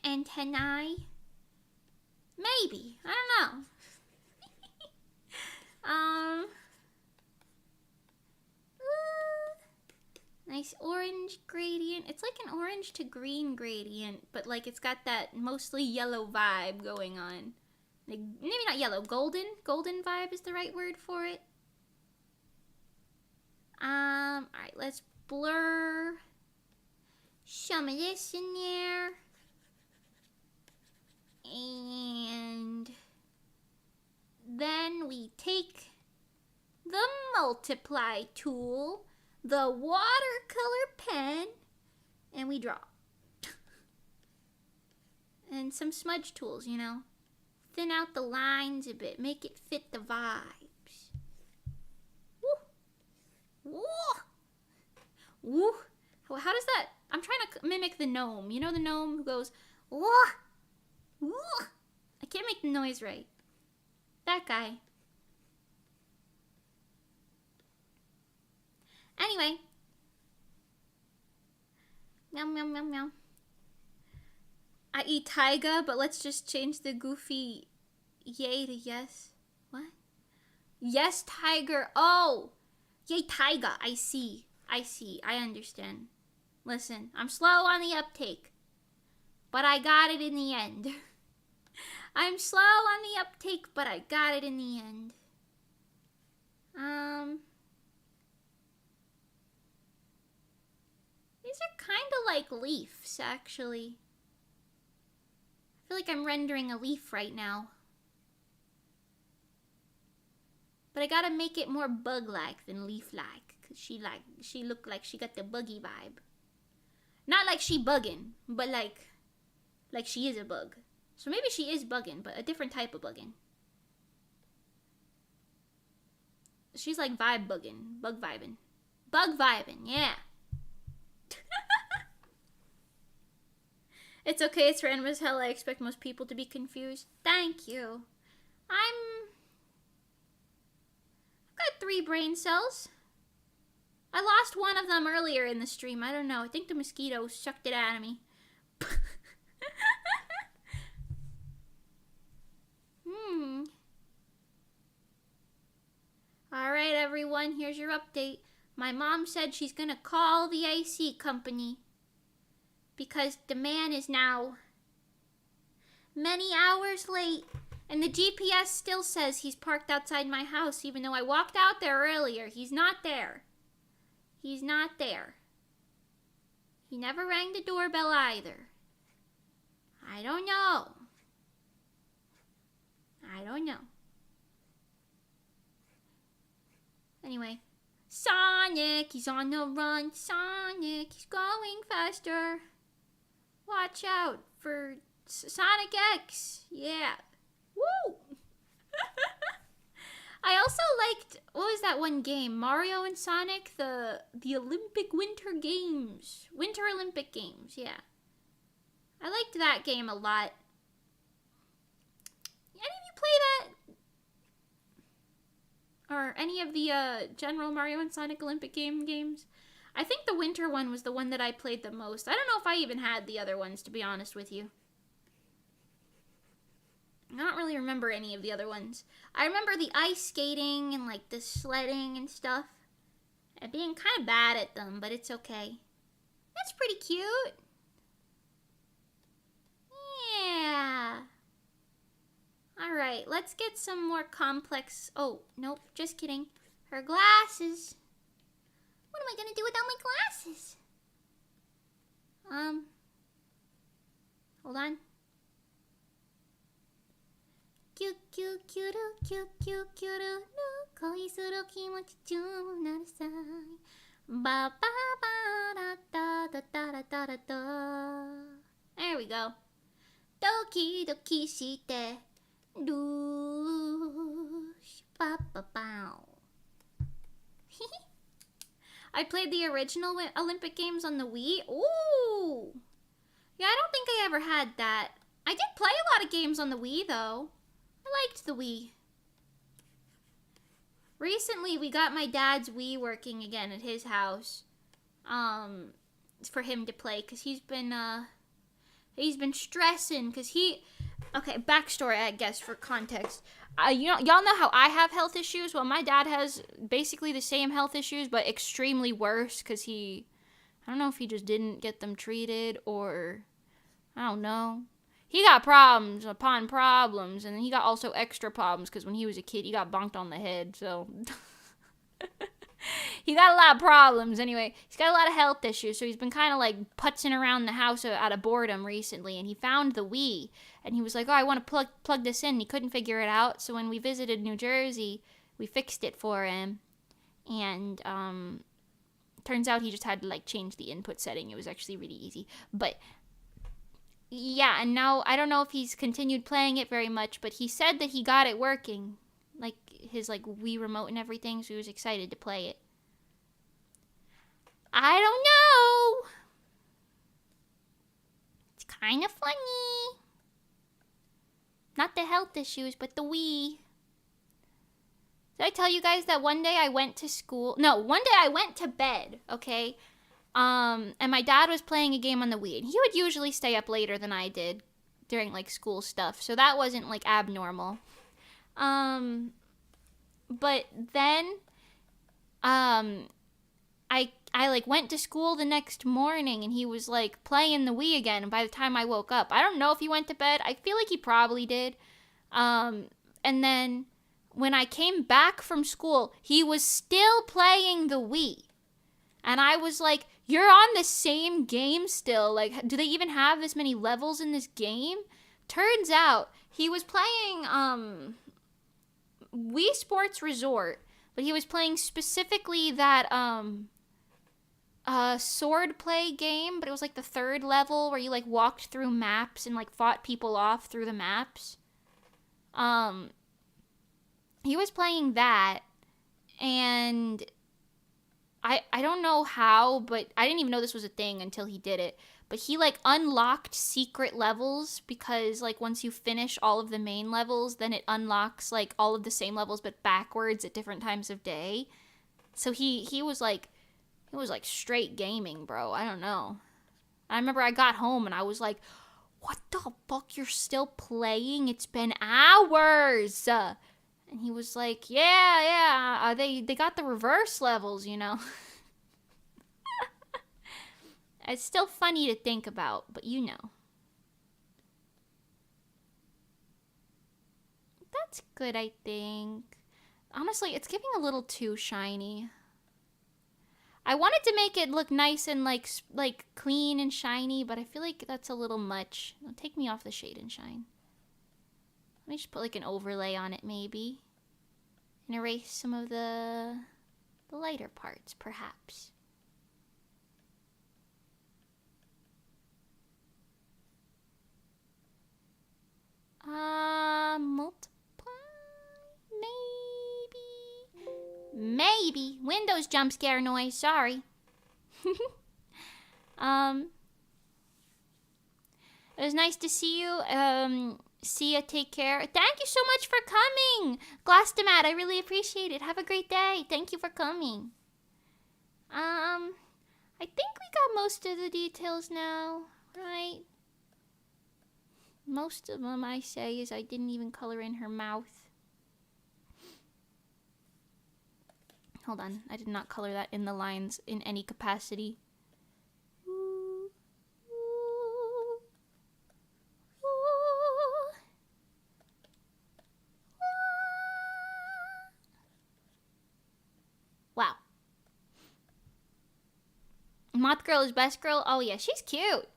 Speaker 1: Antennae? Maybe. I don't know. Nice orange gradient. It's like an orange to green gradient, but like it's got that mostly yellow vibe going on. Like, maybe not yellow, golden. Golden vibe is the right word for it. Alright, let's blur some of this in there. And then we take the multiply tool, the watercolor pen, and we draw. And some smudge tools, you know. Thin out the lines a bit, make it fit the vibes. Woo! Woo! Woo! How does that? I'm trying to mimic the gnome. You know the gnome who goes, woo! Woo! I can't make the noise right. That guy. Anyway. Meow, meow, meow, meow. I eat taiga, but let's just change the goofy yay to yes. What? Yes, tiger. Oh! Yay, taiga. I see. I understand. Listen, I'm slow on the uptake, but I got it in the end. I'm slow on the uptake, but I got it in the end. These are kind of like leaves, actually. I feel like I'm rendering a leaf right now. But I gotta make it more bug-like than leaf-like. Cause she looked like she got the buggy vibe. Not like she bugging, but like she is a bug. So maybe she is bugging, but a different type of bugging. She's like vibe bugging, bug vibing. Bug vibing, yeah. It's okay, it's random as hell. I expect most people to be confused. Thank you. I've got 3 brain cells. I lost one of them earlier in the stream. I don't know. I think the mosquito sucked it out of me. Alright, everyone, here's your update. My mom said she's gonna call the AC company because the man is now many hours late. And the GPS still says he's parked outside my house, even though I walked out there earlier. He's not there. He's not there. He never rang the doorbell either. I don't know. I don't know. Anyway. Sonic, he's on the run. Sonic, he's going faster. Watch out for Sonic X. Yeah. Woo! I also liked, what was that one game? Mario and Sonic, the Olympic Winter Games. Winter Olympic Games, yeah. I liked that game a lot. Any of you play that? Or any of the general Mario and Sonic Olympic games? I think the winter one was the one that I played the most. I don't know if I even had the other ones, to be honest with you. I don't really remember any of the other ones. I remember the ice skating and like the sledding and stuff. And being kind of bad at them, but it's okay. That's pretty cute. Yeah. Alright, let's get some more complex... Oh, nope, just kidding. Her glasses. What am I gonna do without my glasses? Hold on. Kyu kyu kyuru kyu kyu kyuru no koi suru kimochi chū narasai. Ba ba ba da da da da da da da. There we go. Doki doki shite. Doosh ba ba bow. I played the original Olympic Games on the Wii. Ooh! Yeah, I don't think I ever had that. I did play a lot of games on the Wii, though. I liked the Wii. Recently, we got my dad's Wii working again at his house. For him to play, because he's been stressing, because he... Okay, backstory, I guess, for context. Y'all know how I have health issues? Well, my dad has basically the same health issues, but extremely worse, because I don't know if he just didn't get them treated, or, I don't know. He got problems upon problems, and he got also extra problems, because when he was a kid, he got bonked on the head, so... He got a lot of problems. Anyway, he's got a lot of health issues, so he's been kind of like putzing around the house out of boredom recently, and he found the Wii, and he was like, oh, I want to plug this in. He couldn't figure it out, so when we visited New Jersey, we fixed it for him, and turns out he just had to like change the input setting. It was actually really easy, but yeah, and now I don't know if he's continued playing it very much, but he said that he got it working, like his like Wii remote and everything, so he was excited to play it. I don't know. It's kind of funny. Not the health issues, but the Wii. Did I tell you guys that one day I went to school? No, one day I went to bed, okay? And my dad was playing a game on the Wii, and he would usually stay up later than I did during like school stuff, so that wasn't like abnormal. But then, I like went to school the next morning, and he was like playing the Wii again, and by the time I woke up, I don't know if he went to bed. I feel like he probably did. And then when I came back from school, he was still playing the Wii. And I was like, you're on the same game still. Like, do they even have this many levels in this game? Turns out he was playing Wii Sports Resort, but he was playing specifically that sword play game, but it was like the third level where you like walked through maps and like fought people off through the maps. He was playing that, and I don't know how, but I didn't even know this was a thing until he did it. But he like unlocked secret levels, because like once you finish all of the main levels, then it unlocks like all of the same levels but backwards at different times of day. So he was like, it was like straight gaming, bro. I don't know. I remember I got home and I was like, what the fuck? You're still playing? It's been hours. And he was like, yeah, they got the reverse levels, you know. It's still funny to think about, but you know. That's good, I think. Honestly, it's giving a little too shiny. I wanted to make it look nice and like clean and shiny, but I feel like that's a little much. It'll take me off the shade and shine. Let me just put like an overlay on it maybe. And erase some of the lighter parts, perhaps. Multiply, maybe. Windows jump scare noise, sorry. It was nice to see you. See ya, take care. Thank you so much for coming, Glastomat. I really appreciate it. Have a great day. Thank you for coming. I think we got most of the details now, right? Most of them, I say, is I didn't even color in her mouth. Hold on, I did not color that in the lines in any capacity. Wow. Moth Girl is best girl? Oh yeah, she's cute.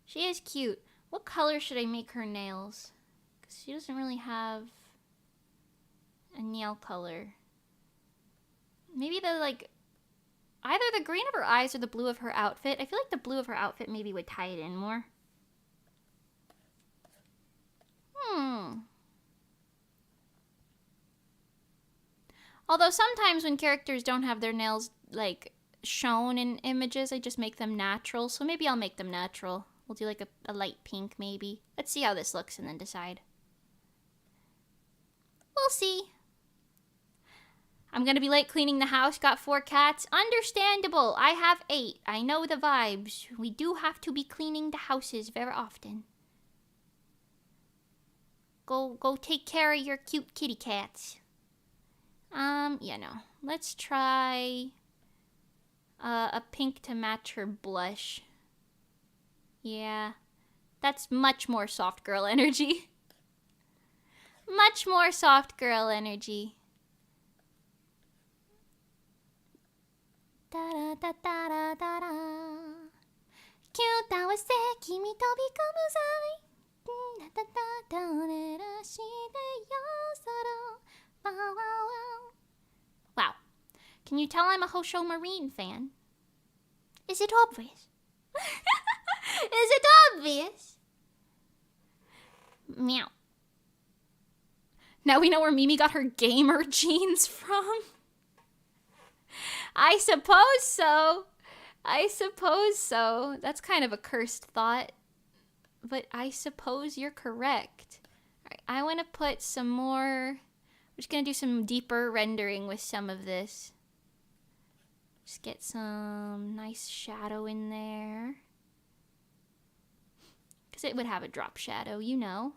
Speaker 1: She is cute. What color should I make her nails? Because she doesn't really have a nail color. Maybe the, like, either the green of her eyes or the blue of her outfit. I feel like the blue of her outfit maybe would tie it in more. Although sometimes when characters don't have their nails, like, shown in images, I just make them natural. So maybe I'll make them natural. We'll do like a light pink maybe. Let's see how this looks and then decide. We'll see. I'm gonna be late cleaning the house. Got 4 cats. Understandable. I have 8. I know the vibes. We do have to be cleaning the houses very often. Go take care of your cute kitty cats. Yeah, no. Let's try a pink to match her blush. Yeah. That's much more soft girl energy. Much more soft girl energy. Da da da da da da da. Kyuta wa se kimi tobikomu zai. Da da da da da shite yo soro. Wow, wow, wow. Wow. Can you tell I'm a Hosho Marine fan? Is it obvious? Is it obvious? Meow. Now we know where Mimi got her gamer jeans from. I suppose so. I suppose so. That's kind of a cursed thought. But I suppose you're correct. Alright, I want to put some more... I'm just going to do some deeper rendering with some of this. Just get some nice shadow in there. Because it would have a drop shadow, you know.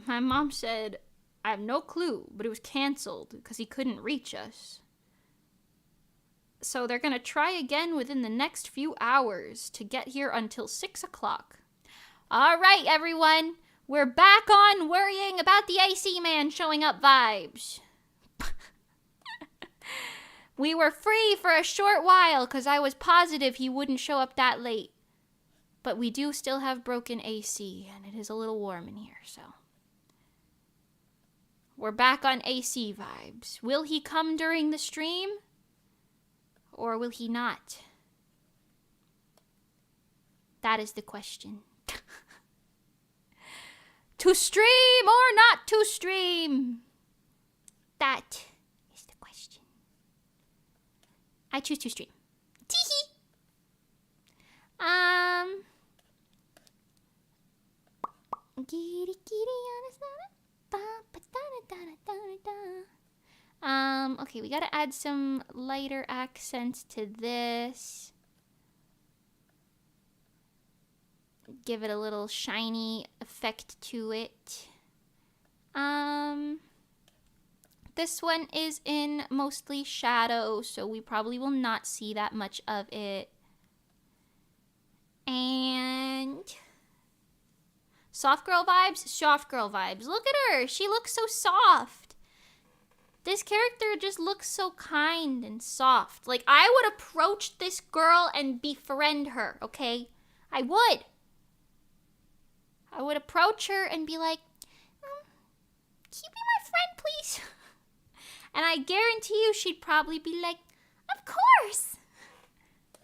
Speaker 1: My mom said, I have no clue, but it was canceled because he couldn't reach us. So they're going to try again within the next few hours to get here until 6 o'clock. All right, everyone. We're back on worrying about the AC man showing up vibes. We were free for a short while because I was positive he wouldn't show up that late. But we do still have broken AC, and it is a little warm in here, so... We're back on AC vibes. Will he come during the stream? Or will he not? That is the question. To stream or not to stream? That is the question. I choose to stream. Teehee! Okay, we gotta add some lighter accents to this. give it a little shiny effect to it. This one is in mostly shadow, so we probably will not see that much of it. And soft girl vibes, soft girl vibes. Look at her, she looks so soft. This character just looks so kind and soft. Like, I would approach this girl and befriend her, okay? I would. I would approach her and be like, can you be my friend, please? And I guarantee you she'd probably be like, of course.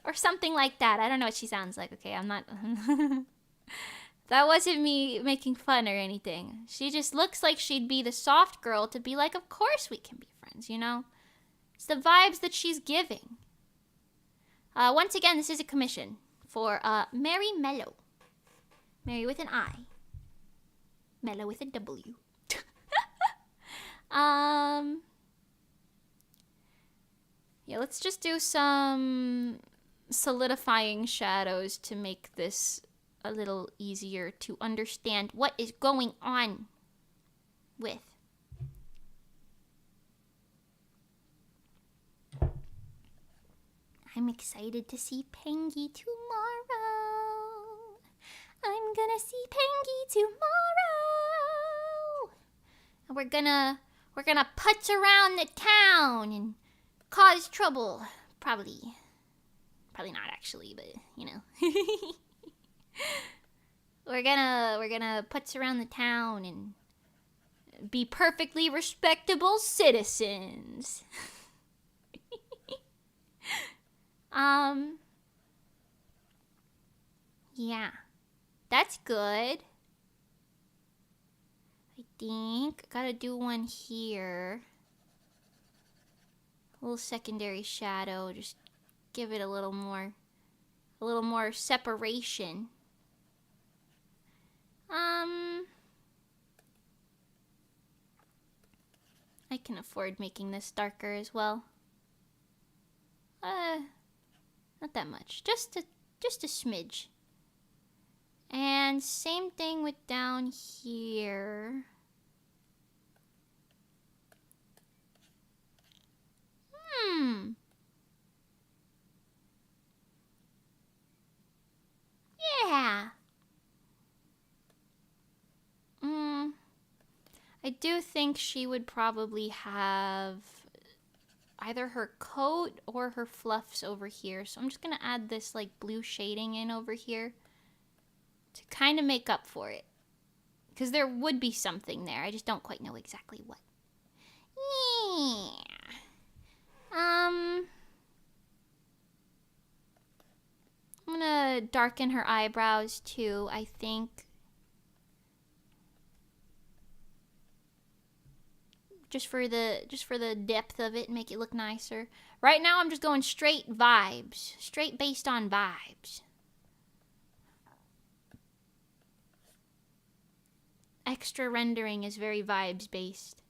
Speaker 1: Or something like that. I don't know what she sounds like, okay? I'm not... That wasn't me making fun or anything. She just looks like she'd be the soft girl to be like, of course we can be friends, you know? It's the vibes that she's giving. Once again, this is a commission for Mary Mellow. Mary with an I. Mellow with a W. Yeah, let's just do some solidifying shadows to make this a little easier to understand what is going on with. I'm excited to see Pengy tomorrow. I'm gonna see Pengy tomorrow. And we're gonna putz around the town and cause trouble. Probably not actually, but you know. We're gonna putz around the town and be perfectly respectable citizens. Yeah. That's good. I think gotta do one here. A little secondary shadow, just give it a little more separation. I can afford making this darker as well. Not that much, just a smidge. And same thing with down here. Yeah. I do think she would probably have either her coat or her fluffs over here. So I'm just going to add this like blue shading in over here to kind of make up for it. Because there would be something there. I just don't quite know exactly what. Yeah. I'm gonna darken her eyebrows too, I think. Just for the depth of it and make it look nicer. Right now I'm just going straight vibes. Straight based on vibes. Extra rendering is very vibes based.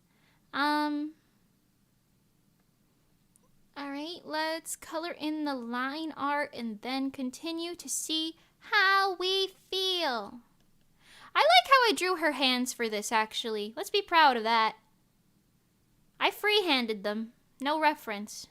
Speaker 1: Alright, let's color in the line art and then continue to see how we feel. I like how I drew her hands for this, actually. Let's be proud of that. I freehanded them. No reference.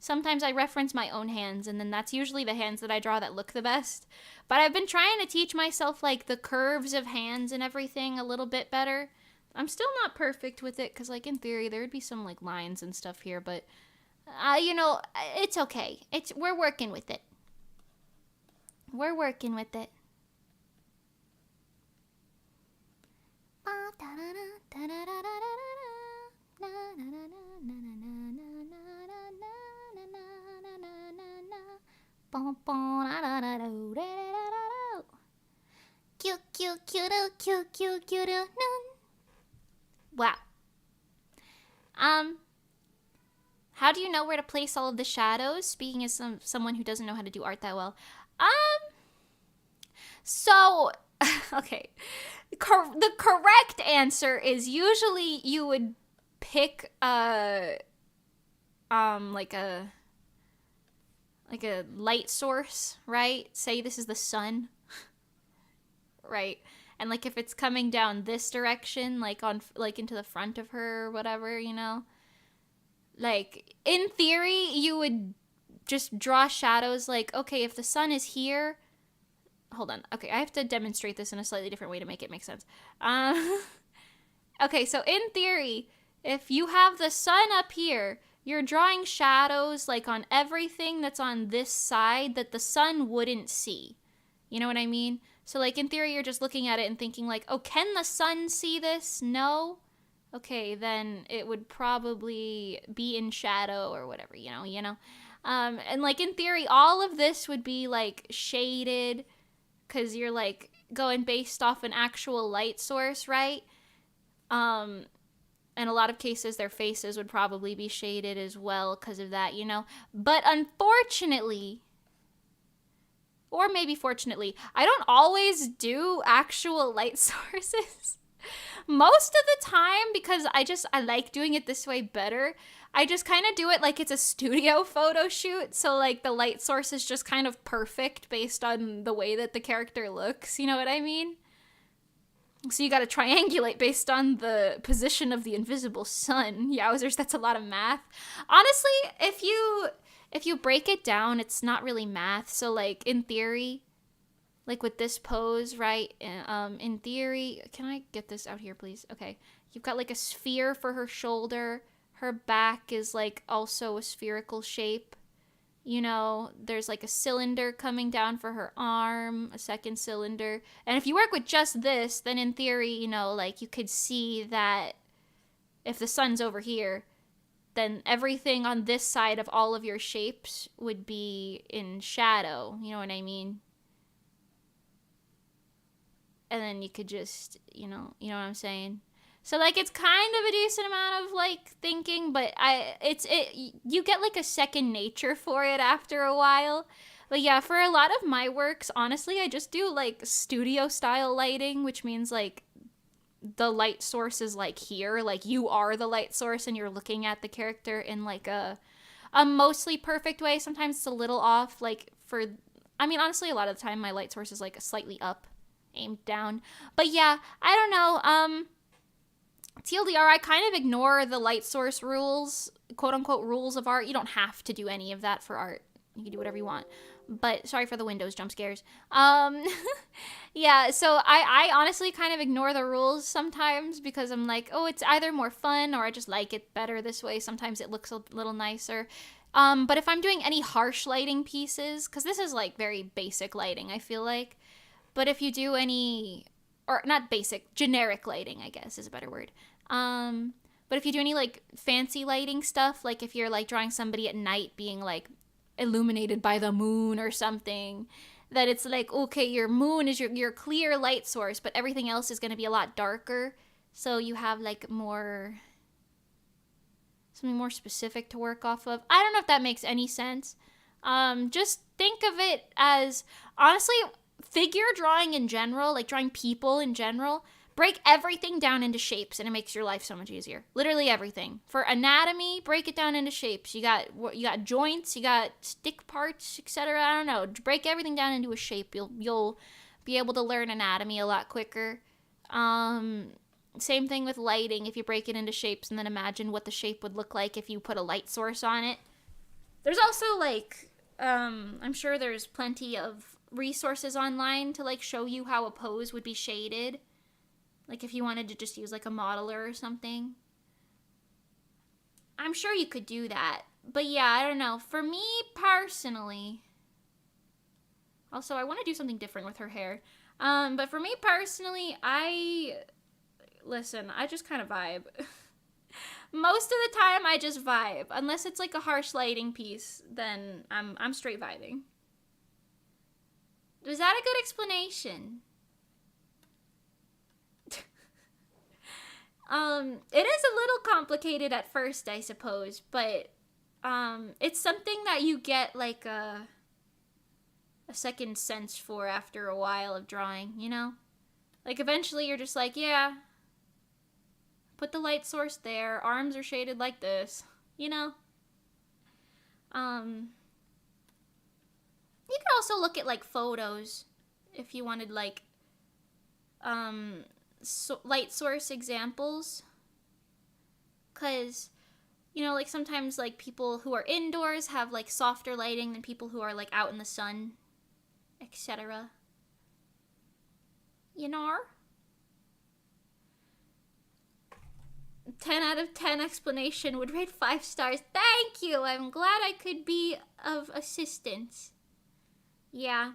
Speaker 1: Sometimes I reference my own hands, and then that's usually the hands that I draw that look the best. But I've been trying to teach myself, like, the curves of hands and everything a little bit better. I'm still not perfect with it, because, like, in theory, there would be some, like, lines and stuff here, but... you know, it's okay. We're working with it. We're working with it. Wow. How do you know where to place all of the shadows? Speaking as someone who doesn't know how to do art that well. So, okay. The correct answer is usually you would pick like a light source, right? Say this is the sun. right? And like if it's coming down this direction, like on like into the front of her or whatever, you know? Like in theory, you would just draw shadows like, okay, if the sun is here, hold on. Okay, I have to demonstrate this in a slightly different way to make it make sense. Okay, so in theory, if you have the sun up here, you're drawing shadows like on everything that's on this side that the sun wouldn't see. You know what I mean? So like in theory, you're just looking at it and thinking like, oh, can the sun see this? No? Okay, then it would probably be in shadow or whatever, you know? And like in theory, all of this would be like shaded because you're like going based off an actual light source, right? In a lot of cases, their faces would probably be shaded as well because of that, you know? But unfortunately, or maybe fortunately, I don't always do actual light sources. Most of the time, because I like doing it this way better, I just kind of do it like it's a studio photo shoot. So like the light source is just kind of perfect based on the way that the character looks. You know what I mean? So you got to triangulate based on the position of the invisible sun. Yowzers, that's a lot of math. Honestly, if you break it down, it's not really math. So like in theory, like with this pose, right? In theory, can I get this out here, please? Okay. You've got like a sphere for her shoulder. Her back is like also a spherical shape. You know, there's like a cylinder coming down for her arm, a second cylinder. And if you work with just this, then in theory, you know, like you could see that if the sun's over here, then everything on this side of all of your shapes would be in shadow. You know what I mean? And then you could just, you know what I'm saying? So like it's kind of a decent amount of like thinking, but you get like a second nature for it after a while. But yeah, for a lot of my works, honestly, I just do like studio style lighting, which means like the light source is like here, like you are the light source and you're looking at the character in like a mostly perfect way. Sometimes it's a little off, like honestly, a lot of the time my light source is like a slightly up, aimed down. But yeah, I don't know, TLDR, I kind of ignore the light source rules, quote unquote rules of art. You don't have to do any of that for art. You can do whatever you want. But sorry for the Windows jump scares. Yeah, so I honestly kind of ignore the rules sometimes because I'm like, oh, it's either more fun or I just like it better this way. Sometimes it looks a little nicer. But if I'm doing any harsh lighting pieces, because this is like very basic lighting, I feel like. But if you do any, or not basic, generic lighting, I guess is a better word. But if you do any like fancy lighting stuff, like if you're like drawing somebody at night being like illuminated by the moon or something, that it's like, okay, your moon is your clear light source, but everything else is going to be a lot darker. So you have like something more specific to work off of. I don't know if that makes any sense. Just think of it as, honestly, figure drawing in general, like drawing people in general, break everything down into shapes and it makes your life so much easier. Literally everything. For anatomy, break it down into shapes. You got joints, you got stick parts, etc. I don't know. Break everything down into a shape. You'll be able to learn anatomy a lot quicker. Same thing with lighting. If you break it into shapes and then imagine what the shape would look like if you put a light source on it. There's also like I'm sure there's plenty of resources online to like show you how a pose would be shaded. Like if you wanted to just use like a modeler or something. I'm sure you could do that. But yeah, I don't know. For me personally, also I want to do something different with her hair. But for me personally, I just kind of vibe. Most of the time I just vibe. Unless it's like a harsh lighting piece, then I'm straight vibing. Was that a good explanation? It is a little complicated at first, I suppose, but it's something that you get like a second sense for after a while of drawing, you know? Like eventually you're just like, yeah, put the light source there, arms are shaded like this, you know? You could also look at like photos if you wanted like light source examples. Because, you know, like sometimes like people who are indoors have like softer lighting than people who are like out in the sun, etc. You know? 10 out of 10 explanation would rate 5 stars. Thank you! I'm glad I could be of assistance. Yeah.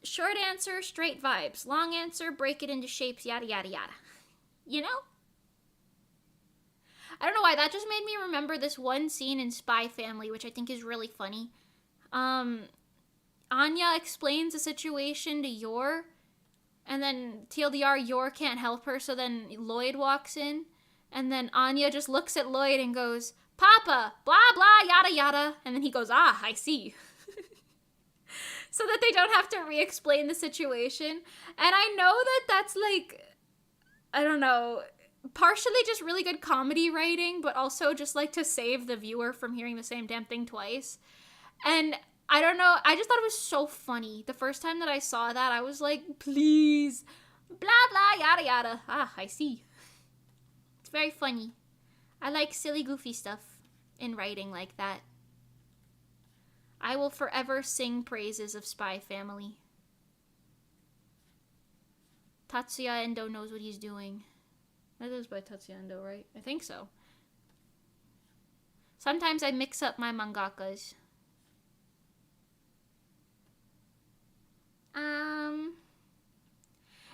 Speaker 1: Short answer, straight vibes. Long answer, break it into shapes, yada yada yada. You know? I don't know why, that just made me remember this one scene in Spy Family, which I think is really funny. Anya explains a situation to Yor, and then TLDR, Yor can't help her, so then Lloyd walks in, and then Anya just looks at Lloyd and goes, Papa, blah blah, yada yada, and then he goes, ah, I see. So that they don't have to re-explain the situation. And I know that that's like, I don't know, partially just really good comedy writing, but also just like to save the viewer from hearing the same damn thing twice. And I don't know, I just thought it was so funny. The first time that I saw that, I was like, please, blah blah, yada yada. Ah, I see. It's very funny. I like silly, goofy stuff in writing like that. I will forever sing praises of Spy Family. Tatsuya Endo knows what he's doing. That is by Tatsuya Endo, right? I think so. Sometimes I mix up my mangakas.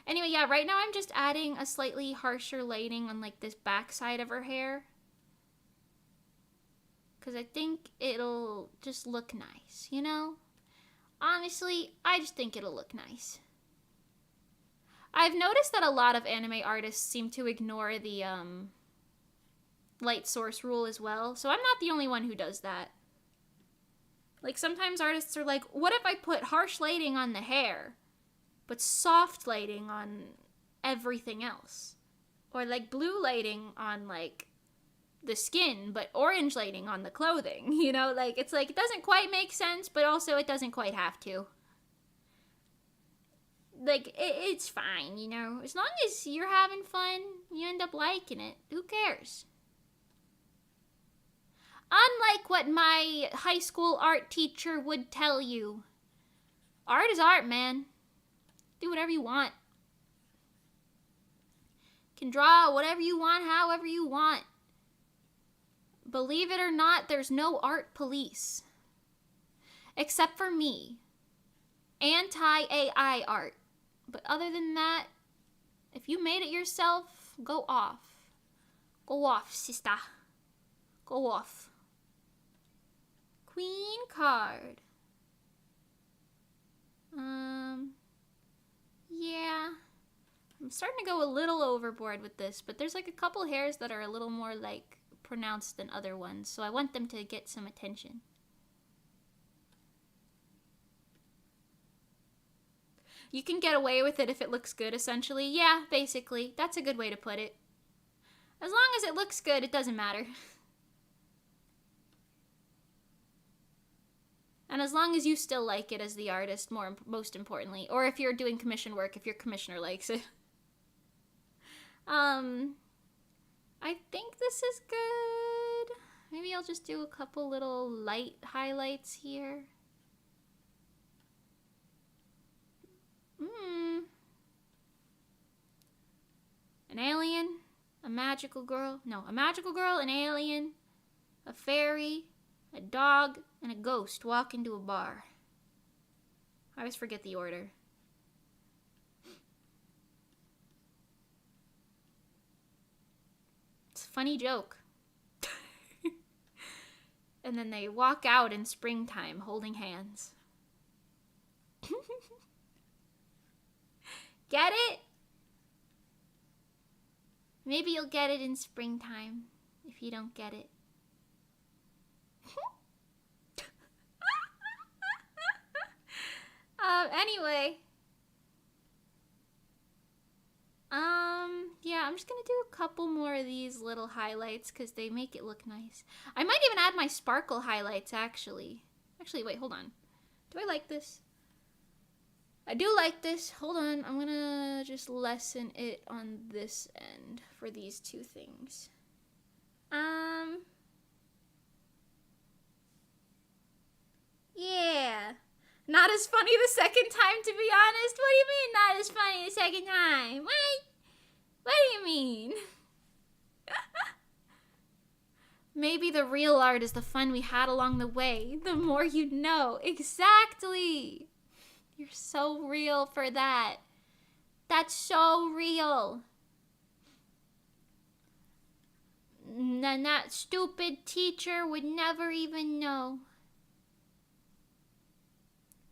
Speaker 1: Anyway, yeah, right now I'm just adding a slightly harsher lighting on like this back side of her hair. Because I think it'll just look nice, you know? Honestly, I just think it'll look nice. I've noticed that a lot of anime artists seem to ignore the light source rule as well, so I'm not the only one who does that. Like sometimes artists are like, what if I put harsh lighting on the hair, but soft lighting on everything else? Or like blue lighting on like the skin, but orange lighting on the clothing, you know? Like, it's like, it doesn't quite make sense, but also it doesn't quite have to. Like, it's fine, you know? As long as you're having fun, you end up liking it. Who cares? Unlike what my high school art teacher would tell you. Art is art, man. Do whatever you want. You can draw whatever you want, however you want. Believe it or not, there's no art police. Except for me. Anti-AI art. But other than that, if you made it yourself, go off. Go off, sister. Go off. Queen card. Yeah. I'm starting to go a little overboard with this, but there's like a couple hairs that are a little more like pronounced than other ones, so I want them to get some attention. You can get away with it if it looks good, essentially. Yeah, basically. That's a good way to put it. As long as it looks good, it doesn't matter. And as long as you still like it as the artist, most importantly. Or if you're doing commission work, if your commissioner likes it. I think this is good. Maybe I'll just do a couple little light highlights here. An alien, a magical girl. No, a magical girl, an alien, a fairy, a dog, and a ghost walk into a bar. I always forget the order. It's a funny joke. And then they walk out in springtime holding hands. Get it? Maybe you'll get it in springtime if you don't get it. Anyway. Yeah, I'm just gonna do a couple more of these little highlights because they make it look nice. I might even add my sparkle highlights, actually. Actually, wait, hold on. Do I like this? I do like this. Hold on. I'm going to just lessen it on this end for these two things. Yeah. Not as funny the second time, to be honest. What do you mean not as funny the second time? What do you mean? Maybe the real art is the fun we had along the way. The more you know. Exactly. You're so real for that. That's so real. And that stupid teacher would never even know.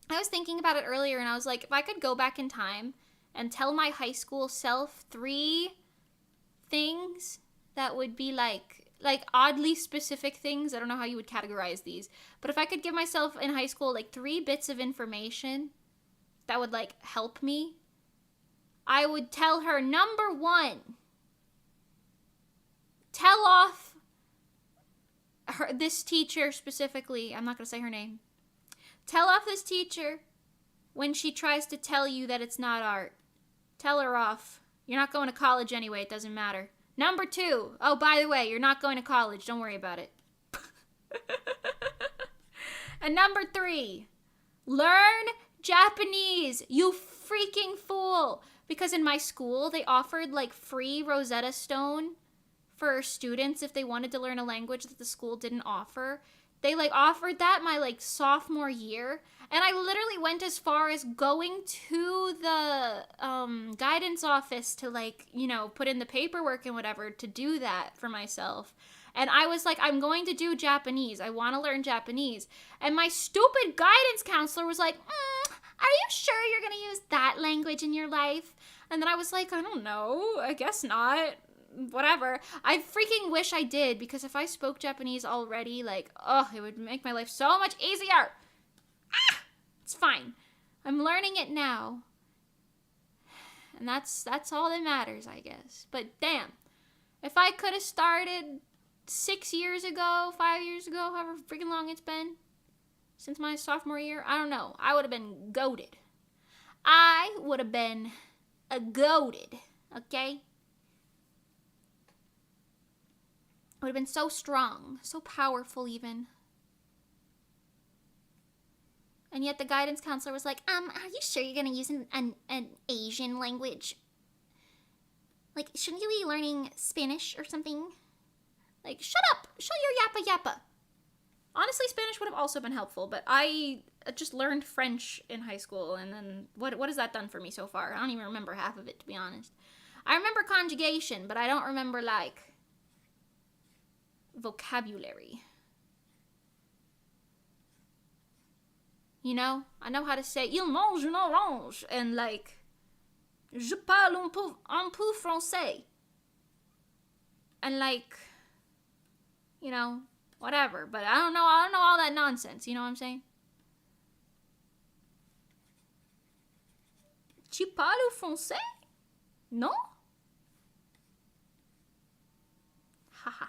Speaker 1: I was thinking about it earlier and I was like, if I could go back in time and tell my high school self 3 things that would be like oddly specific things. I don't know how you would categorize these. But if I could give myself in high school like 3 bits of information that would like help me, I would tell her, number 1, tell off this teacher specifically. I'm not going to say her name. Tell off this teacher when she tries to tell you that it's not art. Tell her off. You're not going to college anyway. It doesn't matter. Number 2. Oh, by the way, you're not going to college. Don't worry about it. And number 3. Learn Japanese. You freaking fool. Because in my school, they offered like free Rosetta Stone for students if they wanted to learn a language that the school didn't offer. They like offered that my like sophomore year, and I literally went as far as going to the guidance office to like, you know, put in the paperwork and whatever to do that for myself. And I was like, I'm going to do Japanese. I want to learn Japanese. And my stupid guidance counselor was like, are you sure you're going to use that language in your life? And then I was like, I don't know. I guess not. Whatever. I freaking wish I did, because if I spoke Japanese already, like, oh, it would make my life so much easier. It's fine. I'm learning it now. And that's all that matters, I guess. But damn, if I could have started 6 years ago, 5 years ago, however freaking long it's been, since my sophomore year, I don't know. I would have been goated. I would have been goated, okay? Would have been so strong, so powerful even. And yet the guidance counselor was like, are you sure you're going to use an Asian language? Like, shouldn't you be learning Spanish or something? Like, shut up! Shut your yappa yappa! Honestly, Spanish would have also been helpful, but I just learned French in high school, and then what has that done for me so far? I don't even remember half of it, to be honest. I remember conjugation, but I don't remember, like, vocabulary. You know? I know how to say, il mange une orange, and, like, je parle un peu français. And, like, you know, whatever. But I don't know all that nonsense, you know what I'm saying? Tu parles français? No? Haha.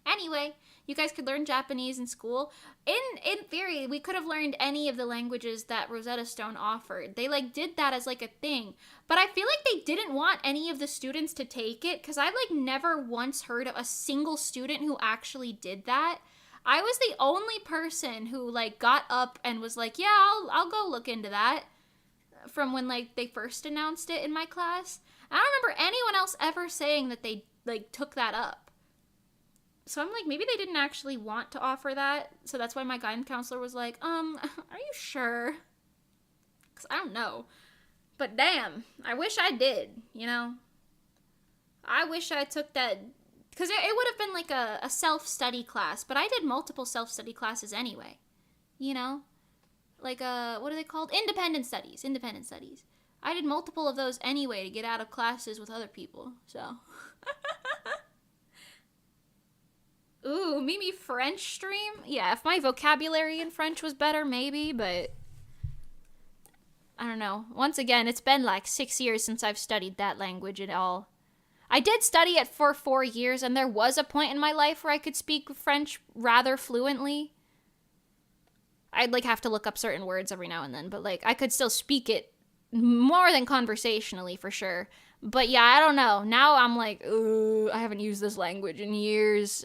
Speaker 1: Anyway, you guys could learn Japanese in school. In theory, we could have learned any of the languages that Rosetta Stone offered. They like did that as like a thing. But I feel like they didn't want any of the students to take it, because I've like never once heard of a single student who actually did that. I was the only person who like got up and was like, yeah, I'll go look into that, from when like they first announced it in my class. I don't remember anyone else ever saying that they like took that up. So I'm like, maybe they didn't actually want to offer that. So that's why my guidance counselor was like, are you sure? Because I don't know. But damn, I wish I did, you know? I wish I took that, because it would have been like a self-study class. But I did multiple self-study classes anyway, you know? Like, what are they called? Independent studies. I did multiple of those anyway to get out of classes with other people, so... Ooh, Mimi French stream? Yeah, if my vocabulary in French was better, maybe, but... I don't know. Once again, it's been like 6 years since I've studied that language at all. I did study it for 4 years, and there was a point in my life where I could speak French rather fluently. I'd like have to look up certain words every now and then, but like I could still speak it more than conversationally for sure. But yeah, I don't know. Now I'm like, I haven't used this language in years.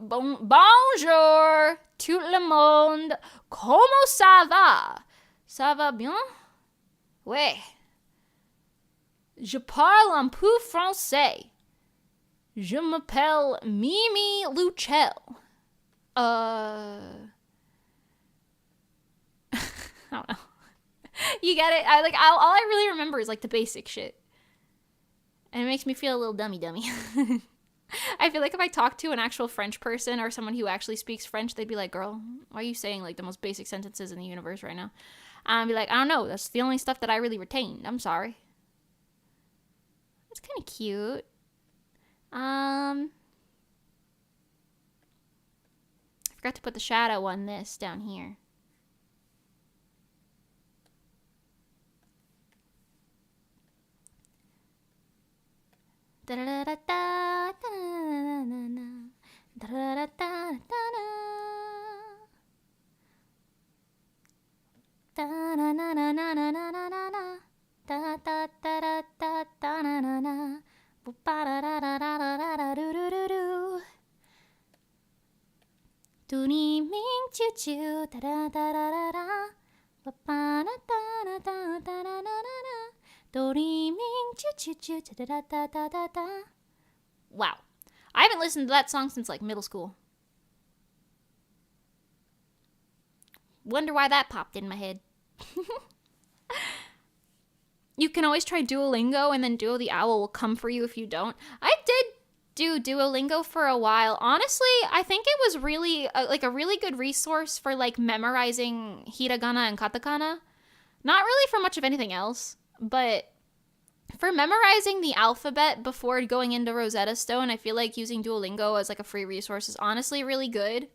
Speaker 1: Bonjour tout le monde. Comment ça va? Ça va bien? Ouais. Je parle un peu français. Je m'appelle Mimi Luchel. I don't know. You get it? All I really remember is like the basic shit. And it makes me feel a little dummy. I feel like if I talk to an actual French person or someone who actually speaks French, they'd be like, girl, why are you saying like the most basic sentences in the universe right now? I'd be like, I don't know. That's the only stuff that I really retained. I'm sorry. It's kind of cute. I forgot to put the shadow on this down here. Wow. I haven't listened to that song since like middle school. Wonder why that popped in my head. You can always try Duolingo, and then Duo the Owl will come for you if you don't. I did do Duolingo for a while. Honestly, I think it was really a really good resource for like memorizing hiragana and katakana. Not really for much of anything else, but for memorizing the alphabet before going into Rosetta Stone, I feel like using Duolingo as like a free resource is honestly really good.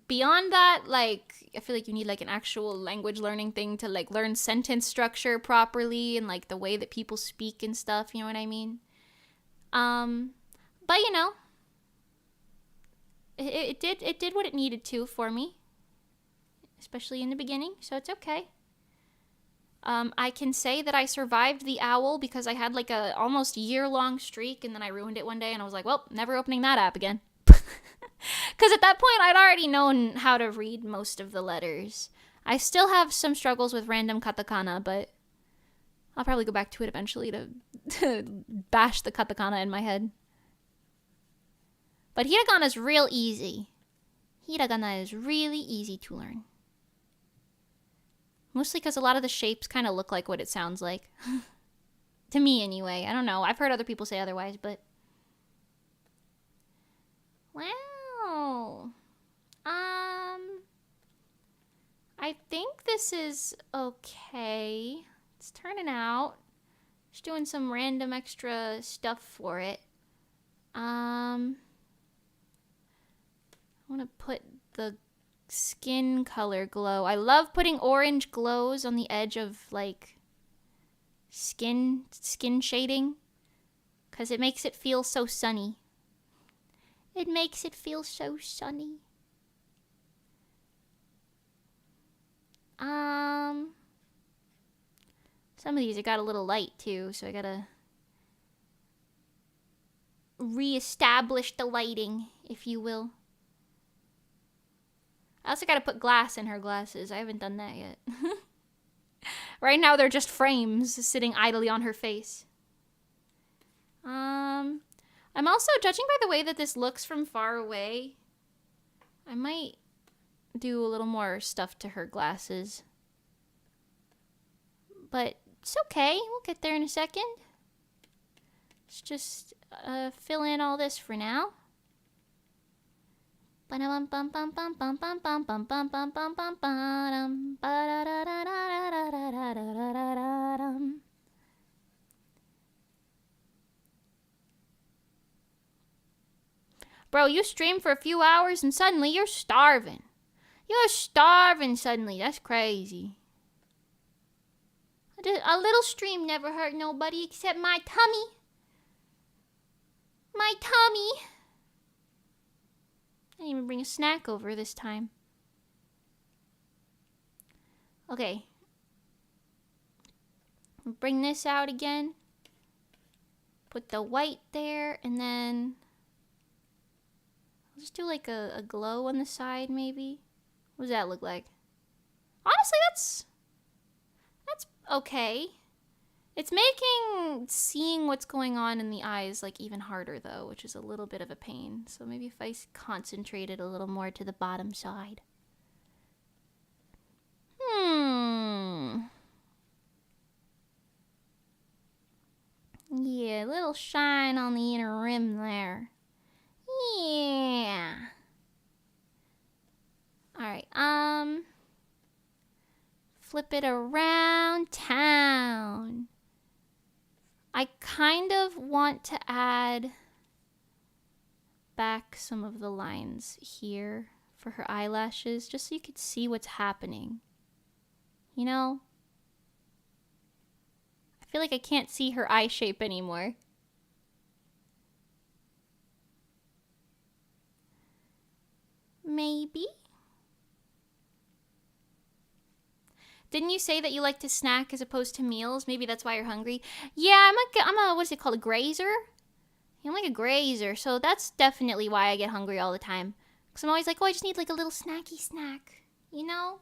Speaker 1: Beyond that, like, I feel like you need like an actual language learning thing to like learn sentence structure properly and like the way that people speak and stuff, you know what I mean? But you know, it did what it needed to for me, especially in the beginning, so it's okay. I can say that I survived the owl because I had like a almost year-long streak, and then I ruined it one day, and I was like, well, never opening that app again. Because at that point, I'd already known how to read most of the letters. I still have some struggles with random katakana, but I'll probably go back to it eventually to bash the katakana in my head. But hiragana is real easy. Hiragana is really easy to learn. Mostly because a lot of the shapes kind of look like what it sounds like. To me, anyway. I don't know. I've heard other people say otherwise, but... Wow. I think this is okay. It's turning out. Just doing some random extra stuff for it. I want to put the skin color glow. I love putting orange glows on the edge of like skin shading because it makes it feel so sunny. It makes it feel so sunny. Some of these I got a little light too, so I gotta reestablish the lighting, if you will. I also gotta put glass in her glasses. I haven't done that yet. Right now they're just frames sitting idly on her face. I'm also, judging by the way that this looks from far away, I might do a little more stuff to her glasses. But it's okay. We'll get there in a second. Let's just fill in all this for now. Bro, you stream for a few hours and suddenly you're starving. You're starving suddenly. That's crazy. A little stream never hurt nobody except my tummy. My tummy. I didn't even bring a snack over this time. Okay. Bring this out again. Put the white there, and then I'll just do like a glow on the side, maybe. What does that look like? Honestly, that's okay. It's making seeing what's going on in the eyes like even harder though, which is a little bit of a pain. So maybe if I concentrated a little more to the bottom side. Yeah, a little shine on the inner rim there. Yeah. Alright, flip it around town. I kind of want to add back some of the lines here for her eyelashes, just so you could see what's happening. You know? I feel like I can't see her eye shape anymore. Maybe? Didn't you say that you like to snack as opposed to meals? Maybe that's why you're hungry. Yeah, I'm a what is it called, a grazer? Yeah, I'm like a grazer, so that's definitely why I get hungry all the time. Because I'm always like, oh, I just need like a little snacky snack, you know?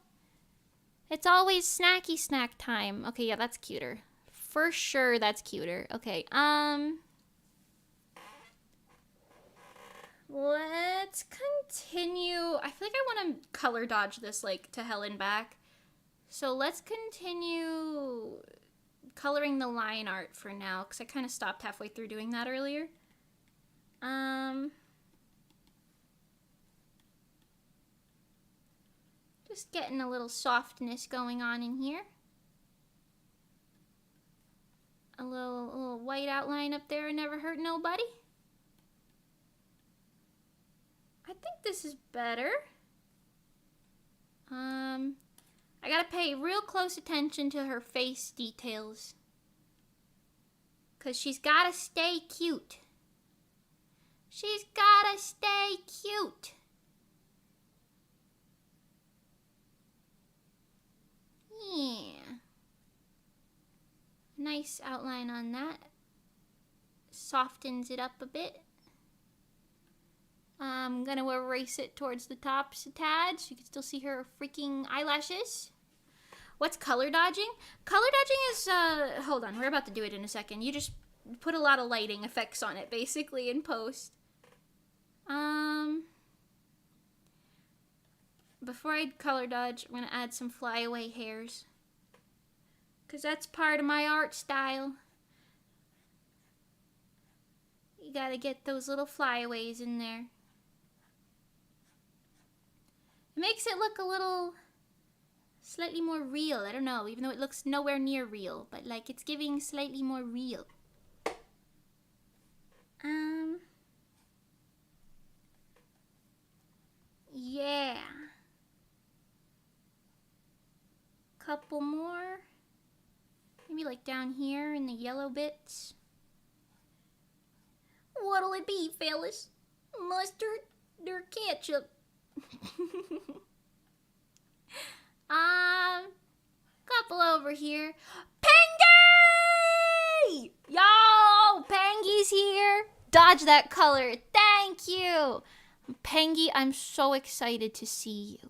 Speaker 1: It's always snacky snack time. Okay, yeah, that's cuter. For sure, that's cuter. Okay, let's continue. I feel like I want to color dodge this, like, to hell and back. So let's continue coloring the line art for now, because I kind of stopped halfway through doing that earlier. Just getting a little softness going on in here. A little white outline up there, never hurt nobody. I think this is better. I gotta pay real close attention to her face details. 'Cause she's gotta stay cute. She's gotta stay cute. Yeah. Nice outline on that. Softens it up a bit. I'm gonna erase it towards the tops a tad so you can still see her freaking eyelashes. What's color dodging? Color dodging is, hold on, we're about to do it in a second. You just put a lot of lighting effects on it, basically, in post. Before I color dodge, I'm gonna add some flyaway hairs. 'Cause that's part of my art style. You gotta get those little flyaways in there. It makes it look a little slightly more real. I don't know, even though it looks nowhere near real, but like it's giving slightly more real. Yeah. Couple more. Maybe like down here in the yellow bits. What'll it be, fellas? Mustard or ketchup? Couple over here. Pengy! Yo, Pengy's here. Dodge that color. Thank you. Pengy, I'm so excited to see you.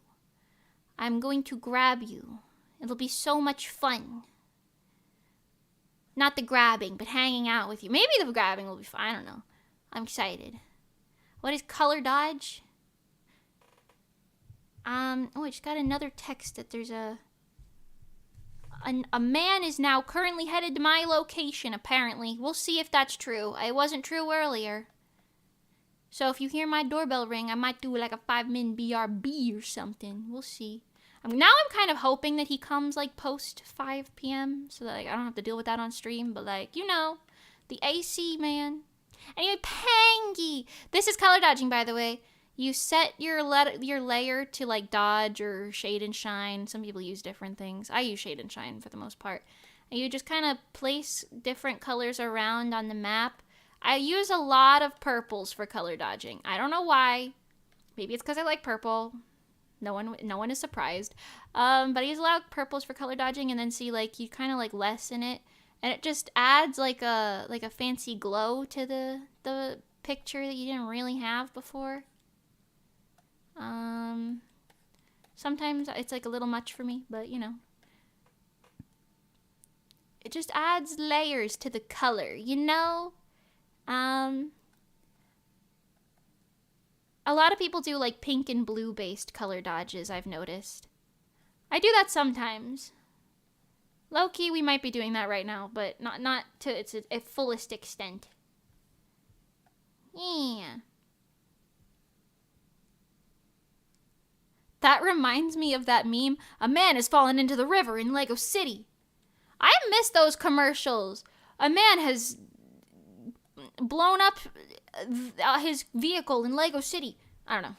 Speaker 1: I'm going to grab you. It'll be so much fun. Not the grabbing, but hanging out with you. Maybe the grabbing will be fun. I don't know. I'm excited. What is color dodge? Oh, I just got another text that there's a man is now currently headed to my location, apparently. We'll see if that's true. It wasn't true earlier. So if you hear my doorbell ring, I might do like a 5-min BRB or something. We'll see. Now I'm kind of hoping that he comes like post 5 p.m. so that like, I don't have to deal with that on stream. But like, you know, the AC, man. Anyway, Pengy. This is color dodging, by the way. You set your layer to like dodge or shade and shine. Some people use different things. I use shade and shine for the most part. And you just kind of place different colors around on the map. I use a lot of purples for color dodging. I don't know why. Maybe it's because I like purple. No one is surprised. But I use a lot of purples for color dodging, and then see, like, you kind of like lessen it, and it just adds like a fancy glow to the picture that you didn't really have before. Sometimes it's like a little much for me, but you know. It just adds layers to the color, you know? A lot of people do like pink and blue based color dodges, I've noticed. I do that sometimes. Low-key, we might be doing that right now, but not to its a fullest extent. Yeah. That reminds me of that meme, a man has fallen into the river in Lego City. I miss those commercials. A man has blown up his vehicle in Lego City. I don't know.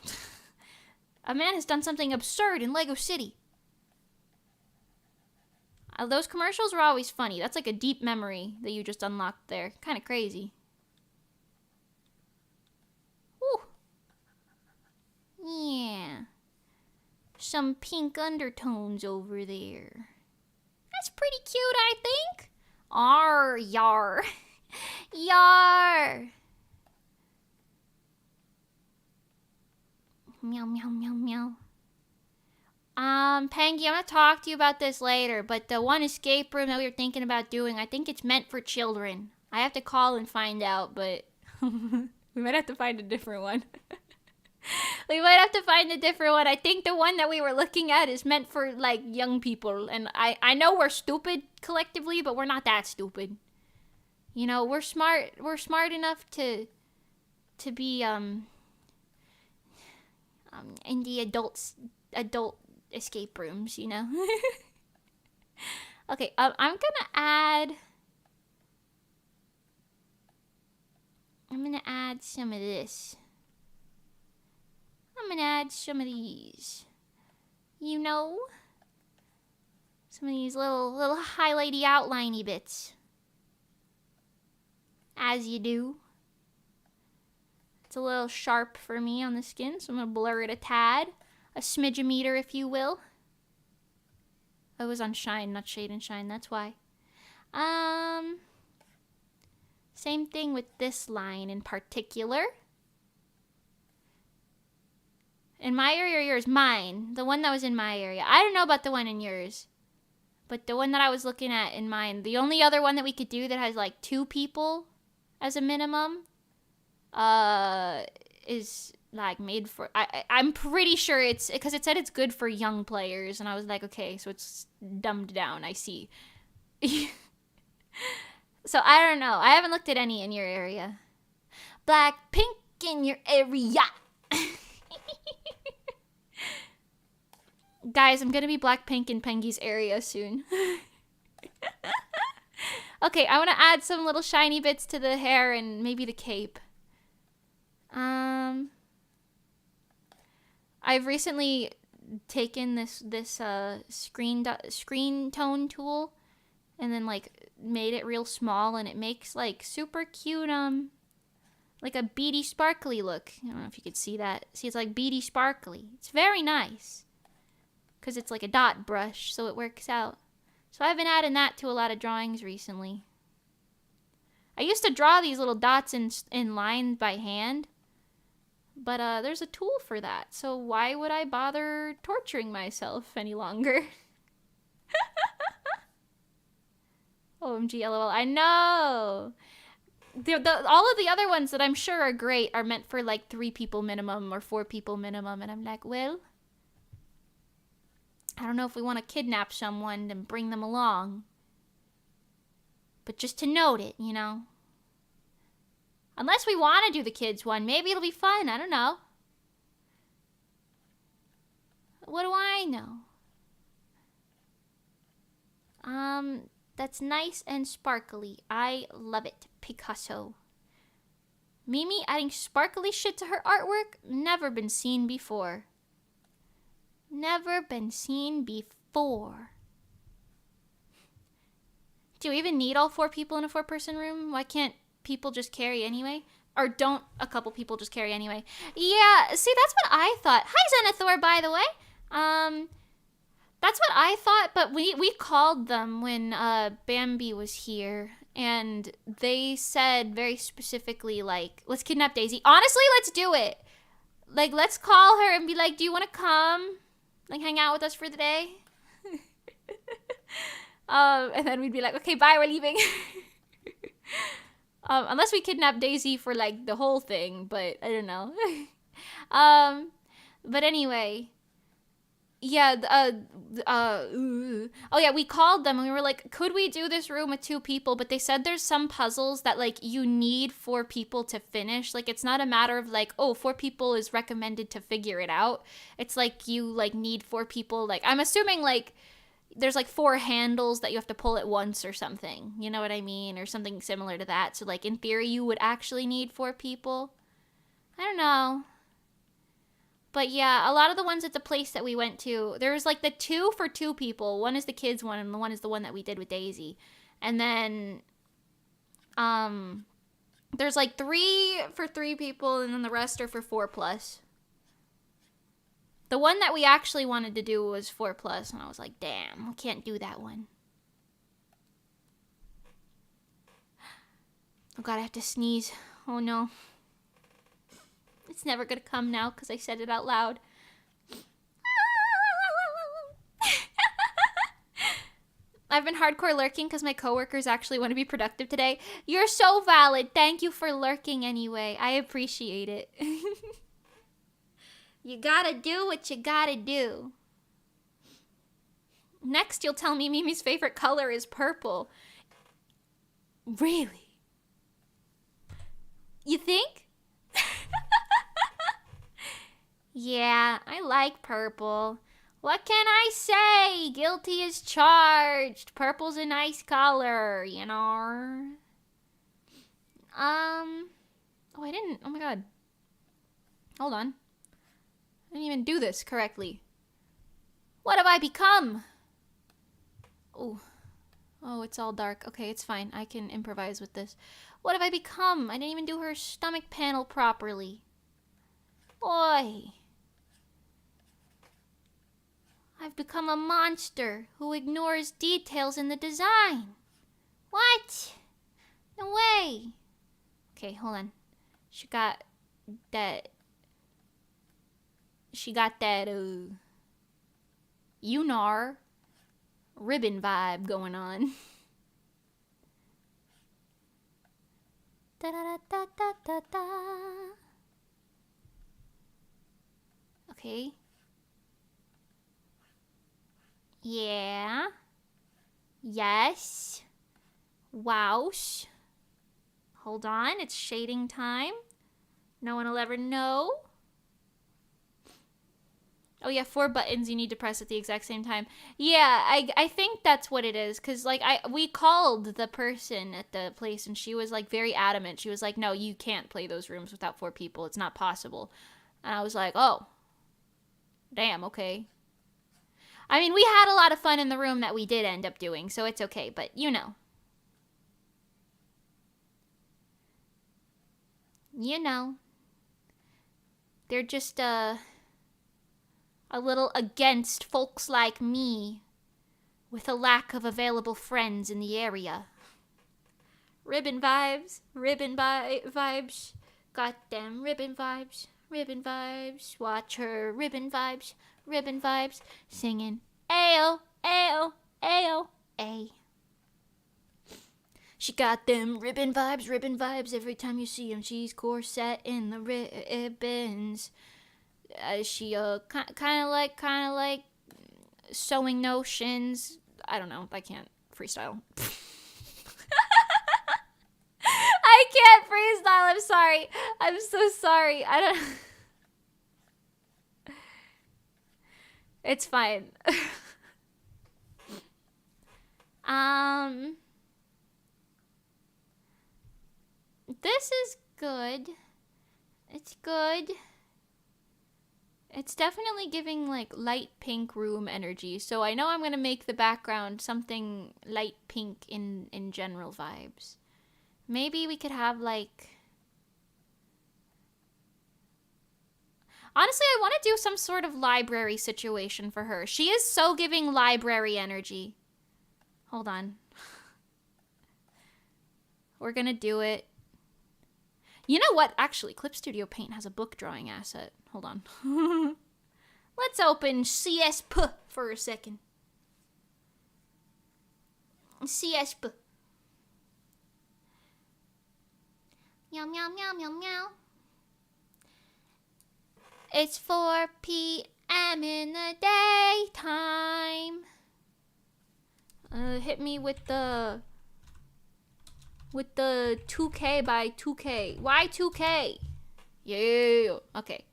Speaker 1: A man has done something absurd in Lego City. Those commercials were always funny. That's like a deep memory that you just unlocked there. Kind of crazy. Whew. Yeah. Some pink undertones over there. That's pretty cute, I think. Arr, yar. Yar. Meow, meow, meow, meow. Pengy, I'm gonna talk to you about this later, but the one escape room that we were thinking about doing, I think it's meant for children. I have to call and find out, but we might have to find a different one. We might have to find a different one. I think the one that we were looking at is meant for, like, young people. And I know we're stupid collectively, but we're not that stupid. You know, we're smart enough to be, in the adult escape rooms, you know? Okay, I'm gonna add some of this. I'm gonna add some of these. You know? Some of these little highlighty, outliney bits. As you do. It's a little sharp for me on the skin, so I'm gonna blur it a tad. A smidge-o-meter, if you will. Oh, it was on shine, not shade and shine, that's why. Same thing with this line in particular. In my area or yours? Mine. The one that was in my area. I don't know about the one in yours. But the one that I was looking at in mine, the only other one that we could do that has like 2 people as a minimum, is like made for, I'm pretty sure it's, because it said it's good for young players, and I was like, okay, so it's dumbed down, I see. So I don't know. I haven't looked at any in your area. Black pink in your area. Guys, I'm gonna be Blackpink in Pengy's area soon. Okay, I want to add some little shiny bits to the hair and maybe the cape. I've recently taken this screen tone tool and then like made it real small, and it makes like super cute like a beady sparkly look. I don't know if you could see that. See, it's like beady sparkly. It's very nice. Because it's like a dot brush, so it works out. So I've been adding that to a lot of drawings recently. I used to draw these little dots in line by hand. But there's a tool for that. So why would I bother torturing myself any longer? OMG, LOL. I know! All of the other ones that I'm sure are great are meant for like 3 people minimum or 4 people minimum. And I'm like, well, I don't know if we want to kidnap someone and bring them along. But just to note it, you know. Unless we want to do the kids one. Maybe it'll be fun. I don't know. What do I know? That's nice and sparkly. I love it. Picasso. Mimi adding sparkly shit to her artwork? Never been seen before. Never been seen before. Do you even need all 4 people in a 4-person room? Why can't people just carry anyway? Or don't a couple people just carry anyway? Yeah, see, that's what I thought. Hi, Zenithor, by the way. That's what I thought, but we called them when Bambi was here, and they said very specifically, like, let's kidnap Daisy. Honestly, let's do it. Like, let's call her and be like, do you want to come? Like, hang out with us for the day? And then we'd be like, okay, bye, we're leaving. Unless we kidnap Daisy for, like, the whole thing, but I don't know. But anyway, yeah, oh yeah, we called them and we were like, could we do this room with 2 people? But they said there's some puzzles that, like, you need 4 people to finish. Like, it's not a matter of, like, oh, 4 people is recommended to figure it out. It's like you, like, need 4 people. Like, I'm assuming, like, there's like 4 handles that you have to pull at once or something. You know what I mean? Or something similar to that. So, like, in theory, you would actually need 4 people. I don't know. But yeah, a lot of the ones at the place that we went to, there was like the 2 for 2 people. One is the kids one, and the one is the one that we did with Daisy. And then, there's like 3 for 3 people, and then the rest are for 4+. The one that we actually wanted to do was 4+, and I was like, damn, we can't do that one. Oh god, I have to sneeze. Oh no. It's never gonna come now because I said it out loud. I've been hardcore lurking because my coworkers actually want to be productive today. You're so valid. Thank you for lurking anyway. I appreciate it. You gotta do what you gotta do. Next, you'll tell me Mimi's favorite color is purple. Really? You think? Yeah, I like purple. What can I say? Guilty as charged. Purple's a nice color, you know. Oh, I didn't. Oh my god. Hold on. I didn't even do this correctly. What have I become? Oh. Oh, it's all dark. Okay, it's fine. I can improvise with this. What have I become? I didn't even do her stomach panel properly. Oi. I've become a monster who ignores details in the design. What? No way. Okay, hold on. She got that Unar ribbon vibe going on. Da da da da da da. Okay. Yeah. Yes. Wowsh. Hold on, it's shading time. No one will ever know. Oh yeah, 4 buttons you need to press at the exact same time. Yeah, I think that's what it is. Cause like we called the person at the place and she was like very adamant. She was like, no, you can't play those rooms without 4 people. It's not possible. And I was like, oh. Damn, okay. I mean, we had a lot of fun in the room that we did end up doing, so it's okay, but you know. You know. They're just, a little against folks like me with a lack of available friends in the area. Ribbon vibes, vibes, goddamn ribbon vibes, watch her ribbon vibes, singing ayo, ayo, ayo, ay. She got them ribbon vibes, every time you see him, she's corset in the ribbons. She kind of like sewing notions. I don't know. I can't freestyle. I can't freestyle. I'm sorry. I'm so sorry. I don't. It's fine. This is good. It's good. It's definitely giving like light pink room energy. So I know I'm going to make the background something light pink in general vibes. Maybe we could have like... Honestly, I want to do some sort of library situation for her. She is so giving library energy. Hold on. We're gonna do it. You know what? Actually, Clip Studio Paint has a book drawing asset. Hold on. Let's open CSP for a second. CSP. Meow, meow, meow, meow, meow. It's 4 p.m. in the daytime. Hit me with the 2K by 2K. Why 2K? Yeah. Okay.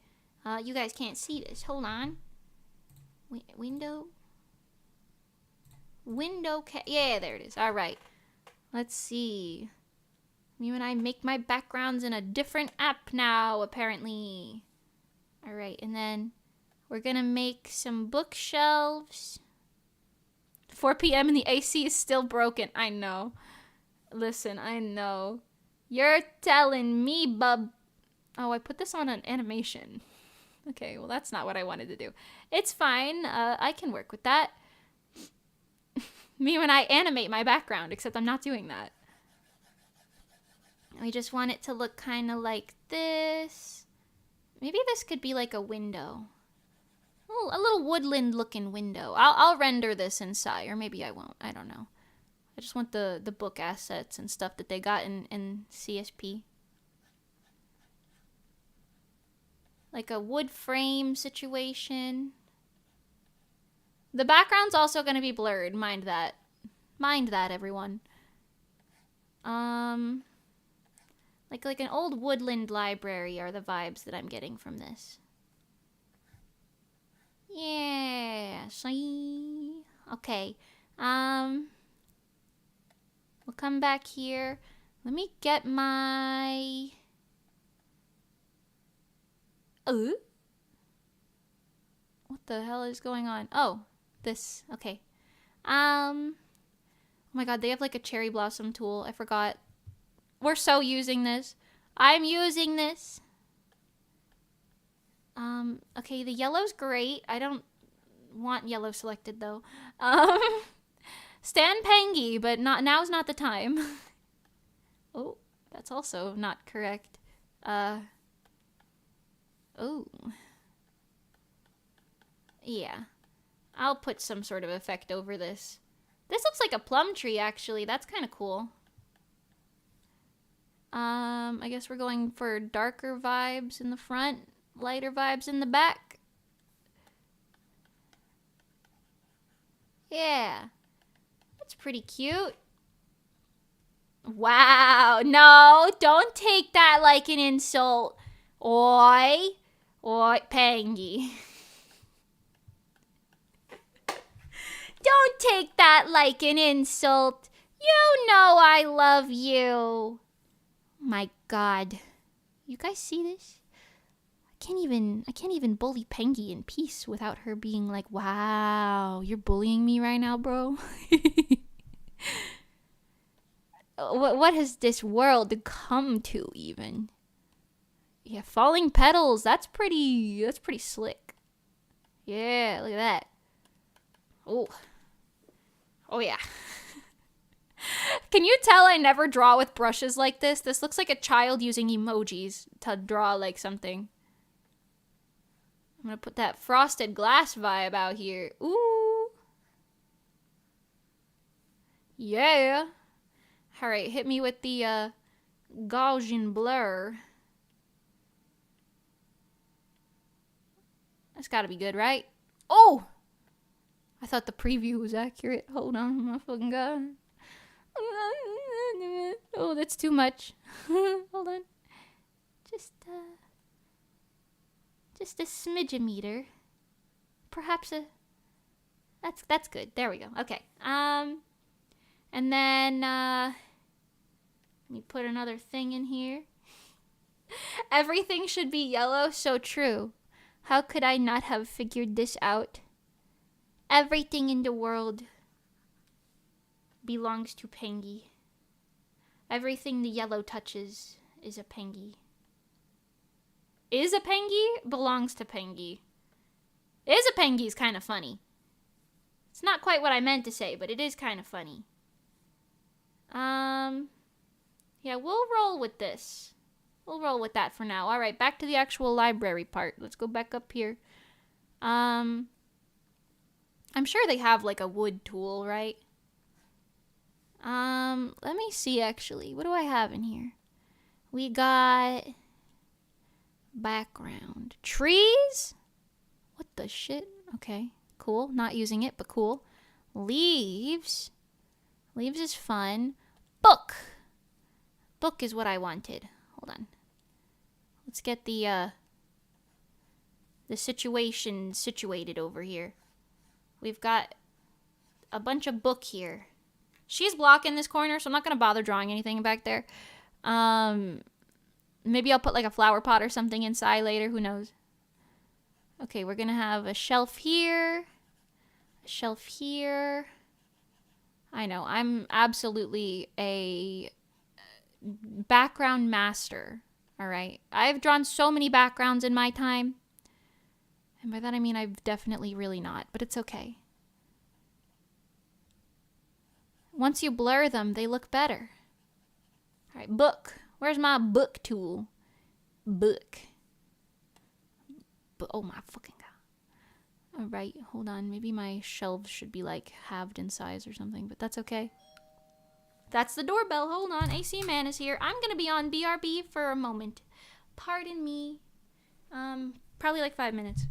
Speaker 1: You guys can't see this. Hold on. Window. Yeah, there it is. All right. Let's see. Me and I make my backgrounds in a different app now, apparently. All right, and then we're gonna make some bookshelves. 4 p.m. and the AC is still broken. I know. Listen, I know. You're telling me, bub. Oh, I put this on an animation. Okay, well, that's not what I wanted to do. It's fine. I can work with that. Me when I animate my background, except I'm not doing that. We just want it to look kind of like this. Maybe this could be like a window. Oh, a little woodland looking window. I'll render this inside, or maybe I won't. I don't know. I just want the book assets and stuff that they got in CSP. Like a wood frame situation. The background's also going to be blurred. Mind that. Mind that, everyone. Like an old woodland library are the vibes that I'm getting from this. Yeah. See? Okay. We'll come back here. Let me get my... What the hell is going on? Oh, this. Okay. Oh my god, they have like a cherry blossom tool. I forgot. We're so using this. I'm using this. Okay, the yellow's great. I don't want yellow selected though. Stan Pangy, but now's not the time. Oh, that's also not correct. Oh. Yeah. I'll put some sort of effect over this. This looks like a plum tree, actually. That's kind of cool. I guess we're going for darker vibes in the front, lighter vibes in the back. Yeah. That's pretty cute. Wow. No, don't take that like an insult. Oi. Oi, Pangy. Don't take that like an insult. You know I love you. My god. You guys see this? I can't even bully Pangy in peace without her being like, wow, you're bullying me right now, bro? What has this world come to even? Yeah, falling petals, that's pretty slick. Yeah, look at that. Oh. Oh yeah. Can you tell I never draw with brushes like this? This looks like a child using emojis to draw like something. I'm gonna put that frosted glass vibe out here. Ooh. Yeah. Alright, hit me with the Gaussian blur. That's gotta be good, right? Oh! I thought the preview was accurate. Hold on, my fucking god. Oh, that's too much. Hold on. Just a smidge-a-meter. Perhaps a... That's good. There we go. Okay. And then, let me put another thing in here. Everything should be yellow, so true. How could I not have figured this out? Everything in the world belongs to Pangy. Everything the yellow touches is a Pengy. Is a Pengy? Belongs to Pengy. Is a Pengy is kind of funny. It's not quite what I meant to say, but it is kind of funny. Yeah, we'll roll with this. We'll roll with that for now. All right, back to the actual library part. Let's go back up here. I'm sure they have like a wood tool, right? Let me see actually. What do I have in here? We got background. Trees? What the shit? Okay, cool. Not using it, but cool. Leaves. Leaves is fun. Book. Book is what I wanted. Hold on. Let's get the situation situated over here. We've got a bunch of book here. She's blocking this corner, so I'm not going to bother drawing anything back there. Maybe I'll put like a flower pot or something inside later. Who knows? Okay, we're going to have a shelf here. A shelf here. I know, I'm absolutely a background master. All right. I've drawn so many backgrounds in my time. And by that I mean I've definitely really not, but it's okay. Once you blur them, they look better. All right, book. Where's my book tool? Book. Oh my fucking god. All right, hold on. Maybe my shelves should be like halved in size or something, but that's okay. That's the doorbell. Hold on. AC Man is here. I'm going to be on BRB for a moment. Pardon me. Probably like 5 minutes.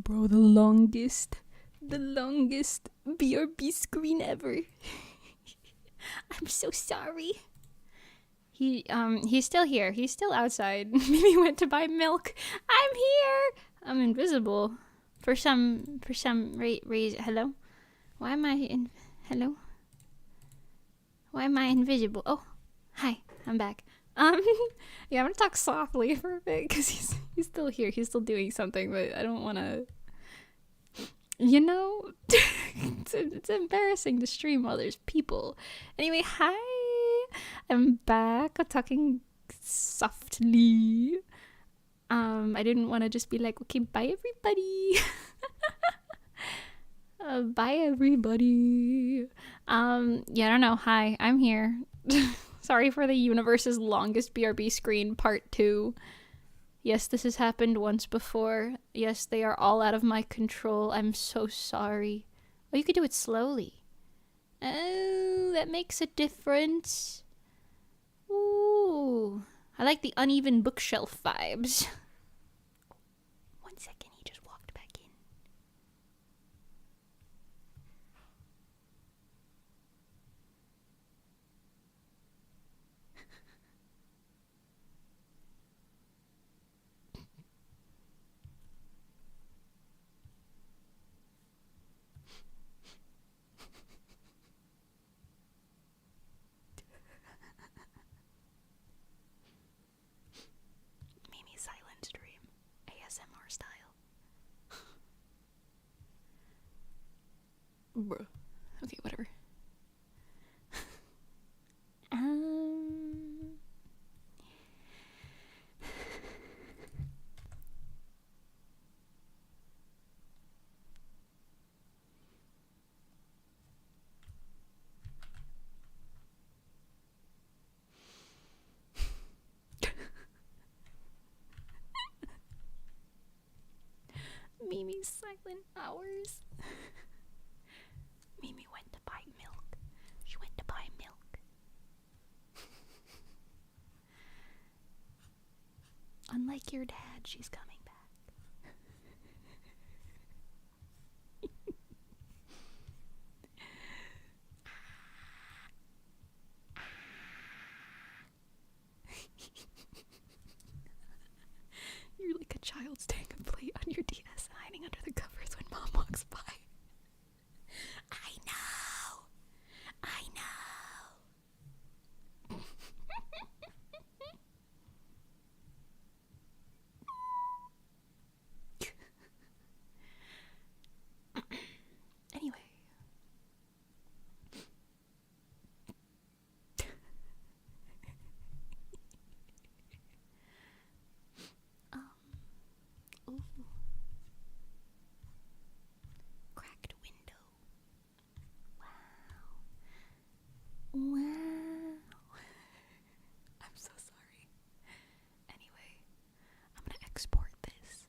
Speaker 1: Bro, the longest BRB screen ever. I'm so sorry. He's still here. He's still outside. Maybe he went to buy milk. I'm here. I'm invisible. For some reason. Hello? Why am I in? Hello? Why am I invisible? Oh, hi. I'm back. Yeah, I'm gonna talk softly for a bit because he's still here. He's still doing something, but I don't want to. You know, it's embarrassing to stream while there's people. Anyway, hi. I'm back. I'm talking softly. I didn't want to just be like, okay, bye everybody. Bye everybody. Yeah, I don't know. Hi, I'm here. Sorry for the universe's longest BRB screen part 2. Yes, this has happened once before. Yes, they are all out of my control. I'm so sorry. Oh, you could do it slowly. Oh, that makes a difference. Ooh. I like the uneven bookshelf vibes. 1 second, he just walked back in. Mimi silent stream. ASMR style. Bruh. Okay, whatever. Mimi's silent hours. Mimi went to buy milk. She went to buy milk. Unlike your dad, she's coming back. You're like a child staying up late on your DS, hiding under the covers when mom walks by. I know. I know. Anyway. Ooh. Cracked window. Wow. Wow. I'm so sorry. Anyway, I'm gonna export this.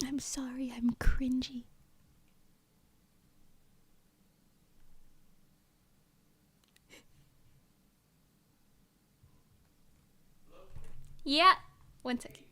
Speaker 1: I'm sorry, I'm cringy. Yeah. 1 second.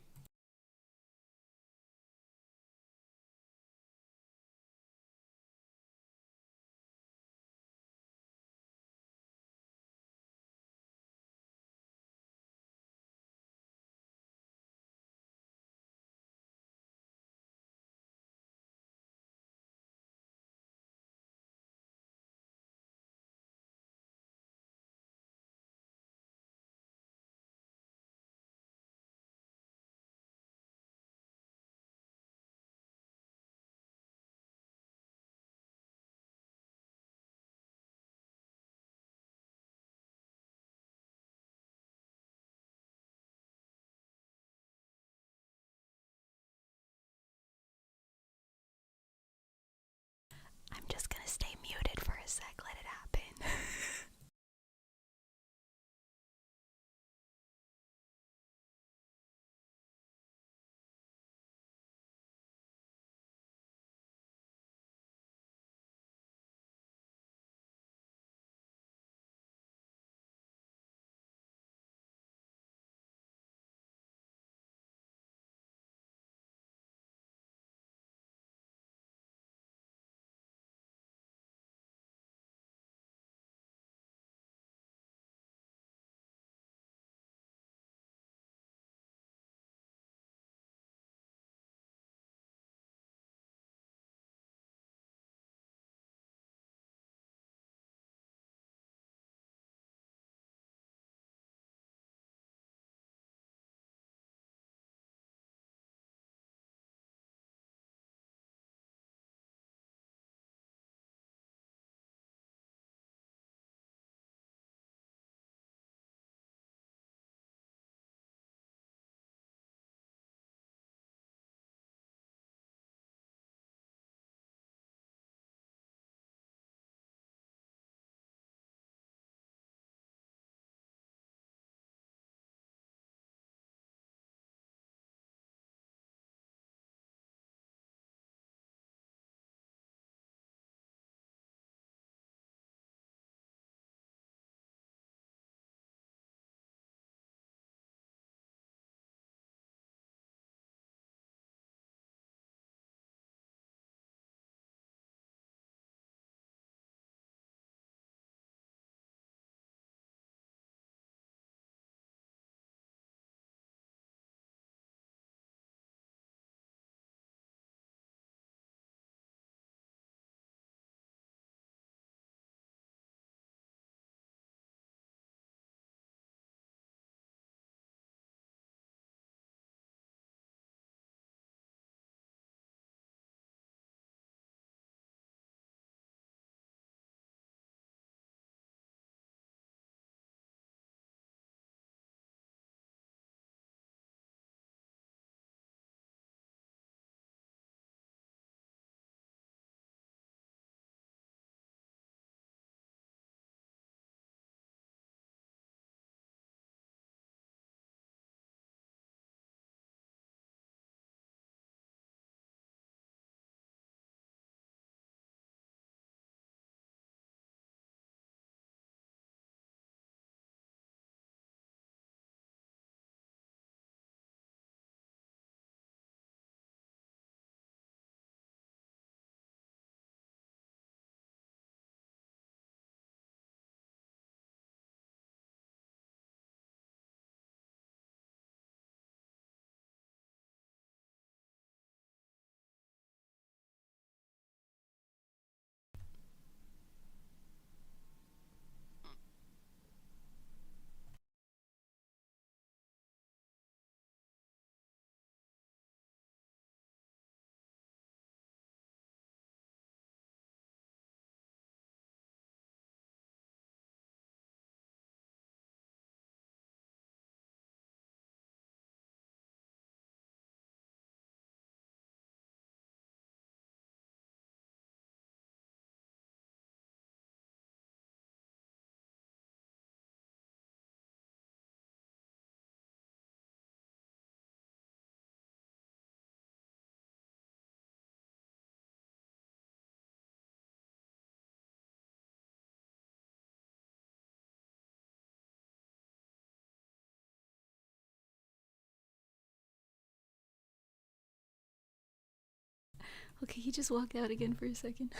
Speaker 1: Okay, he just walked out again for a second.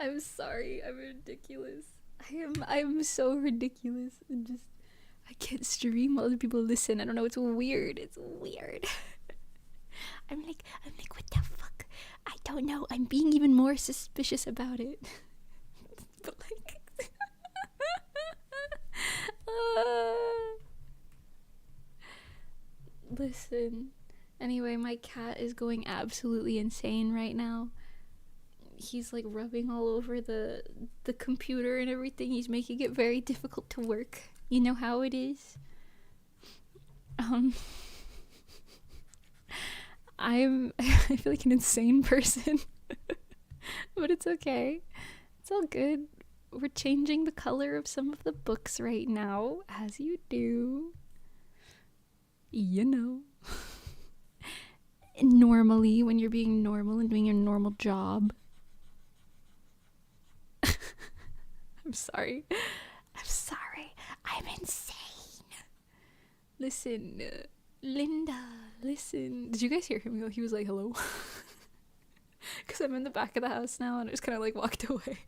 Speaker 1: I'm sorry, I'm ridiculous. I'm so ridiculous. And just I can't stream while other people listen. I don't know, it's weird. It's weird. I'm like, what the fuck? I don't know. I'm being even more suspicious about it. But like listen. Anyway, my cat is going absolutely insane right now. He's like rubbing all over the computer and everything. He's making it very difficult to work. You know how it is. I feel like an insane person. But it's okay. It's all good. We're changing the color of some of the books right now, as you do. You know. Normally, when you're being normal and doing your normal job. I'm sorry. I'm insane. Listen, Linda, listen. Did you guys hear him? He was like, hello. Because I'm in the back of the house now and I just kind of like walked away.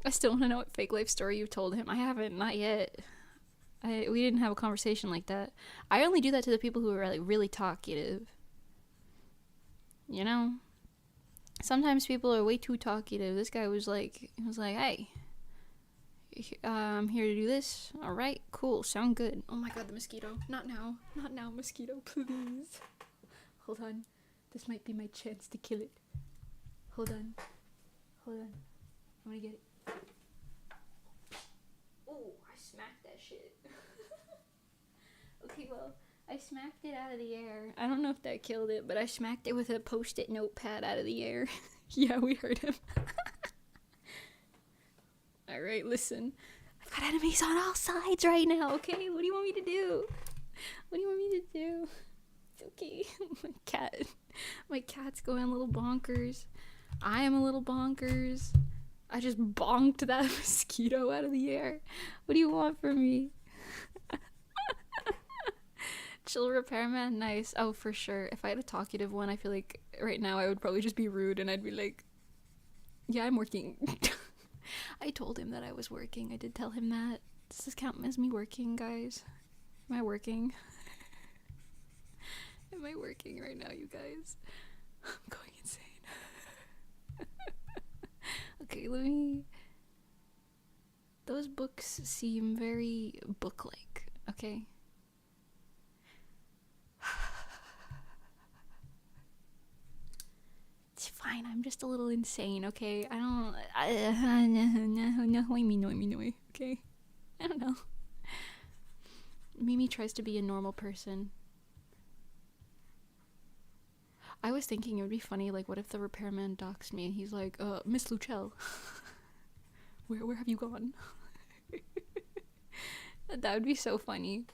Speaker 1: I still want to know what fake life story you told him. I haven't, not yet. We didn't have a conversation like that. I only do that to the people who are like really talkative. You know? Sometimes people are way too talkative. This guy was like, hey, I'm here to do this. All right, cool, sound good. Oh my god, the mosquito. Not now, mosquito, please. Hold on. This might be my chance to kill it. Hold on. I'm gonna get it. Oh, I smacked that shit. Okay, well, I smacked it out of the air. I don't know if that killed it, but I smacked it with a post-it notepad out of the air. Yeah, we heard him. Alright, listen. I've got enemies on all sides right now, okay? What do you want me to do? It's okay. My cat's going a little bonkers. I am a little bonkers. I just bonked that mosquito out of the air. What do you want from me? Chill repairman, nice. Oh, for sure. If I had a talkative one, I feel like right now I would probably just be rude and I'd be like, yeah, I'm working. I told him that I was working. I did tell him that. Does this count as me working, guys? Am I working? Am I working right now, you guys? I'm going insane. Okay, let me... Those books seem very book-like, okay? It's fine, I'm just a little insane, okay? No, okay? I don't know. Mimi tries to be a normal person. I was thinking it would be funny, like, what if the repairman doxed me and he's like, Miss Luchel, where have you gone? That would be so funny.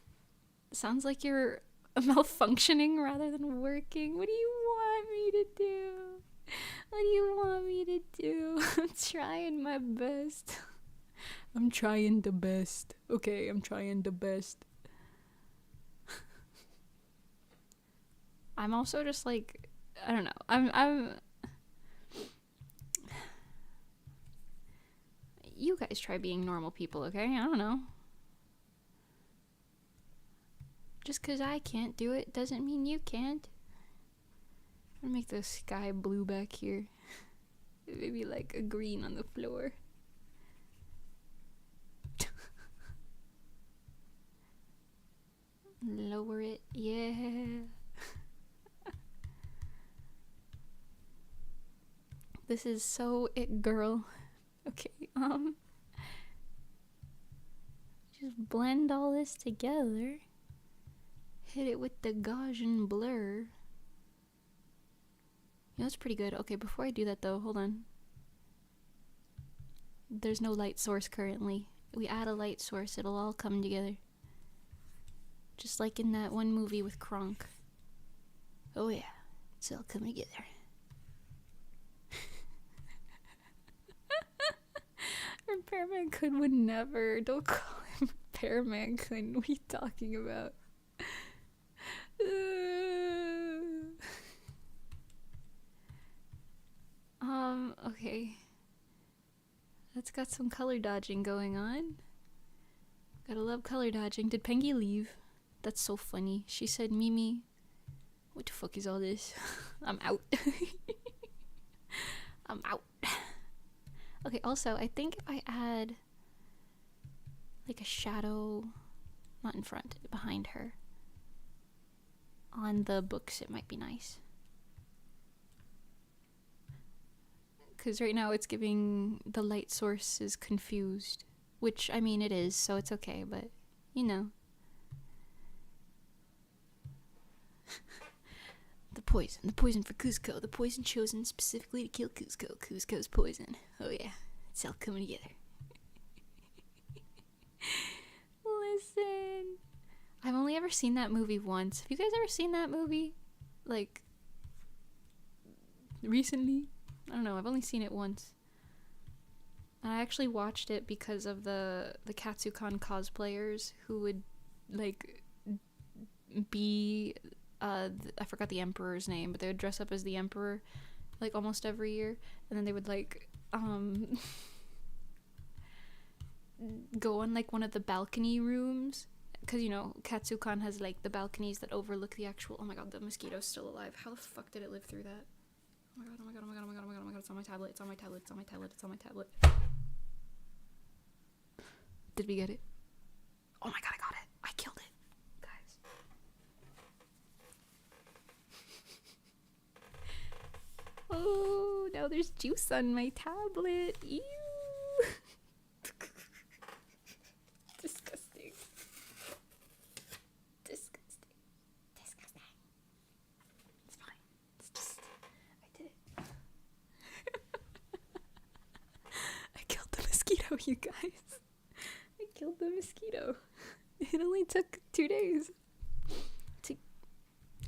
Speaker 1: Sounds like you're malfunctioning rather than working. What do you want me to do? I'm trying my best. I'm trying the best. Okay, I'm trying the best. I'm also just like, I don't know. I'm you guys try being normal people, okay? I don't know. Just because I can't do it doesn't mean you can't. I'm gonna make the sky blue back here. Maybe like a green on the floor. Lower it, yeah. This is so it, girl. Okay, just blend all this together. Hit it with the Gaussian blur. Yeah, that's pretty good. Okay, before I do that though, hold on. There's no light source currently. We add a light source, it'll all come together. Just like in that one movie with Kronk. Oh yeah, it's all coming together. Repairman Good would never. Don't call him repairman kind. What are you talking about? Okay. That's got some color dodging going on. Gotta love color dodging. Did Pengy leave? That's so funny. She said, Mimi, what the fuck is all this? I'm out. I'm out. Okay, also, I think if I add like a shadow, not in front, behind her, on the books, it might be nice. Because right now it's giving the light source is confused. Which, I mean, it is, so it's okay, but, you know. The poison for Cusco. The poison chosen specifically to kill Cusco. Cusco's poison. Oh yeah, it's all coming together. Listen. I've only ever seen that movie once. Have you guys ever seen that movie? Like, recently? I don't know, I've only seen it once. I actually watched it because of the Katsucon cosplayers who would, like, be, I forgot the emperor's name, but they would dress up as the emperor, like, almost every year, and then they would, like, go on, like, one of the balcony rooms, because, you know, Katsucon has, like, the balconies that overlook the actual, oh my god, the mosquito's still alive. How the fuck did it live through that? Oh my god, oh my god, oh my god, oh my god, oh my god, oh my god, it's on my tablet, it's on my tablet, it's on my tablet, it's on my tablet. Did we get it? Oh my god, I got it. I killed it. Guys. Oh, now there's juice on my tablet. Ew. Disgusting. Disgusting. Disgusting. It's fine. It's just, I did it. I killed the mosquito, you guys. I killed the mosquito. It only took 2 days. He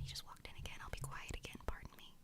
Speaker 1: just walked in again. I'll be quiet again. Pardon me.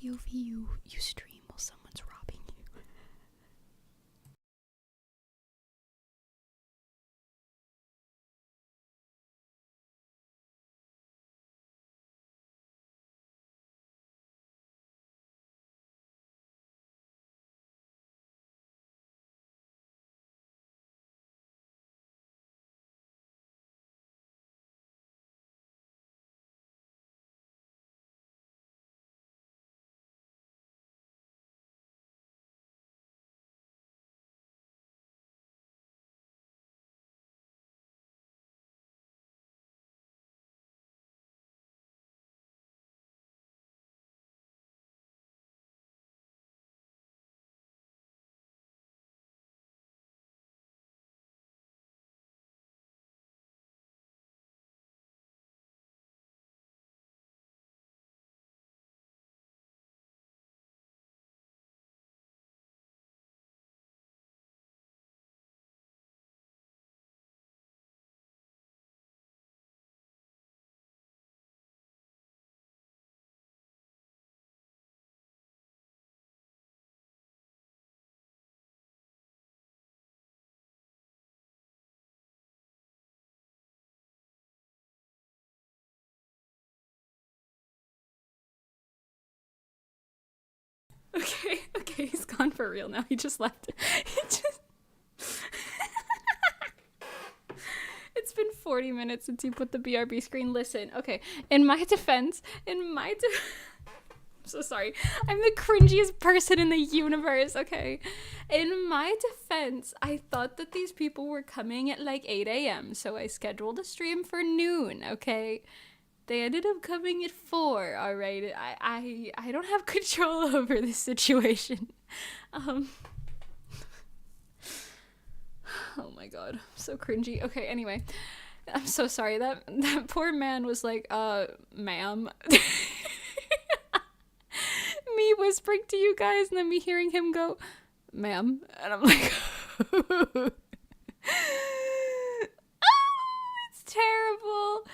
Speaker 1: POV you stream while someone's robbing you. Okay, he's gone for real now. He just left. It's been 40 minutes since you put the BRB screen. Listen, okay, in my defense, I'm so sorry. I'm the cringiest person in the universe, okay? In my defense, I thought that these people were coming at like 8 a.m., so I scheduled a stream for noon, okay? They ended up coming at 4, all right? I don't have control over this situation. Oh my god, so cringy. Okay, anyway, I'm so sorry. That poor man was like, ma'am. Me whispering to you guys and then me hearing him go, ma'am, and I'm like, oh, it's terrible.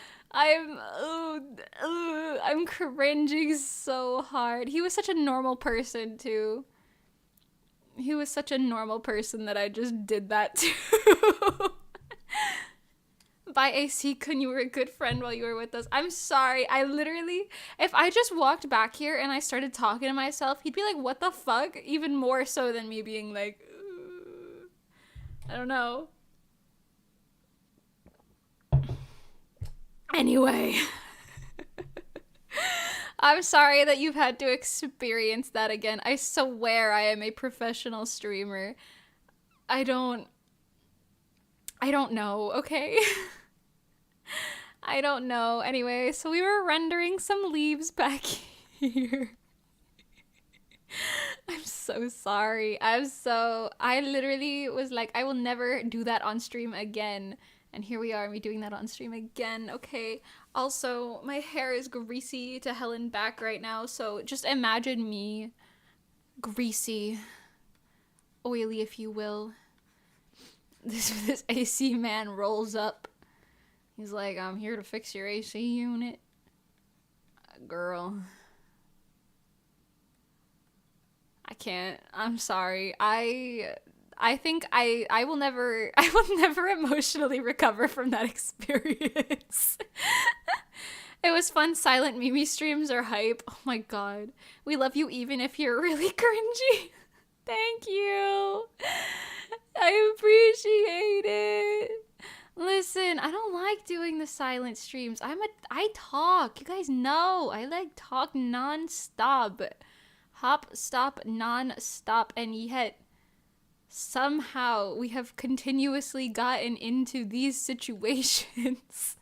Speaker 1: I'm cringing so hard. He was such a normal person too. He was such a normal person that I just did that to. Bye, AC Kun, you were a good friend while you were with us. I'm sorry. I literally, if I just walked back here and I started talking to myself, he'd be like, what the fuck? Even more so than me being like, I don't know. Anyway. I'm sorry that you've had to experience that again. I swear I am a professional streamer. I don't know, okay? I don't know. Anyway, so we were rendering some leaves back here. I'm so sorry. I literally was like, I will never do that on stream again. And here we are, me doing that on stream again. Okay. Also, my hair is greasy to hell and back right now, so just imagine me greasy, oily if you will. This AC man rolls up. He's like, I'm here to fix your AC unit. Girl. I can't. I'm sorry. I think I will never emotionally recover from that experience. It was fun. Silent Mimi streams are hype. Oh my god. We love you even if you're really cringy. Thank you. I appreciate it. Listen, I don't like doing the silent streams. I talk. You guys know. I like talk non-stop. Hop, stop, non-stop, and yet somehow we have continuously gotten into these situations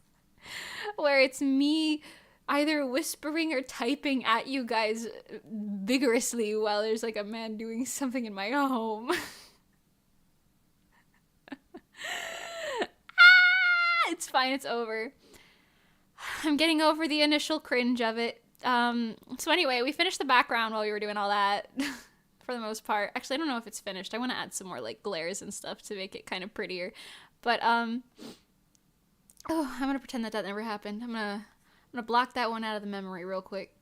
Speaker 1: where it's me either whispering or typing at you guys vigorously while there's like a man doing something in my home. It's fine, it's over. I'm getting over the initial cringe of it. So anyway, we finished the background while we were doing all that. For the most part. Actually, I don't know if it's finished. I want to add some more like glares and stuff to make it kind of prettier. But I'm gonna pretend that never happened. I'm gonna block that one out of the memory real quick.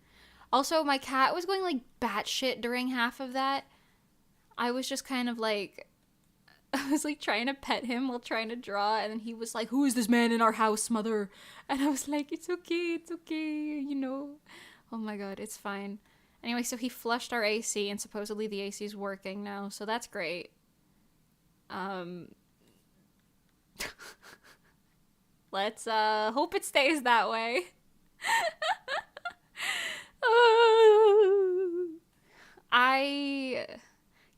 Speaker 1: Also, my cat was going like batshit during half of that. I was just kind of like, I was like trying to pet him while trying to draw, and then he was like, "Who is this man in our house, mother?" And I was like, it's okay, you know. Oh my god, it's fine. Anyway, so he flushed our AC, and supposedly the AC is working now, so that's great. Let's hope it stays that way.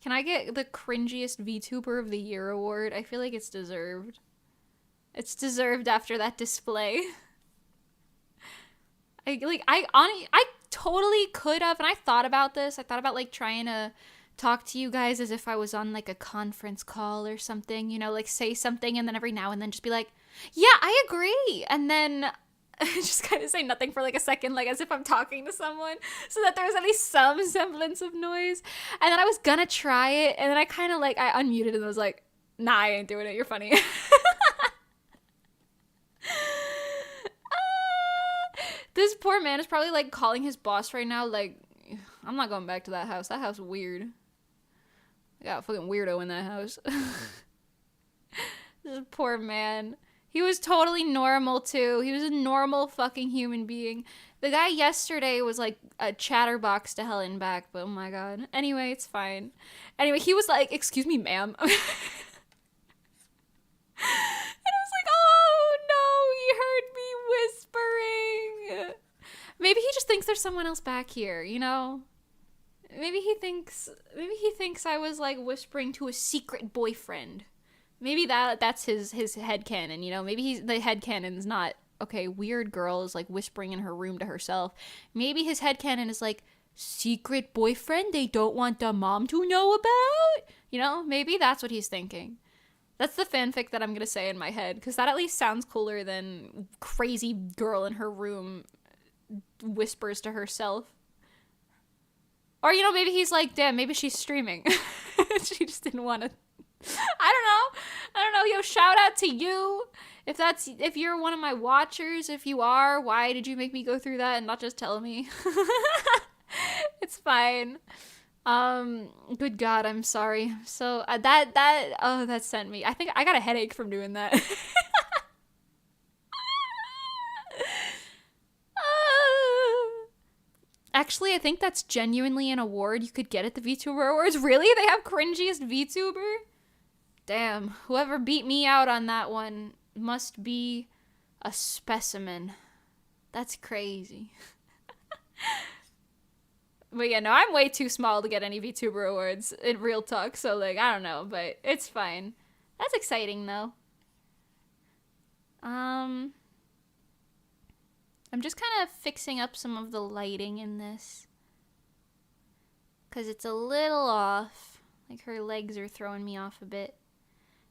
Speaker 1: Can I get the cringiest VTuber of the Year award? I feel like it's deserved. It's deserved after that display. I totally could have, and I thought about this. I thought about like trying to talk to you guys as if I was on like a conference call or something, you know, like say something and then every now and then just be like, "Yeah, I agree." And then just kind of say nothing for like a second, like as if I'm talking to someone, so that there was at least some semblance of noise. And then I was gonna try it, and then I kind of like, I unmuted and I was like, "Nah, I ain't doing it. You're funny." This poor man is probably like calling his boss right now, like, "I'm not going back to that house. That house is weird. I got a fucking weirdo in that house." This poor man. He was totally normal too. He was a normal fucking human being. The guy yesterday was like a chatterbox to hell and back, but oh my god. Anyway, it's fine. Anyway, he was like, "Excuse me, ma'am." And I was like, "Oh no, he heard me whispering." Maybe he just thinks there's someone else back here, you know? Maybe he thinks I was like whispering to a secret boyfriend. Maybe that's his headcanon, you know? Maybe the headcanon's not, okay, weird girl is like whispering in her room to herself. Maybe his headcanon is like, secret boyfriend they don't want the mom to know about? You know? Maybe that's what he's thinking. That's the fanfic that I'm gonna say in my head, because that at least sounds cooler than crazy girl in her room whispers to herself. Or, you know, maybe he's like, damn, maybe she's streaming. She just didn't want to. I don't know. Yo, shout out to you. If you're one of my watchers, if you are, why did you make me go through that and not just tell me? It's fine. Good God, I'm sorry. So that sent me. I think I got a headache from doing that. Actually, I think that's genuinely an award you could get at the VTuber Awards. Really? They have cringiest VTuber? Damn, whoever beat me out on that one must be a specimen. That's crazy. But yeah, no, I'm way too small to get any VTuber awards in real talk, so like, I don't know, but it's fine. That's exciting though. I'm just kind of fixing up some of the lighting in this, because it's a little off. Like, her legs are throwing me off a bit.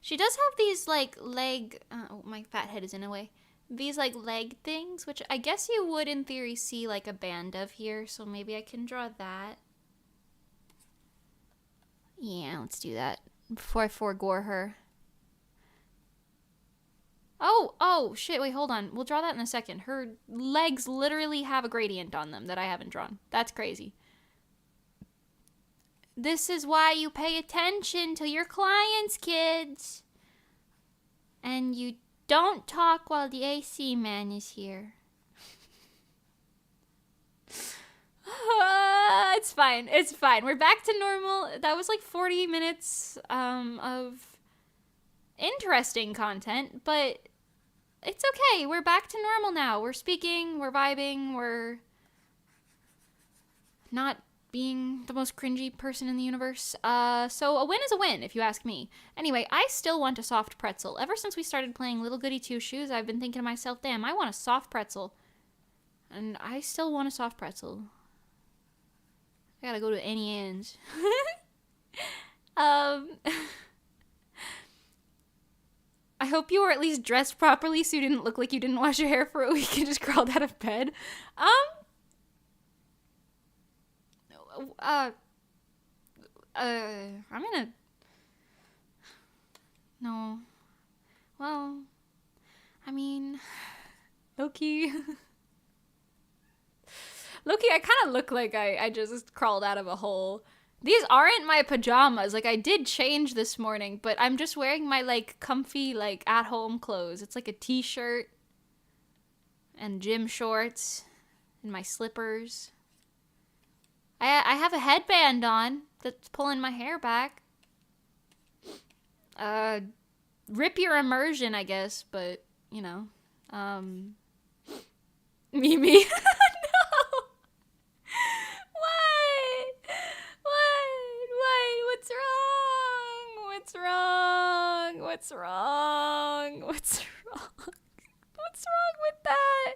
Speaker 1: She does have these, like, oh, my fat head is in a way. These, like, leg things, which I guess you would, in theory, see, like, a band of here, so maybe I can draw that. Yeah, let's do that before I foregore her. Oh, shit, wait, hold on. We'll draw that in a second. Her legs literally have a gradient on them that I haven't drawn. That's crazy. This is why you pay attention to your clients, kids. And you don't talk while the AC man is here. It's fine. It's fine. We're back to normal. That was like 40 minutes of interesting content, but it's okay. We're back to normal now. We're speaking, we're vibing, we're not being the most cringy person in the universe. So a win is a win, if you ask me. Anyway, I still want a soft pretzel. Ever since we started playing Little Goody Two Shoes, I've been thinking to myself, damn, I want a soft pretzel. And I still want a soft pretzel. I gotta go to any ends. I hope you were at least dressed properly so you didn't look like you didn't wash your hair for a week and just crawled out of bed. I'm gonna... No. Well, I mean, low-key. Loki, I kind of look like I just crawled out of a hole. These aren't my pajamas. Like, I did change this morning, but I'm just wearing my, like, comfy, like, at-home clothes. It's like a t-shirt and gym shorts and my slippers. I have a headband on that's pulling my hair back. Rip your immersion, I guess, but, you know. Mimi. No! What's wrong? What's wrong? What's wrong? What's wrong? What's wrong with that?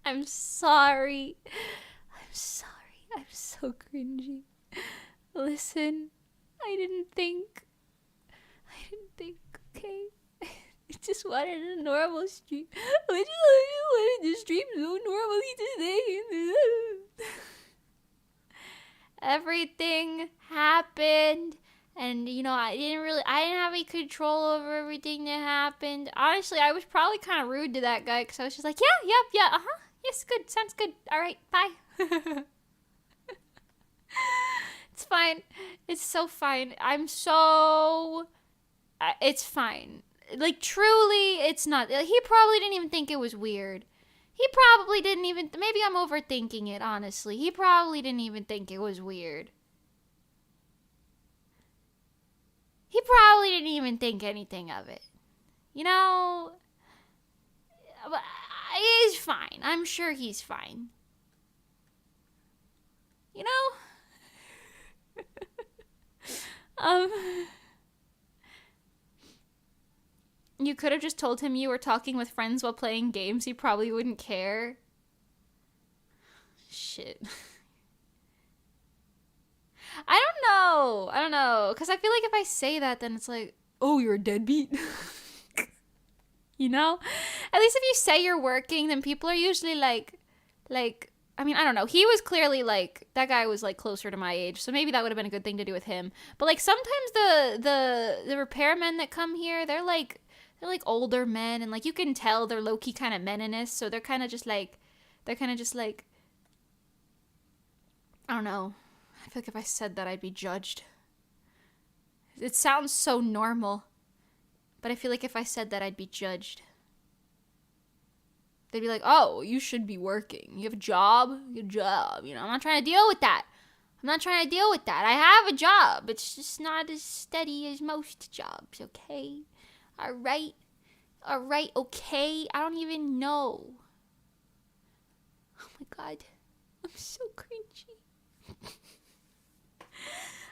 Speaker 1: I'm sorry. I'm sorry. I'm so cringy. Listen, I didn't think, okay? I just wanted a normal stream. I just wanted to stream so normally today. Everything happened, and you know, I didn't have any control over everything that happened. Honestly, I was probably kind of rude to that guy, because I was just like, yeah, yes, good, sounds good, alright, bye. It's fine. It's so fine. It's fine. Like, truly, it's not. He probably didn't even think it was weird. He probably didn't even. Maybe I'm overthinking it, honestly. He probably didn't even think it was weird. He probably didn't even think anything of it. You know? He's fine. I'm sure he's fine. You know? You could have just told him you were talking with friends while playing games. He probably wouldn't care. Shit. I don't know. Because I feel like if I say that, then it's like, oh, you're a deadbeat. You know? At least if you say you're working, then people are usually like, I mean, I don't know. He was clearly, like, that guy was, like, closer to my age, so maybe that would have been a good thing to do with him. But, like, sometimes the repairmen that come here, they're older men, and, like, you can tell they're low-key kind of meninous, so they're kind of just, like, I don't know. I feel like if I said that, I'd be judged. It sounds so normal, but I feel like if I said that, I'd be judged. They'd be like, oh, you should be working. You have a job? Good job. You know, I'm not trying to deal with that. I have a job. It's just not as steady as most jobs, okay? All right, okay? I don't even know. Oh my god. I'm so cringy.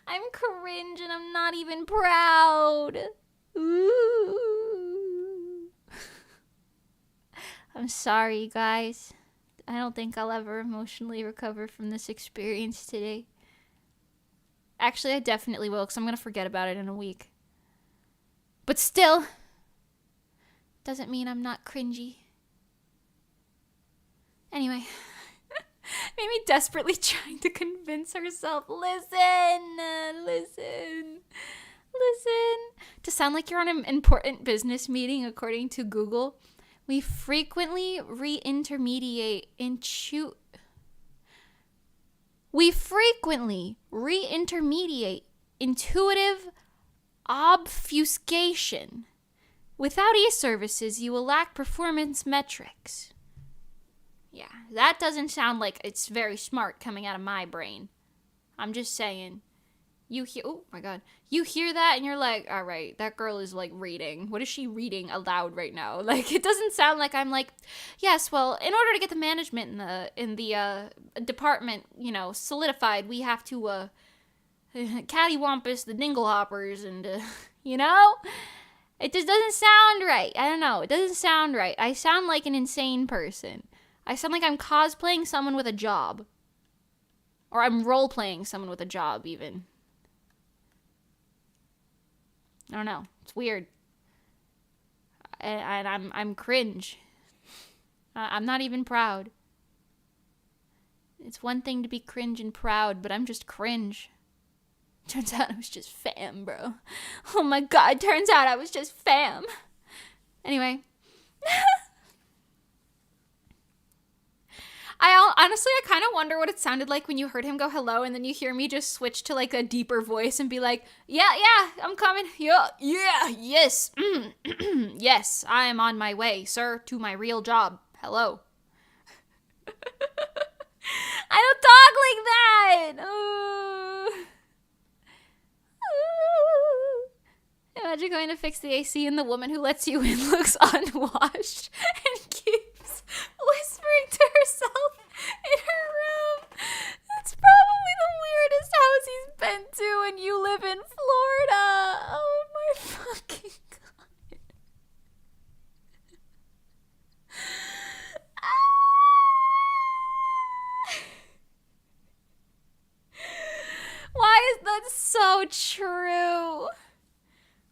Speaker 1: I'm cringe and I'm not even proud. Ooh. I'm sorry, guys. I don't think I'll ever emotionally recover from this experience today. Actually, I definitely will, because I'm going to forget about it in a week. But still, doesn't mean I'm not cringy. Anyway, Mimi desperately trying to convince herself, listen. To sound like you're on an important business meeting, according to Google, we frequently reintermediate intuitive obfuscation. Without e-services, you will lack performance metrics. Yeah, that doesn't sound like it's very smart coming out of my brain. I'm just saying. Oh my god. You hear that and you're like, all right, that girl is like reading. What is she reading aloud right now? Like, it doesn't sound like I'm like, yes, well, in order to get the management in the department, you know, solidified, we have to cattywampus the dinglehoppers and, you know? It just doesn't sound right. I don't know. It doesn't sound right. I sound like an insane person. I sound like I'm cosplaying someone with a job. Or I'm role-playing someone with a job, even. I don't know. It's weird. And I'm cringe. I'm not even proud. It's one thing to be cringe and proud, but I'm just cringe. Turns out I was just fam, bro. Oh my god, turns out I was just fam. Anyway, Honestly, I kind of wonder what it sounded like when you heard him go hello, and then you hear me just switch to like a deeper voice and be like, yeah, I'm coming. Yeah, yes, yes, I am on my way, sir, to my real job. Hello. I don't talk like that. Imagine going to fix the AC and the woman who lets you in looks unwashed and keeps whispering to herself in her room. That's probably the weirdest house he's been to, and you live in Florida. Oh my fucking god. Why is that so true?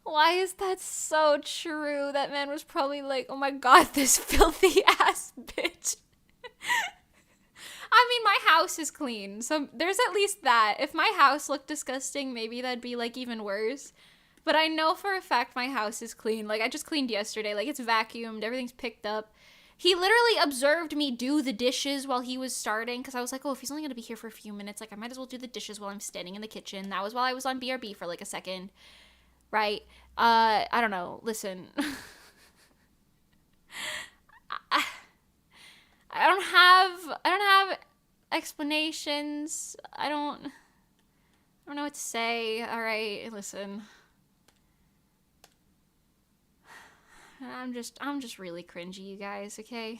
Speaker 1: Why is that so true? That man was probably like, oh my god, this filthy ass bitch. I mean, my house is clean, so there's at least that. If my house looked disgusting, maybe that'd be like even worse. But I know for a fact my house is clean. Like, I just cleaned yesterday. Like, it's vacuumed, everything's picked up. He literally observed me do the dishes while he was starting, because I was like, oh, if he's only going to be here for a few minutes, like, I might as well do the dishes while I'm standing in the kitchen. That was while I was on BRB for like a second. Right? I don't know. Listen. I don't have explanations. I don't know what to say. All right, listen. I'm just really cringy, you guys, okay?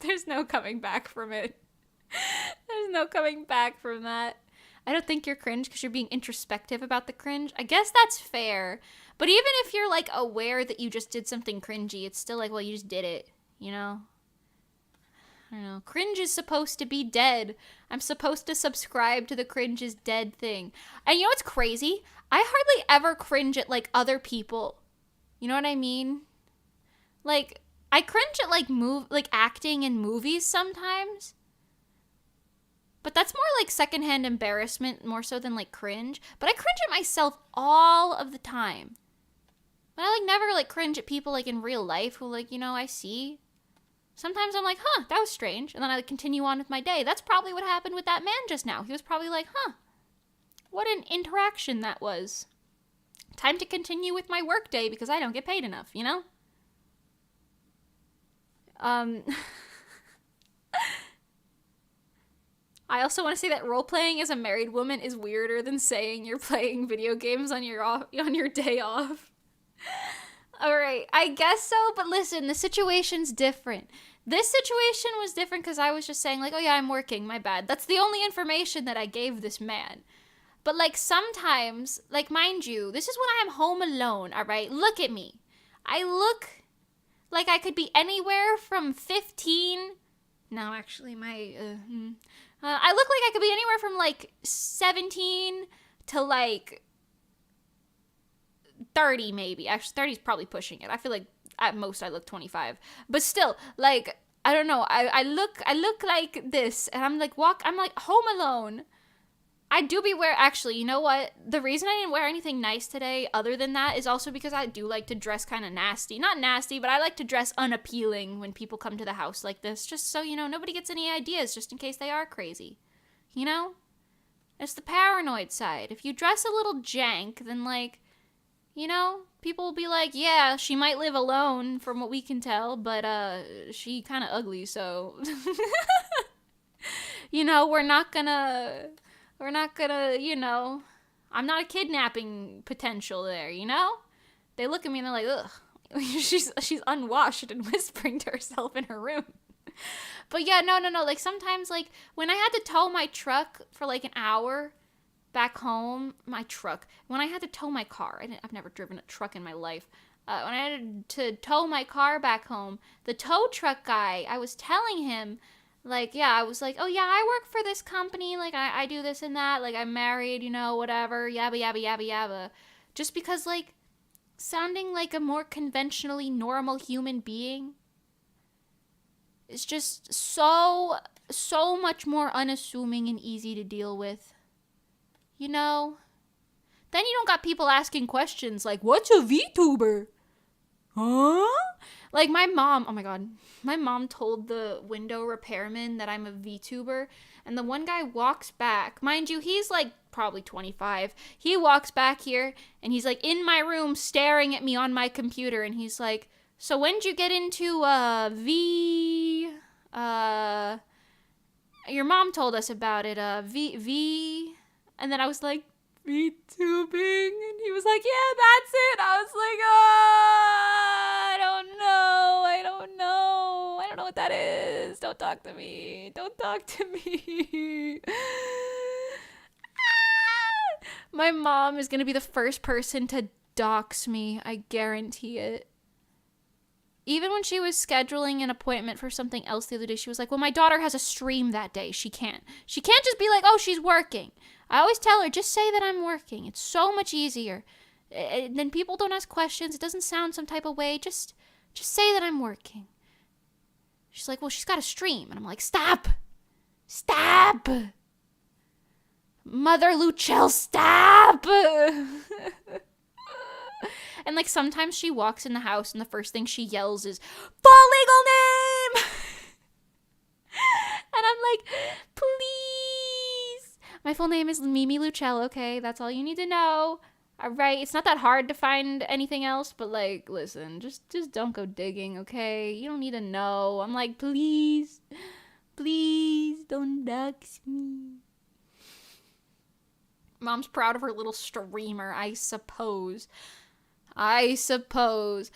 Speaker 1: There's no coming back from it. There's no coming back from that. I don't think you're cringe because you're being introspective about the cringe. I guess that's fair. But even if you're, like, aware that you just did something cringy, it's still like, well, you just did it, you know? I don't know. Cringe is supposed to be dead. I'm supposed to subscribe to the cringe is dead thing. And you know what's crazy? I hardly ever cringe at, like, other people. You know what I mean? Like, I cringe at, like, acting in movies sometimes. But that's more like secondhand embarrassment more so than like cringe. But I cringe at myself all of the time. But I like never like cringe at people like in real life who like, you know, I see. Sometimes I'm like, huh, that was strange. And then I like continue on with my day. That's probably what happened with that man just now. He was probably like, huh, what an interaction that was. Time to continue with my work day because I don't get paid enough, you know? I also want to say that role-playing as a married woman is weirder than saying you're playing video games on your day off. Alright, I guess so, but listen, the situation's different. This situation was different because I was just saying, like, oh yeah, I'm working, my bad. That's the only information that I gave this man. But, like, sometimes, like, mind you, this is when I am home alone, alright? Look at me. I look like I could be anywhere from 15... No, actually, I look like I could be anywhere from, like, 17 to, like, 30, maybe. Actually, 30 is probably pushing it. I feel like, at most, I look 25. But still, like, I don't know. I look like this, and I'm like, home alone. I do be actually, you know what? The reason I didn't wear anything nice today, other than that, is also because I do like to dress kind of nasty. Not nasty, but I like to dress unappealing when people come to the house like this, just so, you know, nobody gets any ideas, just in case they are crazy. You know? It's the paranoid side. If you dress a little jank, then, like, you know, people will be like, yeah, she might live alone, from what we can tell, but, she kind of ugly, so... You know, we're not gonna, you know, I'm not a kidnapping potential there, you know? They look at me and they're like, ugh, she's unwashed and whispering to herself in her room. But yeah, no, like sometimes, like, when I had to tow my truck for like an hour back home, when I had to tow my car, I've never driven a truck in my life. When I had to tow my car back home, the tow truck guy, I was telling him, like, yeah, I was like, oh, yeah, I work for this company, like, I do this and that, like, I'm married, you know, whatever, yabba, yabba, yabba, yabba. Just because, like, sounding like a more conventionally normal human being is just so much more unassuming and easy to deal with. You know? Then you don't got people asking questions like, what's a VTuber? Huh? Like my mom, oh my god, my mom told the window repairman that I'm a VTuber, and the one guy walks back. Mind you, he's like probably 25. He walks back here, and he's like in my room staring at me on my computer, and he's like, so when'd you get into your mom told us about it, and then I was like, VTubing, and he was like, yeah, that's it. I was like, I don't know what that is. Don't talk to me. My mom is gonna be the first person to dox me, I guarantee it. Even when she was scheduling an appointment for something else the other day, she was like, well, my daughter has a stream that day. She can't just be like, oh, she's working. I always tell her, just say that I'm working. It's so much easier. Then people don't ask questions. It doesn't sound some type of way. Just say that I'm working. She's like, well, she's got a stream. And I'm like, stop. Mother Luchel, stop. And like sometimes she walks in the house and the first thing she yells is, full legal name. And I'm like, please. My full name is Mimi Luchel, okay? That's all you need to know. All right, it's not that hard to find anything else, but like, listen, just don't go digging, okay? You don't need to know. I'm like, please don't dox me. Mom's proud of her little streamer, I suppose. Sometimes,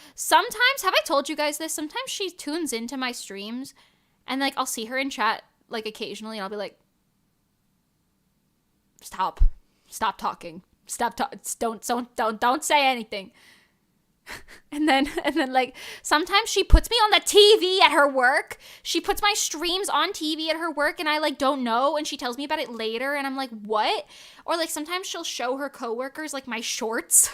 Speaker 1: have I told you guys this? Sometimes she tunes into my streams, and like I'll see her in chat like occasionally, and I'll be like, stop talking. Don't say anything. and then like sometimes she puts me on the TV at her work. She puts my streams on TV at her work, and I like don't know, and she tells me about it later, and I'm like, what? Or like sometimes she'll show her coworkers like my shorts.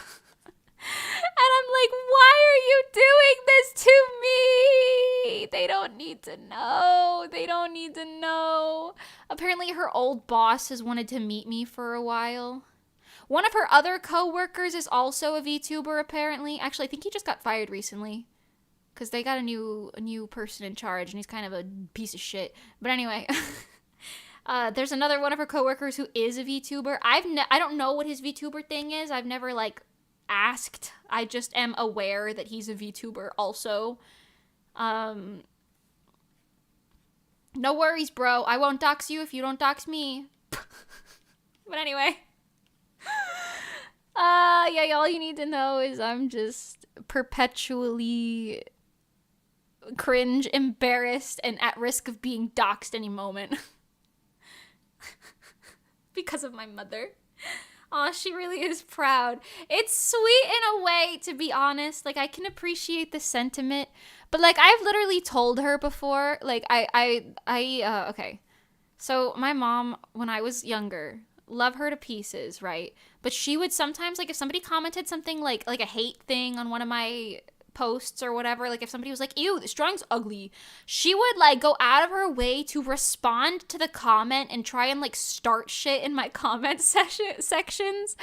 Speaker 1: And I'm like, why are you doing this to me? They don't need to know. Apparently her old boss has wanted to meet me for a while. One of her other coworkers is also a VTuber, apparently. Actually, I think he just got fired recently, because they got a new person in charge, and he's kind of a piece of shit. But anyway, there's another one of her coworkers who is a VTuber. I don't know what his VTuber thing is. I've never like asked. I just am aware that he's a VTuber also. No worries, bro. I won't dox you if you don't dox me. But anyway. Yeah, all you need to know is I'm just perpetually cringe, embarrassed, and at risk of being doxed any moment. Because of my mother. Aw, she really is proud. It's sweet in a way, to be honest. Like, I can appreciate the sentiment. But, like, I've literally told her before, like, okay. So, my mom, when I was younger, love her to pieces, right? But she would sometimes, like, if somebody commented something like a hate thing on one of my posts or whatever, like if somebody was like, ew, this drawing's ugly, she would like go out of her way to respond to the comment and try and like start shit in my comment sections,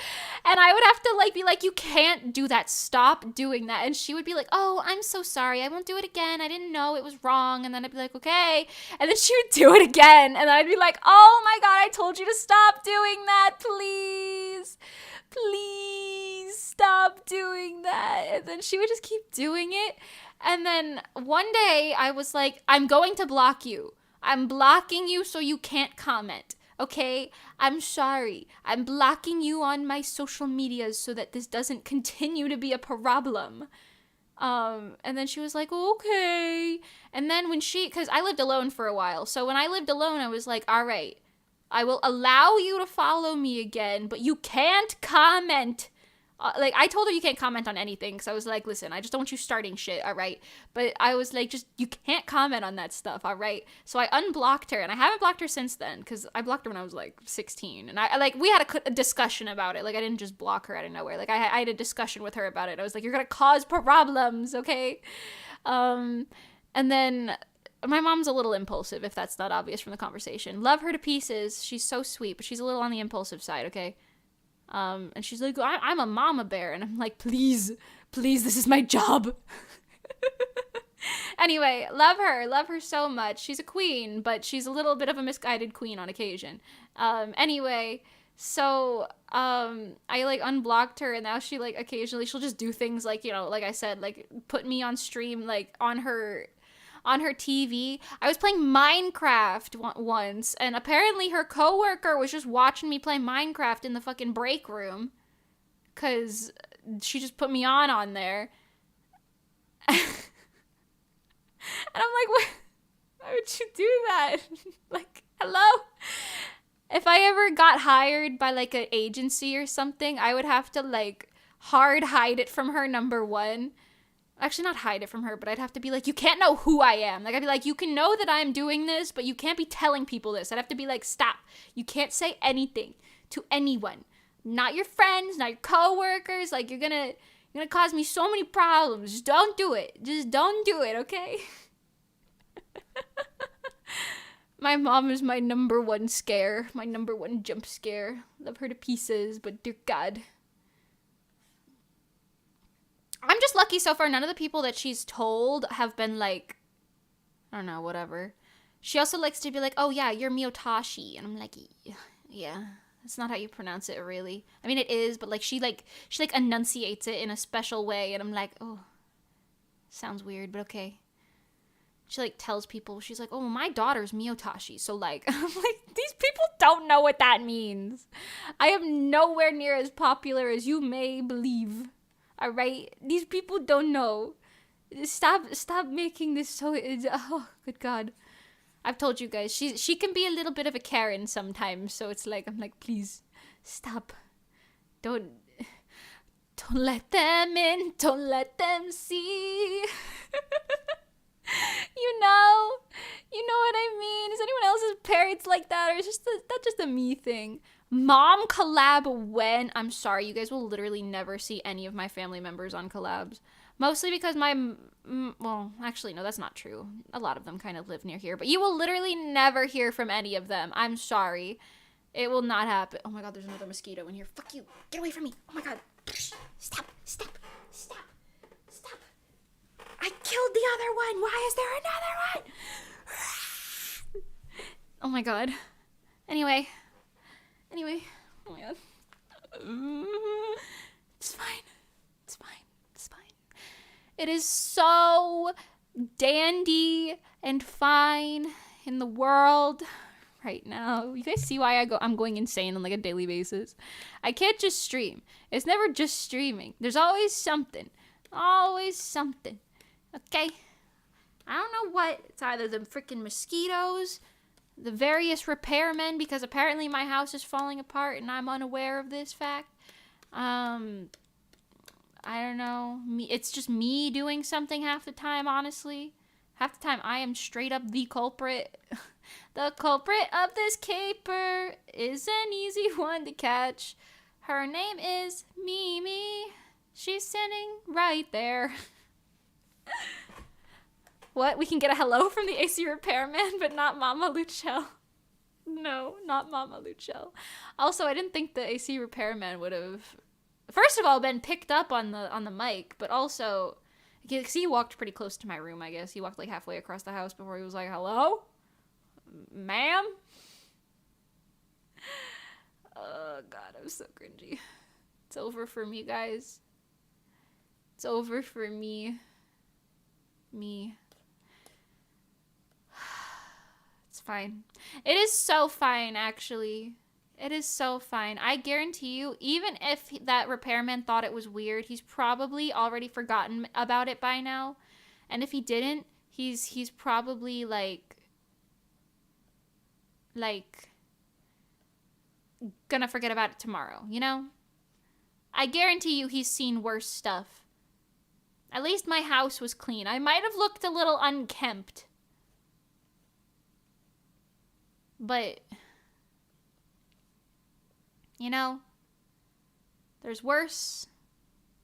Speaker 1: and I would have to like be like, you can't do that, stop doing that. And she would be like, oh, I'm so sorry, I won't do it again, I didn't know it was wrong. And then I'd be like, okay, and then she would do it again, and then I'd be like, oh my god, I told you to stop doing that, please stop doing that. And then she would just keep doing it. And then one day I was like, I'm going to block you. I'm blocking you so you can't comment. Okay? I'm sorry. I'm blocking you on my social medias so that this doesn't continue to be a problem. And then she was like, okay. And then because I lived alone for a while. So when I lived alone, I was like, all right, I will allow you to follow me again, but you can't comment. Like, I told her you can't comment on anything, because I was like, listen, I just don't want you starting shit, all right? But I was like, just, you can't comment on that stuff, all right? So I unblocked her, and I haven't blocked her since then, because I blocked her when I was, like, 16. And I like, we had a discussion about it. Like, I didn't just block her out of nowhere. Like, I had a discussion with her about it. I was like, you're gonna cause problems, okay? And then my mom's a little impulsive, if that's not obvious from the conversation. Love her to pieces. She's so sweet, but she's a little on the impulsive side, okay? And she's like, I'm a mama bear. And I'm like, please, this is my job. Anyway, love her so much. She's a queen, but she's a little bit of a misguided queen on occasion. Anyway, so I like unblocked her, and now she like occasionally she'll just do things like, you know, like I said, like put me on stream like on her TV. I was playing Minecraft once, and apparently her coworker was just watching me play Minecraft in the fucking break room, cause she just put me on there. And I'm like, what? Why would you do that? Like, hello? If I ever got hired by like an agency or something, I would have to like hard hide it from her, number one. Actually, not hide it from her, but I'd have to be like, you can't know who I am. Like, I'd be like, you can know that I'm doing this, but you can't be telling people this. I'd have to be like, stop. You can't say anything to anyone. Not your friends, not your coworkers. Like, you're gonna cause me so many problems. Just don't do it. Just don't do it, okay? My mom is my number one scare. My number one jump scare. Love her to pieces, but dear God. I'm just lucky so far. None of the people that she's told have been like, I don't know, whatever. She also likes to be like, oh yeah, you're Miyotashi. And I'm like, yeah. That's not how you pronounce it, really. I mean, it is, but like she enunciates it in a special way, and I'm like, oh, sounds weird, but okay. She like tells people, she's like, oh, my daughter's Miyotashi. So like, I'm like, these people don't know what that means. I am nowhere near as popular as you may believe. All right, these people don't know. Stop making this so. Oh, good God. I've told you guys, she can be a little bit of a Karen sometimes, so it's like, I'm like, please, stop. Don't let them in, don't let them see. You know what I mean? Is anyone else's parents like that, or is that's just a me thing? Mom collab when? I'm sorry, you guys will literally never see any of my family members on collabs. Mostly because well, actually, no, that's not true. A lot of them kind of live near here. But you will literally never hear from any of them. I'm sorry. It will not happen. Oh my God, there's another mosquito in here. Fuck you. Get away from me. Oh my God. Stop. I killed the other one. Why is there another one? Oh my God. Anyway. Oh my God. It's fine. It is so dandy and fine in the world right now. You guys see why I'm going insane on like a daily basis? I can't just stream. It's never just streaming. There's always something. Okay? I don't know what. It's either the freaking mosquitoes, the various repairmen, because apparently my house is falling apart and I'm unaware of this fact. I don't know. It's just me doing something half the time, honestly. Half the time I am straight up the culprit. The culprit of this caper is an easy one to catch. Her name is Mimi. She's sitting right there. What? We can get a hello from the AC repairman, but not Mama Luchel. No, not Mama Luchel. Also, I didn't think the AC repairman would have, first of all, been picked up on the mic, but also, because he walked pretty close to my room, I guess. He walked like halfway across the house before he was like, hello? Ma'am? Oh, God, I'm so cringy. It's over for me, guys. It's over for me. It's fine. It is so fine, actually. It is so fine. I guarantee you, even if that repairman thought it was weird, he's probably already forgotten about it by now. And if he didn't, he's probably like gonna forget about it tomorrow, you know? I guarantee you he's seen worse stuff. At least my house was clean. I might have looked a little unkempt. But, you know, there's worse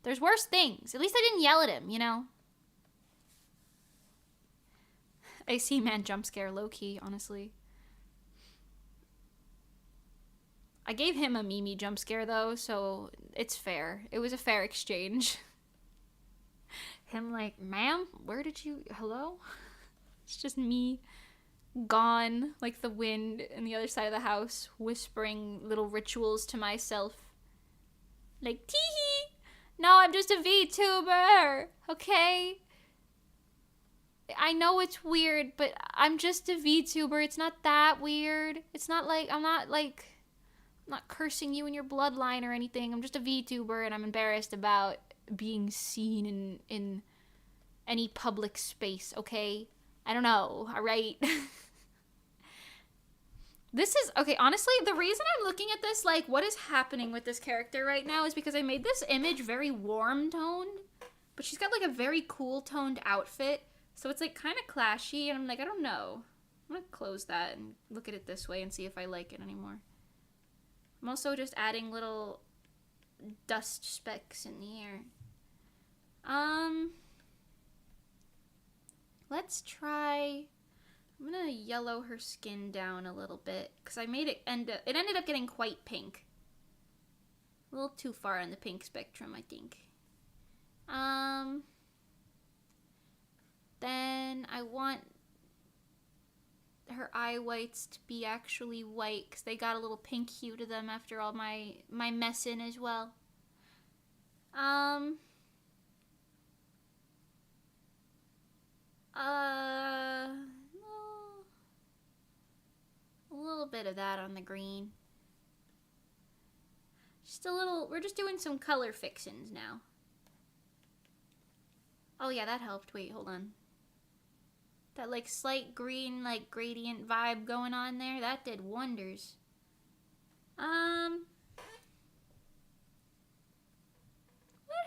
Speaker 1: things. At least I didn't yell at him, you know? AC man jump scare, low-key, honestly. I gave him a Mimi jump scare, though, so it's fair. It was a fair exchange. him like, ma'am, where did you, hello? It's just me, gone, like the wind in the other side of the house, whispering little rituals to myself. Like, tee-hee! No, I'm just a VTuber, okay? I know it's weird, but I'm just a VTuber. It's not that weird. It's not like, I'm not cursing you in your bloodline or anything. I'm just a VTuber, and I'm embarrassed about being seen in any public space, okay? I don't know, alright? This is, okay, honestly, the reason I'm looking at this, like, what is happening with this character right now is because I made this image very warm toned, but she's got, like, a very cool toned outfit, so it's, like, kind of clashy, and I'm like, I don't know. I'm gonna close that and look at it this way and see if I like it anymore. I'm also just adding little dust specks in the air. Let's try, I'm gonna yellow her skin down a little bit, because I made it it ended up getting quite pink. A little too far on the pink spectrum, I think. Then I want her eye whites to be actually white, because they got a little pink hue to them after all my messing as well. A little bit of that on the green. Just a little, we're just doing some color fixins now. Oh yeah, that helped. Wait, hold on. That like slight green, like gradient vibe going on there, that did wonders. What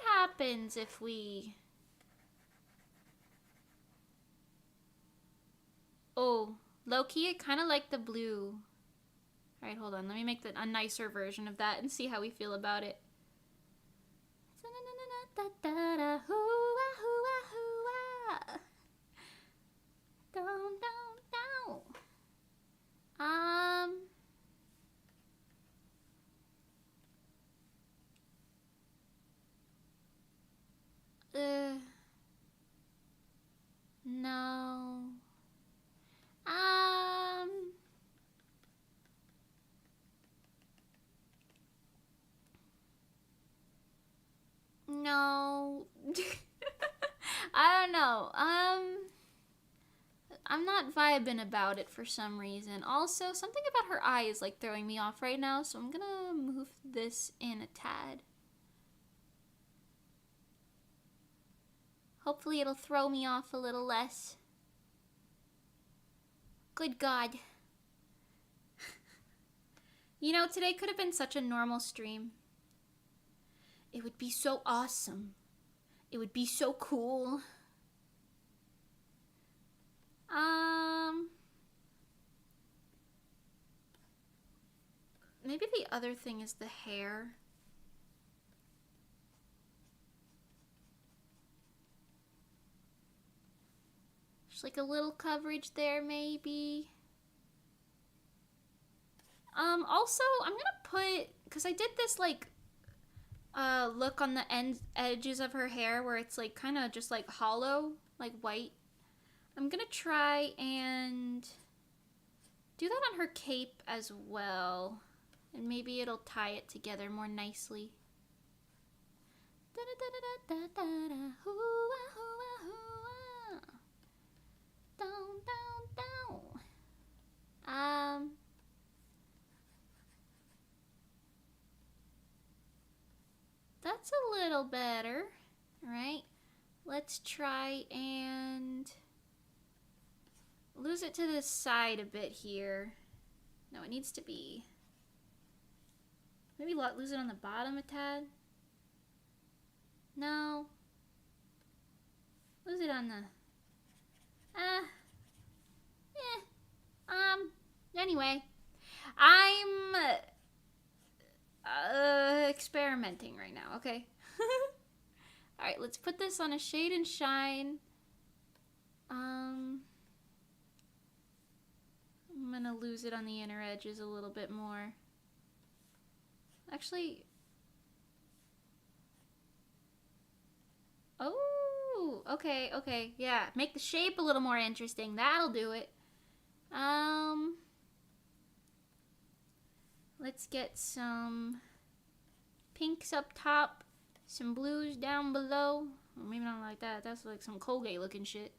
Speaker 1: happens if we... Oh, low-key, I kind of like the blue. Alright, hold on. Let me make a nicer version of that and see how we feel about it. No. No. I don't know. I'm not vibing about it for some reason. Also, something about her eye is like throwing me off right now, so I'm gonna move this in a tad. Hopefully it'll throw me off a little less. Good God. You know, today could have been such a normal stream. It would be so awesome. It would be so cool. Maybe the other thing is the hair. Just like a little coverage there, maybe. Also, I'm gonna put, because I did this, like, look on the edges of her hair where it's, like, kind of just, like, hollow, like, white. I'm gonna try and do that on her cape as well. And maybe it'll tie it together more nicely. That's a little better. Alright, let's try and lose it to the side a bit here. No, it needs to be... Maybe lose it on the bottom a tad? No. Lose it on the... Anyway. I'm... experimenting right now, okay? Alright, let's put this on a shade and shine. I'm gonna lose it on the inner edges a little bit more. Actually... Oh! Okay, okay, yeah. Make the shape a little more interesting. That'll do it. Let's get some pinks up top, some blues down below. Or maybe not like that. That's like some Colgate looking shit.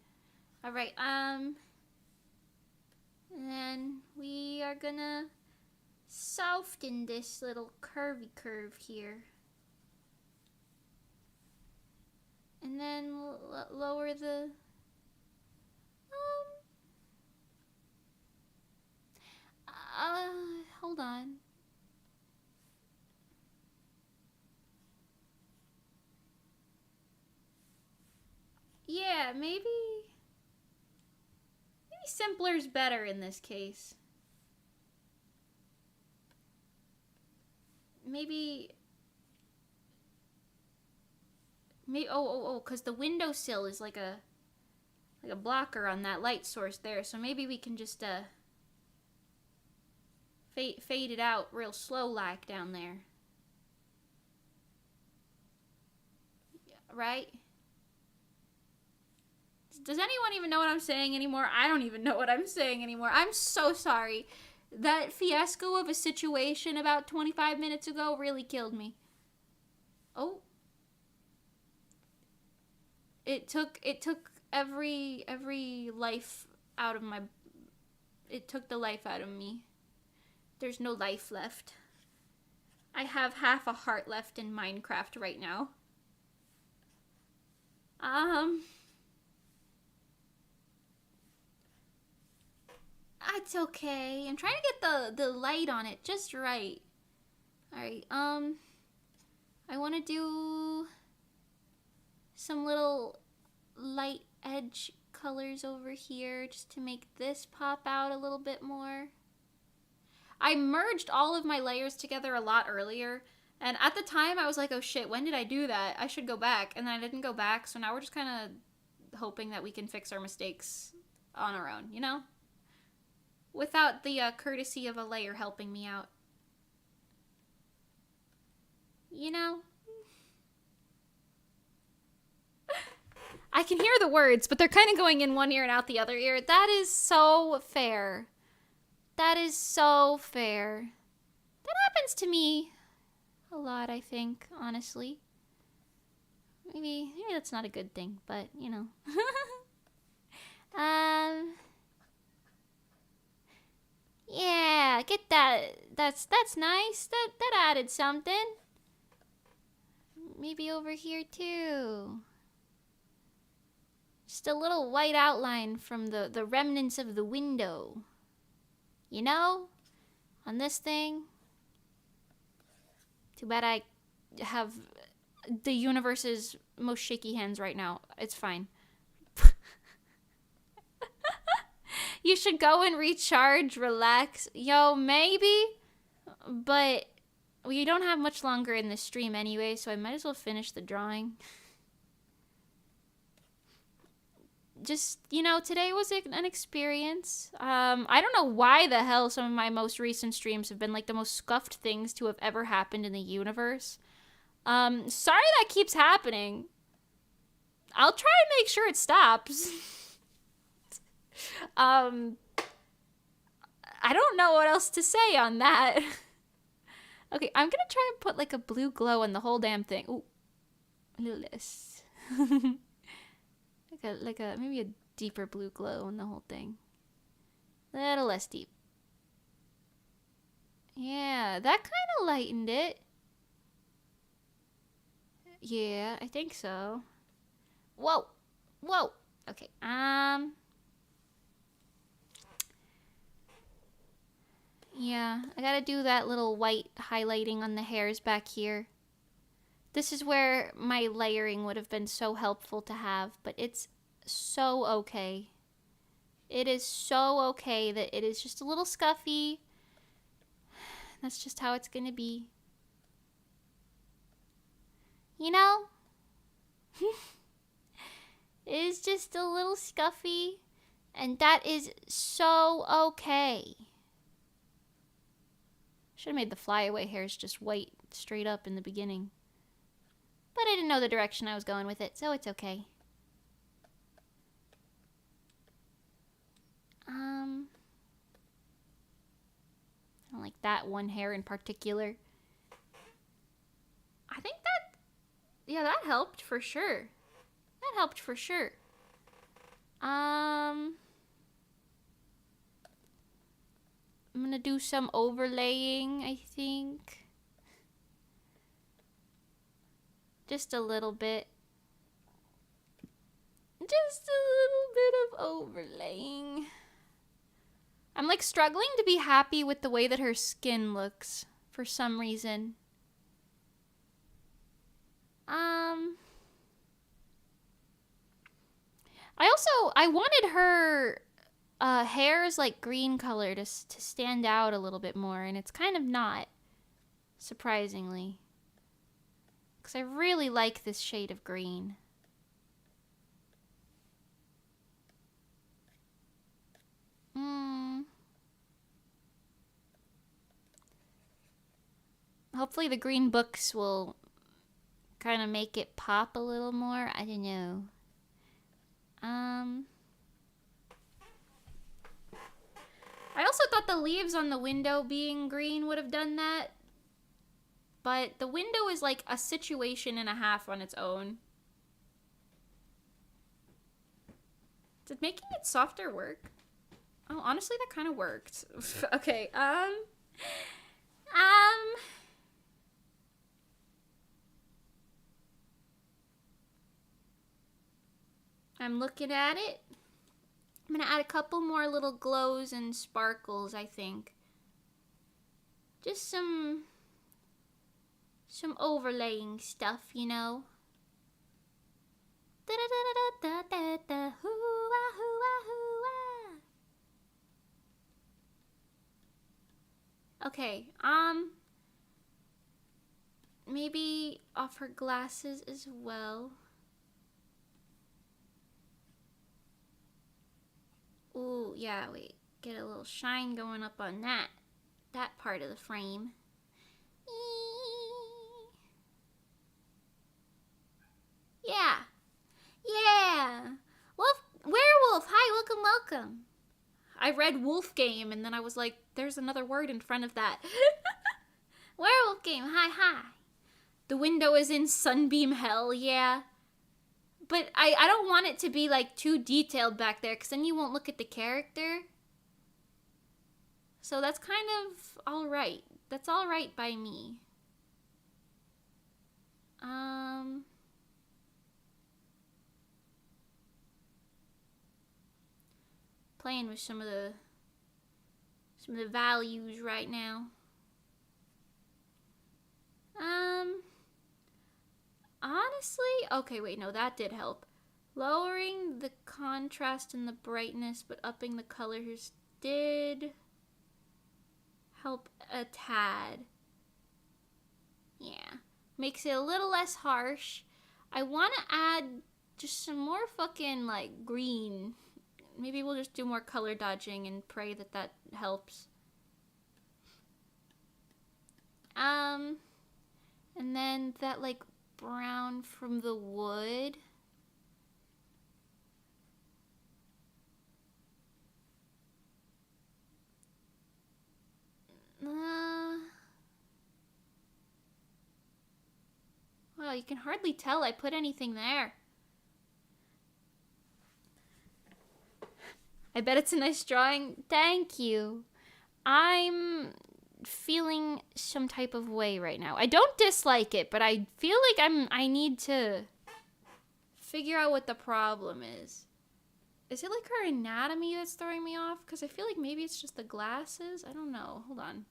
Speaker 1: Alright, and then we are gonna soften this little curvy curve here. And then lower the... hold on. Yeah, maybe simpler's better in this case. Maybe because the windowsill is like a blocker on that light source there, so maybe we can just fade it out real slow like down there. Right? Does anyone even know what I'm saying anymore? I don't even know what I'm saying anymore. I'm so sorry. That fiasco of a situation about 25 minutes ago really killed me. Oh. It took every life out of my... It took the life out of me. There's no life left. I have half a heart left in Minecraft right now. It's okay. I'm trying to get the light on it just right. Alright, I want to do some little light edge colors over here just to make this pop out a little bit more. I merged all of my layers together a lot earlier, and at the time I was like, oh shit, when did I do that? I should go back, and then I didn't go back, so now we're just kind of hoping that we can fix our mistakes on our own, you know? Without the courtesy of a layer helping me out. You know? I can hear the words, but they're kind of going in one ear and out the other ear. That is so fair. That is so fair. That happens to me a lot, I think, honestly. Maybe that's not a good thing, but, you know. Yeah, get that. That's nice. That added something. Maybe over here too. Just a little white outline from the remnants of the window. You know? On this thing. Too bad I have the universe's most shaky hands right now. It's fine. You should go and recharge, relax. Yo, maybe. But we don't have much longer in this stream anyway, so I might as well finish the drawing. Just, you know, today was an experience. I don't know why the hell some of my most recent streams have been like the most scuffed things to have ever happened in the universe. Sorry that keeps happening. I'll try and make sure it stops. I don't know what else to say on that. Okay, I'm gonna try and put like a blue glow on the whole damn thing. Ooh, a little less. like a maybe a deeper blue glow on the whole thing. A little less deep. Yeah, that kind of lightened it. Yeah, I think so. Whoa, whoa. Okay, yeah, I gotta do that little white highlighting on the hairs back here. This is where my layering would have been so helpful to have, but it's so okay. It is so okay that it is just a little scuffy. That's just how it's gonna be. You know? It is just a little scuffy, and that is so okay. Should have made the flyaway hairs just white straight up in the beginning. But I didn't know the direction I was going with it, so it's okay. like that one hair in particular. I think that, yeah, that helped for sure. That helped for sure. I'm gonna do some overlaying, I think. Just a little bit. Just a little bit of overlaying. I'm like struggling to be happy with the way that her skin looks for some reason. I wanted her hair's like green color to stand out a little bit more, and it's kind of not, surprisingly. Because I really like this shade of green. Hopefully the green books will kind of make it pop a little more. I don't know. I also thought the leaves on the window being green would have done that. But the window is like a situation and a half on its own. Did making it softer work? Oh, honestly, that kind of worked. Okay, I'm looking at it. I'm gonna add a couple more little glows and sparkles, I think. Just some overlaying stuff, you know. Okay, maybe off her glasses as well. Ooh, yeah, wait. Get a little shine going up on that part of the frame. Yeah. Yeah. Werewolf. Hi, welcome. I read wolf game and then I was like, there's another word in front of that. Werewolf game. Hi. The window is in sunbeam hell. Yeah. But I don't want it to be like too detailed back there because then you won't look at the character. So that's kind of alright. That's alright by me. Playing with some of the values right now. Honestly, okay, wait, no, that did help. Lowering the contrast and the brightness, but upping the colors did help a tad. Yeah, makes it a little less harsh. I want to add just some more fucking, like, green. Maybe we'll just do more color dodging and pray that that helps. And then that, like, brown from the wood. Wow, you can hardly tell I put anything there. I bet it's a nice drawing. Thank you. I'm feeling some type of way right now. I don't dislike it, but I feel like I need to figure out what the problem is. Is it like her anatomy that's throwing me off? Because I feel like maybe it's just the glasses. I don't know. Hold on.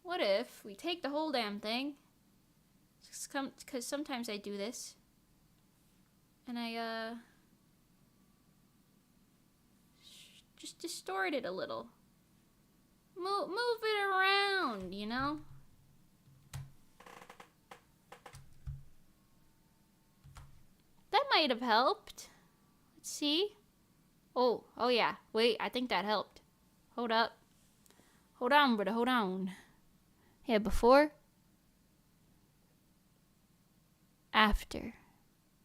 Speaker 1: What if we take the whole damn thing? Because sometimes I do this. And I, just distort it a little. Move it around, you know? That might have helped. Let's see. Oh yeah. Wait, I think that helped. Hold up. Hold on, brother, hold on. Yeah, before. After.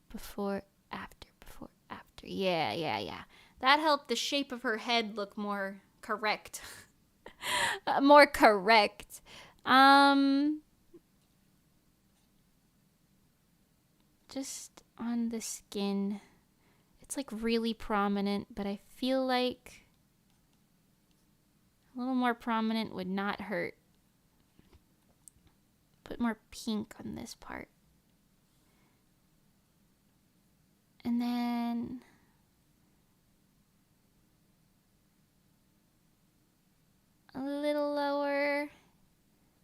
Speaker 1: Before, after, before, after. Yeah. That helped the shape of her head look more correct. More correct. Just on the skin. It's like really prominent, but I feel like a little more prominent would not hurt. Put more pink on this part. And then a little lower.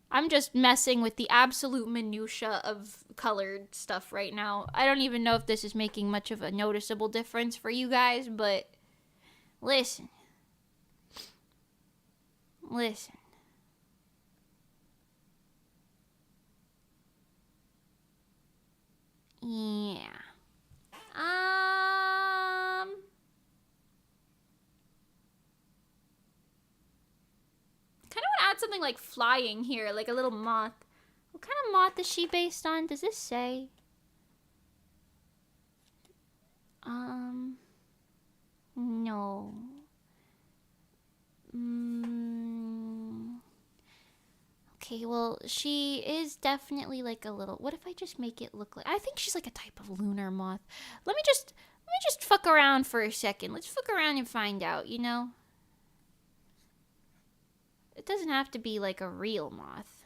Speaker 1: I'm just messing with the absolute minutia of colored stuff right now. I don't even know if this is making much of a noticeable difference for you guys, but listen. Listen. Yeah. Kind of want to add something like flying here, like a little moth. What kind of moth is she based on? Does this say? No. Okay, well, she is definitely like a little. What if I just make it look like? I think she's like a type of lunar moth. Let me just fuck around for a second. Let's fuck around and find out, you know? It doesn't have to be like a real moth.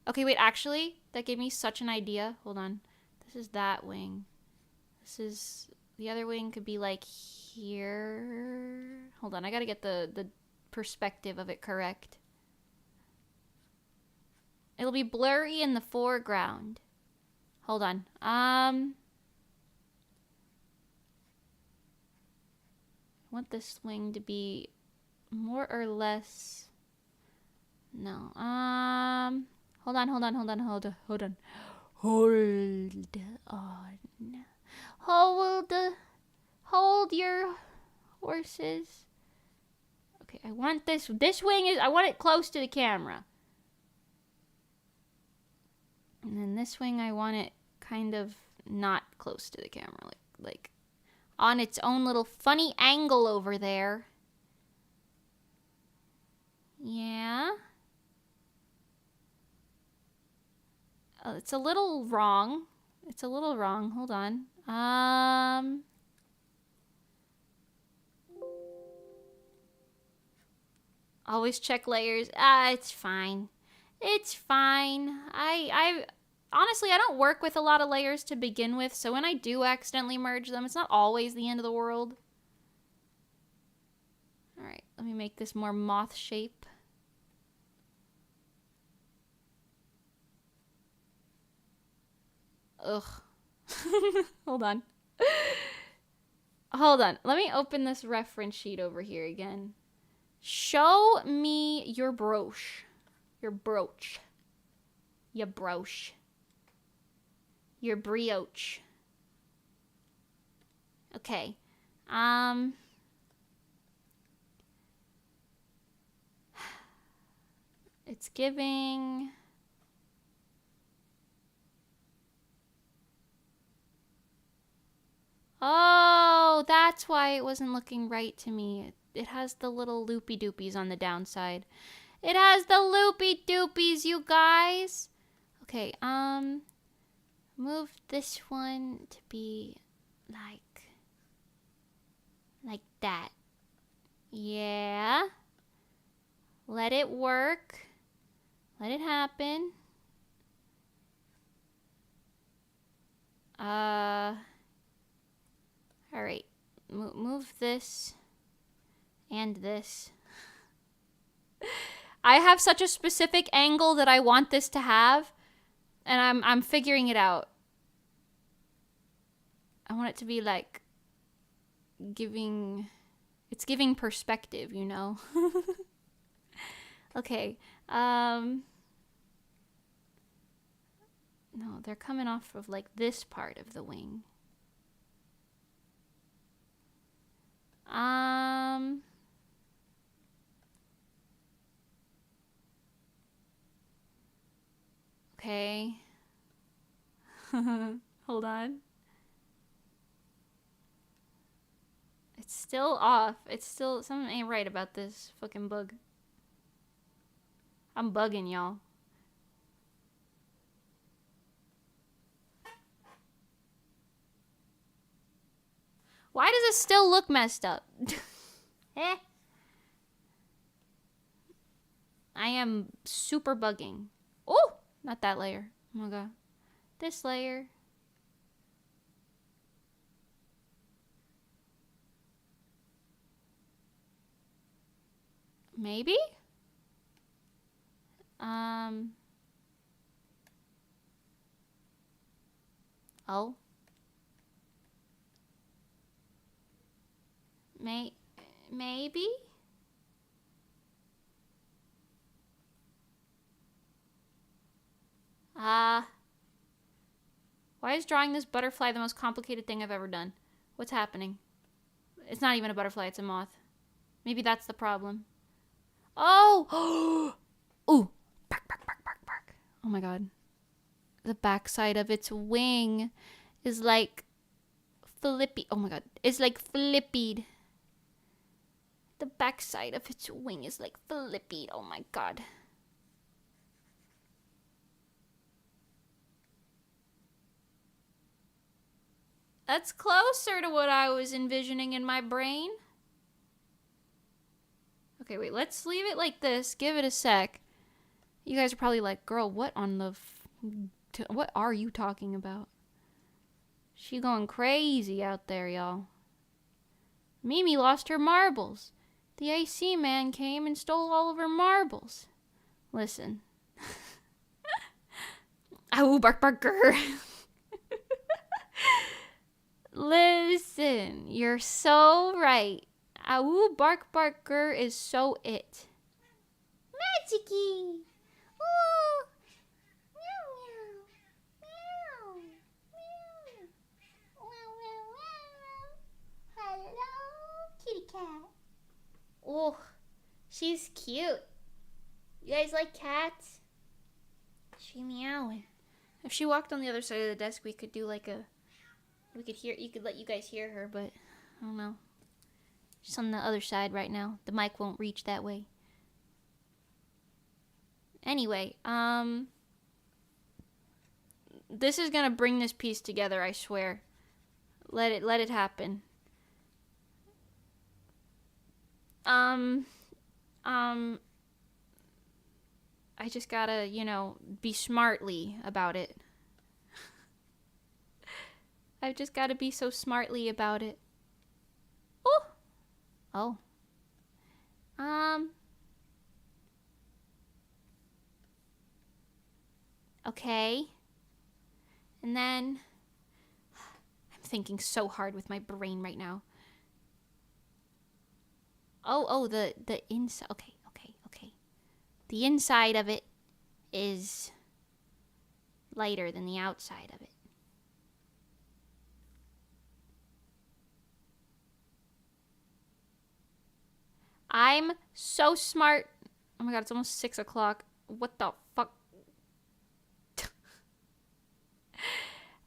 Speaker 1: Okay, wait, actually, that gave me such an idea. Hold on. This is that wing. This is... The other wing could be like here. Hold on, I gotta get the perspective of it correct. It'll be blurry in the foreground. Hold on. I want this wing to be more or less... No. Hold on. Hold your horses. Okay, I want this wing is, I want it close to the camera. And then this wing, I want it kind of not close to the camera, like on its own little funny angle over there. Yeah. Oh, it's a little wrong. Hold on. Always check layers. It's fine. It's fine. I honestly, I don't work with a lot of layers to begin with, so when I do accidentally merge them, it's not always the end of the world. Alright, let me make this more moth shape. Ugh. Hold on. Hold on. Let me open this reference sheet over here again. Show me your brooch. Your brooch. Your brooch. Your brioche. Okay. It's giving... Oh, that's why it wasn't looking right to me. It has the little loopy doopies on the downside. It has the loopy doopies, you guys. Okay, move this one to be like that. Yeah. Let it work. Let it happen. Alright. Move this and this. I have such a specific angle that I want this to have, and I'm figuring it out. I want it to be like giving perspective, you know. Okay. No, they're coming off of like this part of the wing. Okay. Hold on. It's still off. It's still... Something ain't right about this fucking bug. I'm bugging, y'all. Why does it still look messed up? Eh? I am super bugging. Oh! Not that layer. Oh my god. This layer. Maybe? Oh. Maybe? Why is drawing this butterfly the most complicated thing I've ever done? What's happening? It's not even a butterfly, it's a moth. Maybe that's the problem. Oh! Ooh! Bark, bark, bark, bark, bark. Oh my god. The backside of its wing is like flippy. Oh my god. It's like flippied. The backside of its wing is like flippied. Oh my god. That's closer to what I was envisioning in my brain. Okay, wait, let's leave it like this. Give it a sec. You guys are probably like, girl, what on the... what are you talking about? She going crazy out there, y'all. Mimi lost her marbles. The AC man came and stole all of her marbles. Listen. Ow, bark, barker. Listen, you're so right. Ow, bark, barker is so it. Magicy. Ooh. Meow, meow. Meow. Meow. Wow, wow, wow. Hello, kitty cat. Oh, she's cute. You guys like cats? She meowing. If she walked on the other side of the desk, we could do like a... We could hear... You could let you guys hear her, but... I don't know. She's on the other side right now. The mic won't reach that way. Anyway, this is gonna bring this piece together, I swear. Let it happen. I just gotta, you know, be smartly about it. I've just gotta be so smartly about it. Oh! Oh. Okay. And then... I'm thinking so hard with my brain right now. Oh, the inside. Okay. The inside of it is lighter than the outside of it. I'm so smart. Oh my god, it's almost 6 o'clock. What the fuck?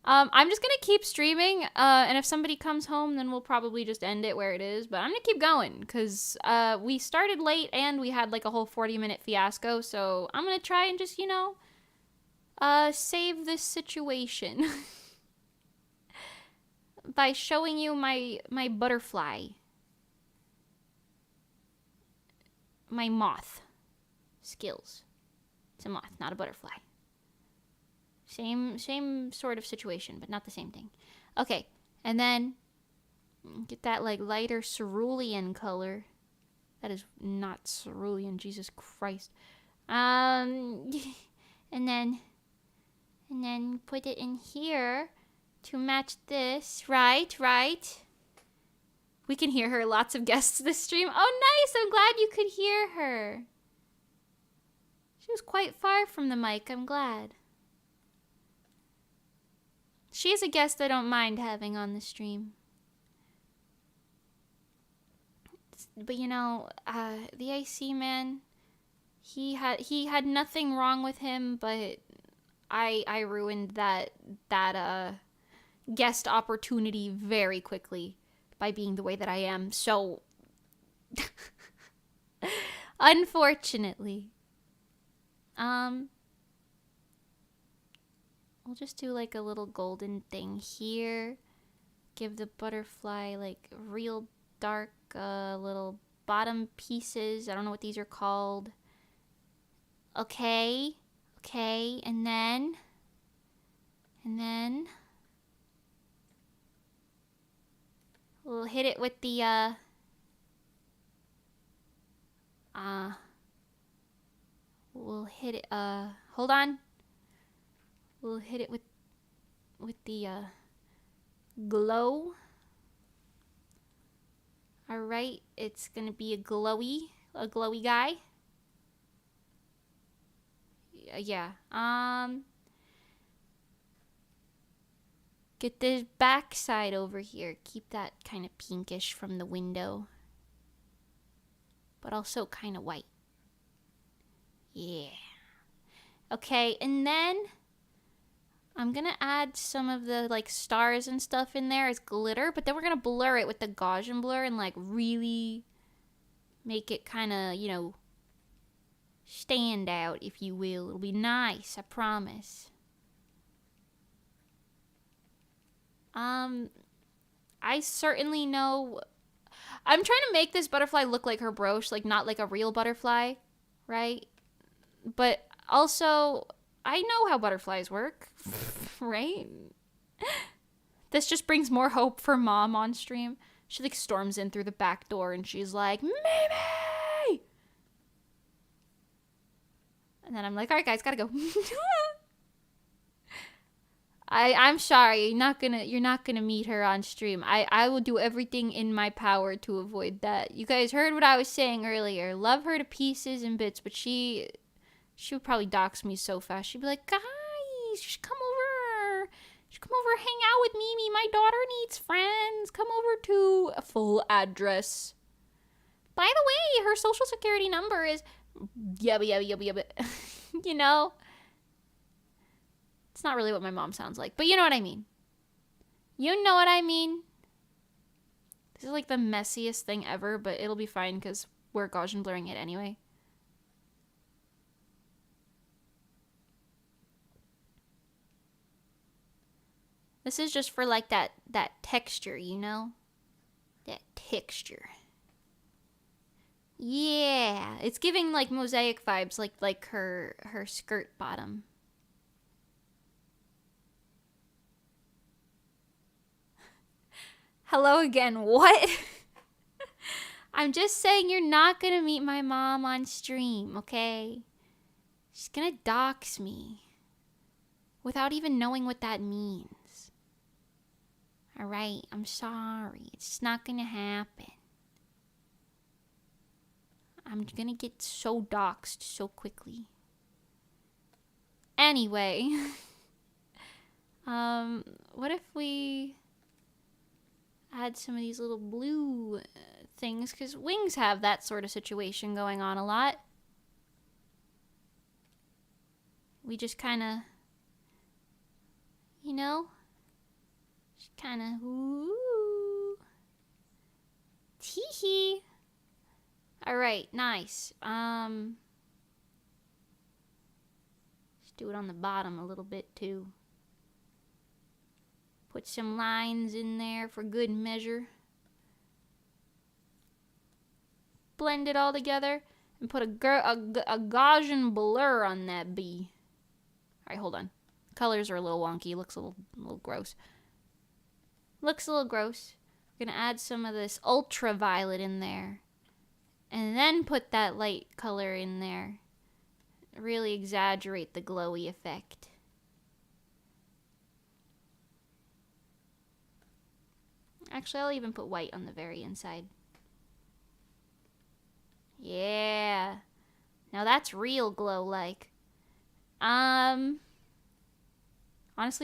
Speaker 1: I'm just gonna keep streaming, and if somebody comes home, then we'll probably just end it where it is, but I'm gonna keep going, because, we started late, and we had, like, a whole 40-minute fiasco, so I'm gonna try and just, you know, save this situation by showing you my butterfly. My moth skills. It's a moth, not a butterfly. Same sort of situation, but not the same thing. Okay, and then get that like lighter cerulean color. That is not cerulean, Jesus Christ. And then put it in here to match this. Right. We can hear her. Lots of guests this stream. Oh, nice. I'm glad you could hear her. She was quite far from the mic. I'm glad. She's a guest I don't mind having on the stream. But you know, the AC man, he had nothing wrong with him, but I ruined that guest opportunity very quickly by being the way that I am. So, unfortunately, we'll just do like a little golden thing here. Give the butterfly like real dark little bottom pieces. I don't know what these are called. Okay, and then we'll hit it with the we'll hit it hold on. We'll hit it with the glow. All right, it's going to be a glowy guy. Yeah. Get this back side over here. Keep that kind of pinkish from the window, but also kind of white. Yeah. Okay, and then I'm gonna add some of the like stars and stuff in there as glitter, but then we're gonna blur it with the Gaussian blur and like really make it kind of, you know, stand out, if you will. It'll be nice, I promise. I certainly know. I'm trying to make this butterfly look like her brooch, like not like a real butterfly, right? But also, I know how butterflies work, right? This just brings more hope for Mom on stream. She like storms in through the back door and she's like, Mimi! And then I'm like, all right, guys, gotta go. I'm sorry, you're not gonna meet her on stream. I will do everything in my power to avoid that. You guys heard what I was saying earlier. Love her to pieces and bits, but she would probably dox me so fast. She'd be like, guys, you should come over. You should come over, hang out with Mimi. My daughter needs friends. Come over to a full address. By the way, her social security number is yabba yabba yabba yabba. You know? It's not really what my mom sounds like, but you know what I mean. You know what I mean. This is like the messiest thing ever, but it'll be fine because we're Gaussian blurring it anyway. This is just for like that texture, you know? That texture. Yeah, it's giving like mosaic vibes, like her skirt bottom. Hello again, what? I'm just saying you're not gonna meet my mom on stream, okay? She's gonna dox me without even knowing what that means. Alright, I'm sorry. It's just not gonna happen. I'm gonna get so doxed so quickly. Anyway. What if we add some of these little blue things? Because wings have that sort of situation going on a lot. We just kind of, you know, just kind of, ooh, tee-hee. All right, nice. Let's do it on the bottom a little bit too. Put some lines in there for good measure. Blend it all together and put a Gaussian blur on that bee. All right, hold on. Colors are a little wonky. Looks a little gross. Looks a little gross. We're gonna add some of this ultraviolet in there. And then put that light color in there. Really exaggerate the glowy effect. Actually, I'll even put white on the very inside. Yeah. Now that's real glow-like. Honestly,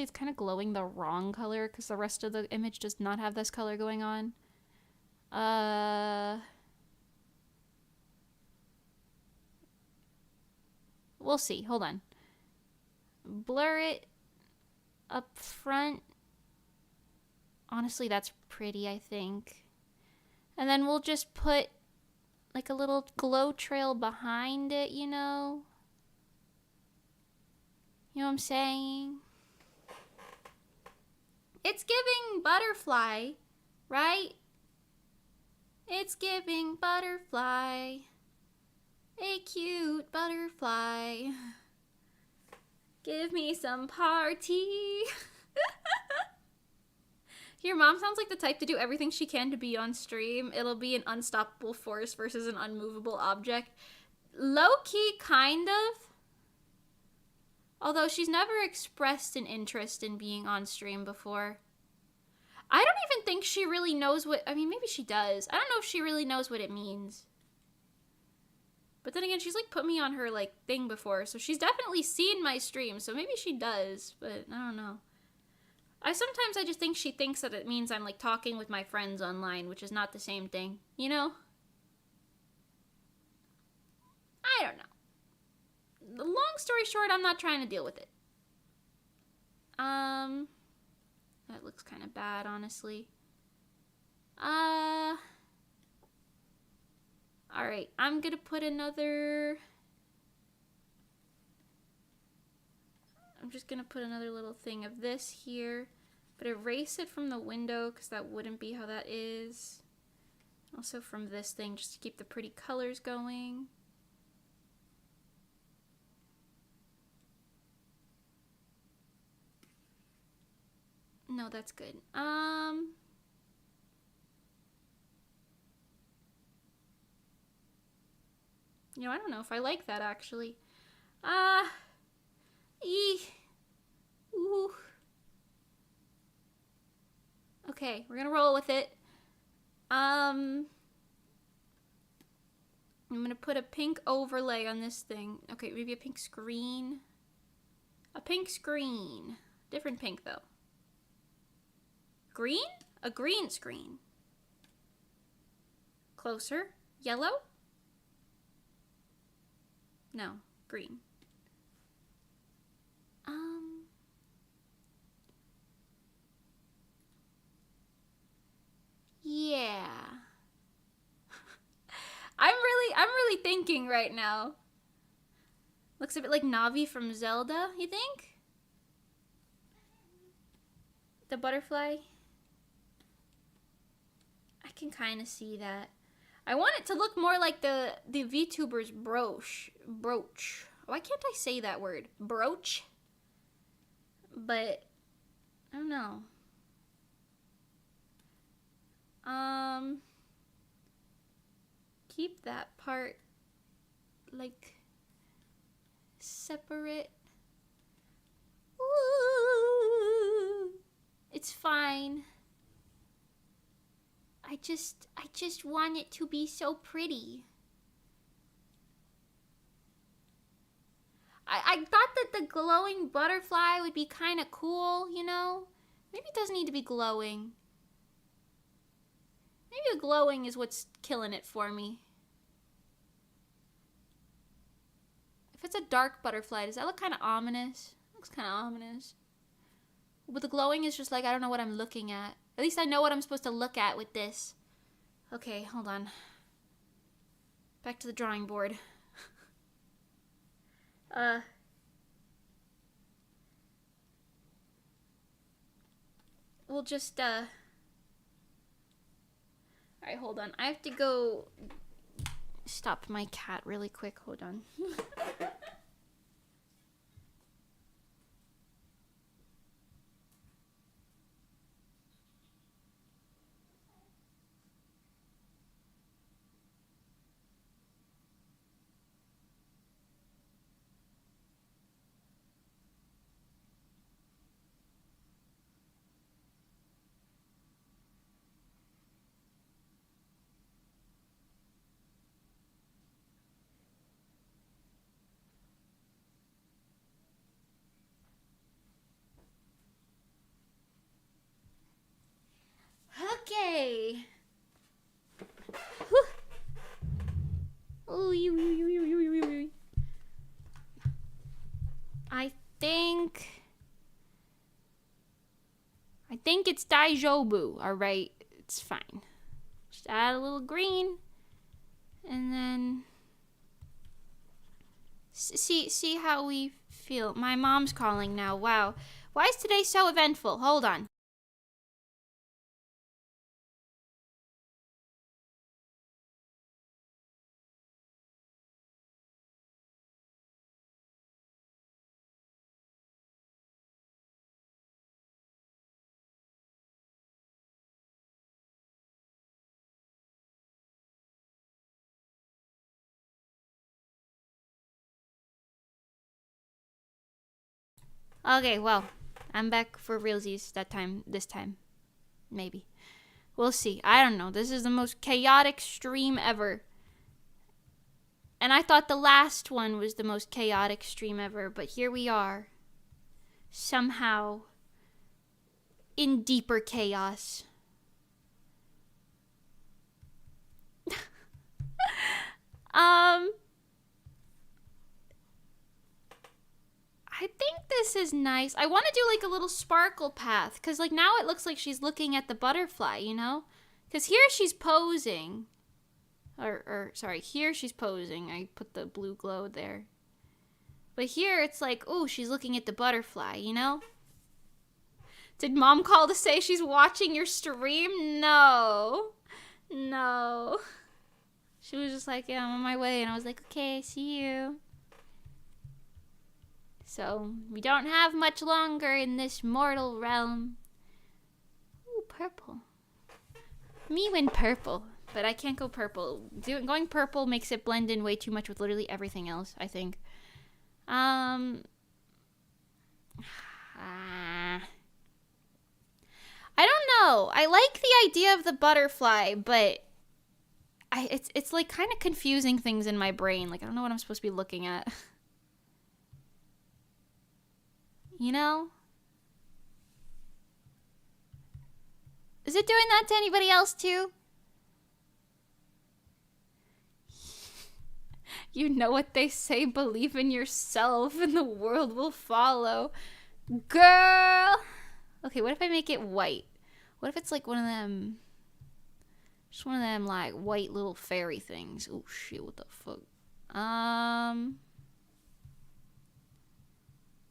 Speaker 1: it's kind of glowing the wrong color because the rest of the image does not have this color going on. We'll see. Hold on. Blur it up front. Honestly, that's pretty, I think. And then we'll just put like a little glow trail behind it, you know? You know what I'm saying? It's giving butterfly, right? It's giving butterfly. A cute butterfly. Give me some party. Your mom sounds like the type to do everything she can to be on stream. It'll be an unstoppable force versus an unmovable object. Low-key, kind of. Although she's never expressed an interest in being on stream before. I don't even think she really knows what... I mean, maybe she does. I don't know if she really knows what it means. But then again, she's like put me on her like thing before. So she's definitely seen my stream. So maybe she does. But I don't know. Sometimes I just think she thinks that it means I'm like talking with my friends online, which is not the same thing, you know? I don't know. The long story short, I'm not trying to deal with it. That looks kind of bad, honestly. Alright, I'm gonna put another... I'm just gonna put another little thing of this here, but erase it from the window because that wouldn't be how that is. Also from this thing, just to keep the pretty colors going. No, that's good. You know, I don't know if I like that actually. Ooh. Okay, we're gonna roll with it. I'm gonna put a pink overlay on this thing. Okay, maybe a pink screen. A pink screen. Different pink though. Green? A green screen. Closer. Yellow? No, green. Yeah. I'm really thinking right now. Looks a bit like Navi from Zelda, you think? The butterfly? I can kind of see that. I want it to look more like the VTuber's brooch. Why can't I say that word? Brooch? But, I don't know. Keep that part, like, separate. Ooh, it's fine. I just want it to be so pretty. I thought that the glowing butterfly would be kind of cool, you know? Maybe it doesn't need to be glowing. Maybe the glowing is what's killing it for me. If it's a dark butterfly, does that look kind of ominous? It looks kind of ominous. But the glowing is just like, I don't know what I'm looking at. At least I know what I'm supposed to look at with this. Okay, hold on. Back to the drawing board. We'll just, Alright, hold on. I have to go stop my cat really quick. Hold on. Okay. Oh, I think it's Daijobu. All right, it's fine. add a little green. And then see how we feel. My mom's calling now. Wow. Why is today so eventful? Hold on. Okay, well, I'm back for realsies this time. Maybe. We'll see. I don't know. This is the most chaotic stream ever. And I thought the last one was the most chaotic stream ever, but here we are. Somehow in deeper chaos. I think this is nice. I want to do like a little sparkle path because like now it looks like she's looking at the butterfly, you know? Because here she's posing. Or sorry, here she's posing. I put the blue glow there. But here it's like, oh, she's looking at the butterfly, you know? Did mom call to say she's watching your stream? No. No. She was just like, yeah, I'm on my way. And I was like, okay, see you. So, we don't have much longer in this mortal realm. Ooh, purple. Me win purple, but I can't go purple. Going purple makes it blend in way too much with literally everything else, I think. I don't know. I like the idea of the butterfly, but it's like kind of confusing things in my brain. Like, I don't know what I'm supposed to be looking at. You know? Is it doing that to anybody else too? You know what they say, believe in yourself and the world will follow. Girl! Okay, what if I make it white? What if it's like one of them... Just one of them, like, white little fairy things. Oh, shit, what the fuck?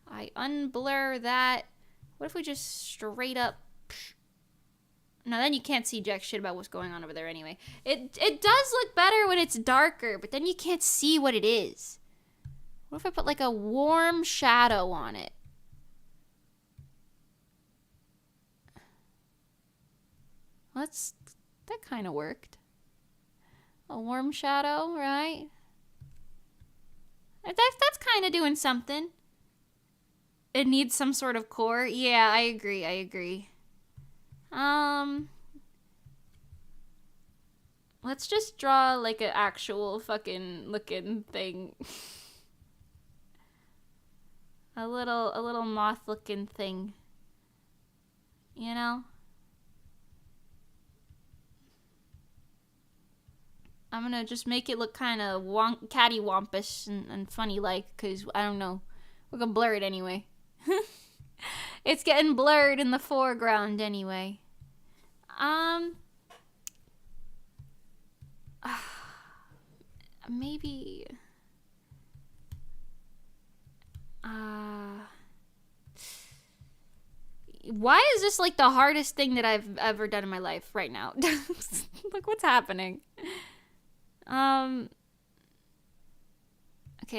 Speaker 1: I unblur that. What if we just straight up... No, then you can't see jack shit about what's going on over there anyway. It does look better when it's darker, but then you can't see what it is. What if I put like a warm shadow on it? That kind of worked. A warm shadow, right? That's kind of doing something. It needs some sort of core. Yeah, I agree. Let's just draw like an actual fucking looking thing. a little moth looking thing. You know? I'm gonna just make it look kind of cattywampus and funny like, cause I don't know. We're gonna blur it anyway. It's getting blurred in the foreground anyway. Maybe... Why is this like the hardest thing that I've ever done in my life right now? Like, what's happening? Okay,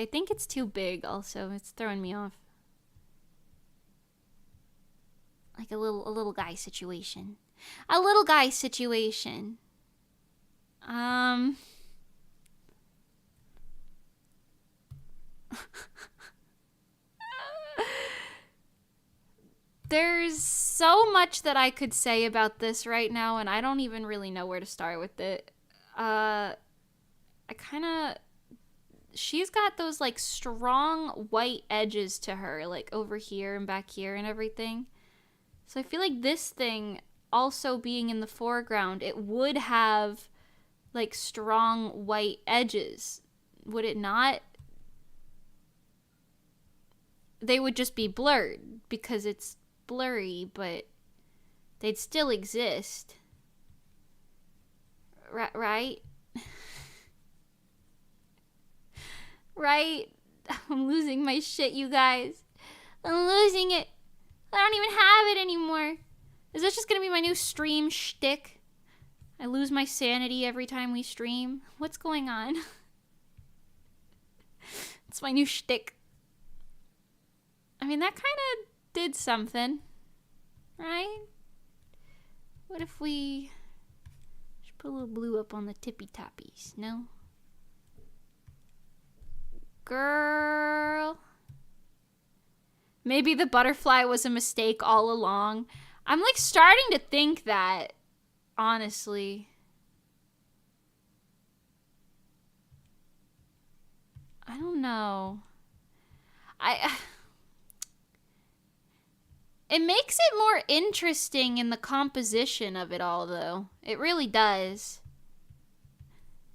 Speaker 1: I think it's too big also. It's throwing me off. Like a little guy situation. A little guy situation. There's so much that I could say about this right now, and I don't even really know where to start with it. She's got those like strong white edges to her, like over here and back here and everything. So I feel like this thing also being in the foreground, it would have like strong white edges. Would it not? They would just be blurred because it's blurry, but they'd still exist. Right? Right? I'm losing my shit, you guys. I'm losing it. I don't even have it anymore. Is this just gonna be my new stream shtick? I lose my sanity every time we stream. What's going on? It's my new shtick. I mean, that kind of did something, right? What if we just put a little blue up on the tippy toppies? No? Girl. Maybe the butterfly was a mistake all along. I'm like starting to think that, honestly. I don't know. It makes it more interesting in the composition of it all, though. It really does.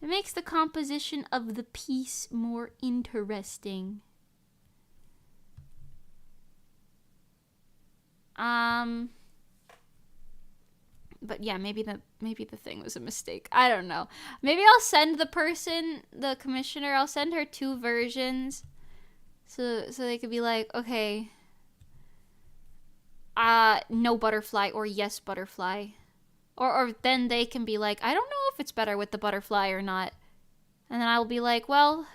Speaker 1: It makes the composition of the piece more interesting. But yeah, maybe the thing was a mistake. I don't know. Maybe I'll send the commissioner, I'll send her 2 versions. So they could be like, okay, no butterfly or yes butterfly. Or then they can be like, I don't know if it's better with the butterfly or not. And then I'll be like, well,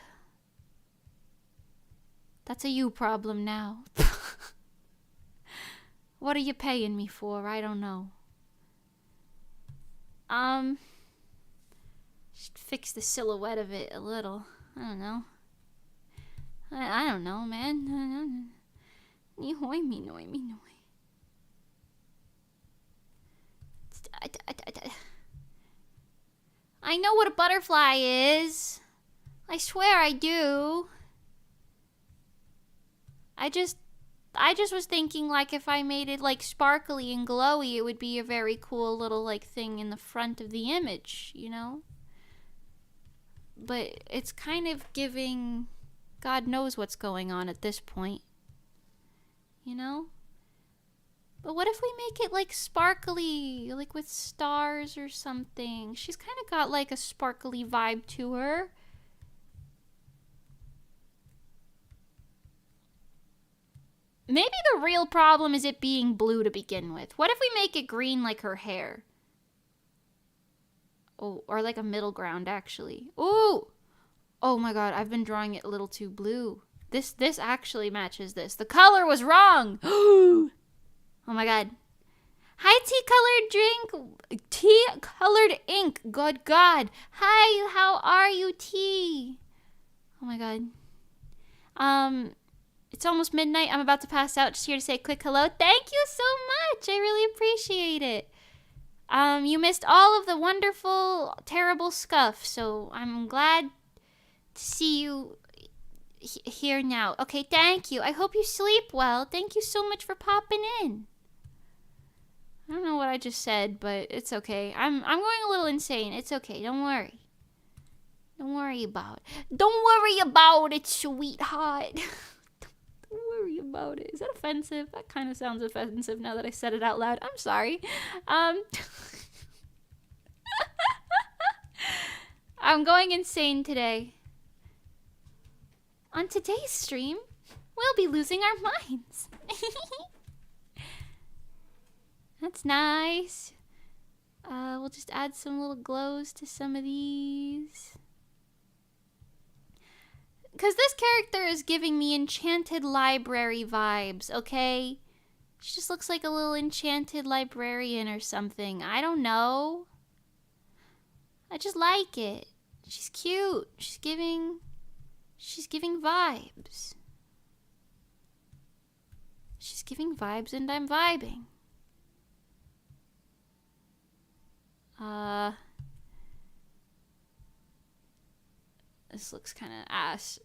Speaker 1: that's a you problem now. What are you paying me for? I don't know. Just fix the silhouette of it a little. I don't know. I don't know, man. I know what a butterfly is. I swear I do. I just was thinking, like, if I made it, like, sparkly and glowy, it would be a very cool little, like, thing in the front of the image, you know? But it's kind of giving God knows what's going on at this point. You know? But what if we make it, like, sparkly, like, with stars or something? She's kind of got, like, a sparkly vibe to her. Maybe the real problem is it being blue to begin with. What if we make it green like her hair? Oh, or like a middle ground, actually. Ooh! Oh my god, I've been drawing it a little too blue. This actually matches this. The color was wrong! Oh my god. Hi, tea-colored drink. Tea-colored ink. Good god. Hi, how are you, tea? Oh my god. It's almost midnight. I'm about to pass out. Just here to say a quick hello. Thank you so much. I really appreciate it. You missed all of the wonderful, terrible scuff, so I'm glad to see you here now. Okay, thank you. I hope you sleep well. Thank you so much for popping in. I don't know what I just said, but it's okay. I'm going a little insane. It's okay. Don't worry. Don't worry about it. Don't worry about it, sweetheart. Don't worry about it. Is that offensive? That kind of sounds offensive now that I said it out loud. I'm sorry. I'm going insane today. On today's stream, we'll be losing our minds. That's nice. We'll just add some little glows to some of these. Because this character is giving me enchanted library vibes, okay? She just looks like a little enchanted librarian or something. I don't know. I just like it. She's cute. She's giving vibes. She's giving vibes and I'm vibing. This looks kind of ass.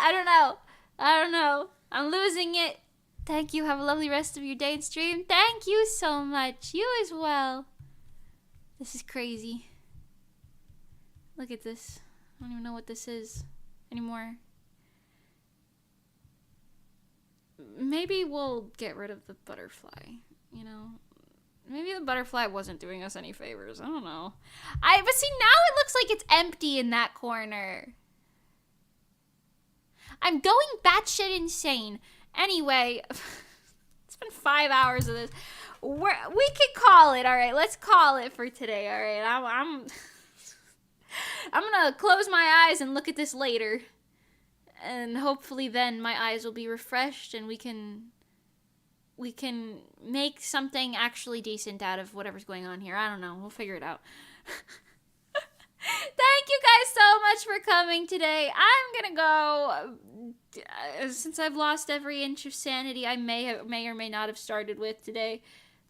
Speaker 1: I don't know. I'm losing it. Thank you. Have a lovely rest of your day and stream. Thank you so much. You as well. This is crazy. Look at this. I don't even know what this is anymore. Maybe we'll get rid of the butterfly, you know? Maybe the butterfly wasn't doing us any favors. I don't know. But see, now it looks like it's empty in that corner. I'm going batshit insane. Anyway, it's been 5 hours of this. We can call it, all right? Let's call it for today, all right? I'm gonna close my eyes and look at this later. And hopefully then my eyes will be refreshed and we can make something actually decent out of whatever's going on here. I don't know. We'll figure it out. Thank you guys so much for coming today. I'm gonna go, since I've lost every inch of sanity I may or may not have started with today.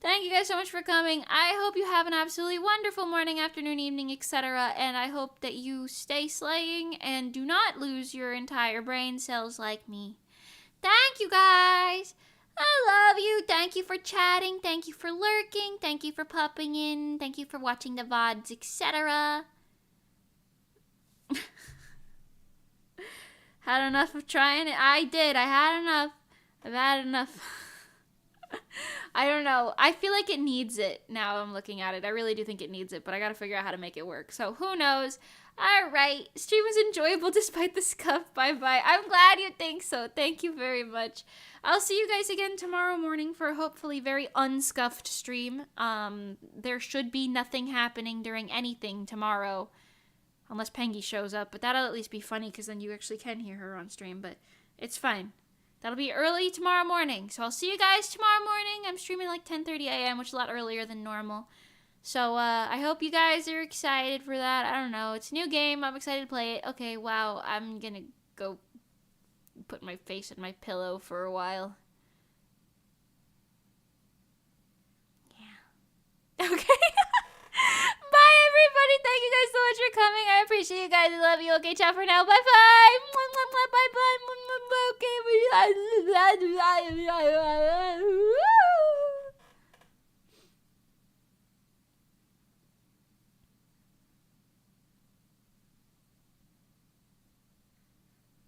Speaker 1: Thank you guys so much for coming. I hope you have an absolutely wonderful morning, afternoon, evening, etc. And I hope that you stay slaying and do not lose your entire brain cells like me. Thank you guys. I love you. Thank you for chatting. Thank you for lurking. Thank you for popping in. Thank you for watching the VODs, etc. Had enough of trying it? I did. I had enough. I've had enough. I don't know. I feel like it needs it now I'm looking at it. I really do think it needs it, but I gotta figure out how to make it work. So who knows? Alright. Stream was enjoyable despite the scuff. Bye-bye. I'm glad you think so. Thank you very much. I'll see you guys again tomorrow morning for a hopefully very unscuffed stream. There should be nothing happening during anything tomorrow. Unless Pengy shows up. But that'll at least be funny because then you actually can hear her on stream. But it's fine. That'll be early tomorrow morning. So I'll see you guys tomorrow morning. I'm streaming like 10:30 a.m., which is a lot earlier than normal. So I hope you guys are excited for that. I don't know. It's a new game. I'm excited to play it. Okay, wow. I'm going to go put my face in my pillow for a while. Yeah. Okay. Bye, everybody. Thank you guys so much for coming. I appreciate you guys. I love you. Okay, ciao for now. Bye-bye. Bye-bye. Okay.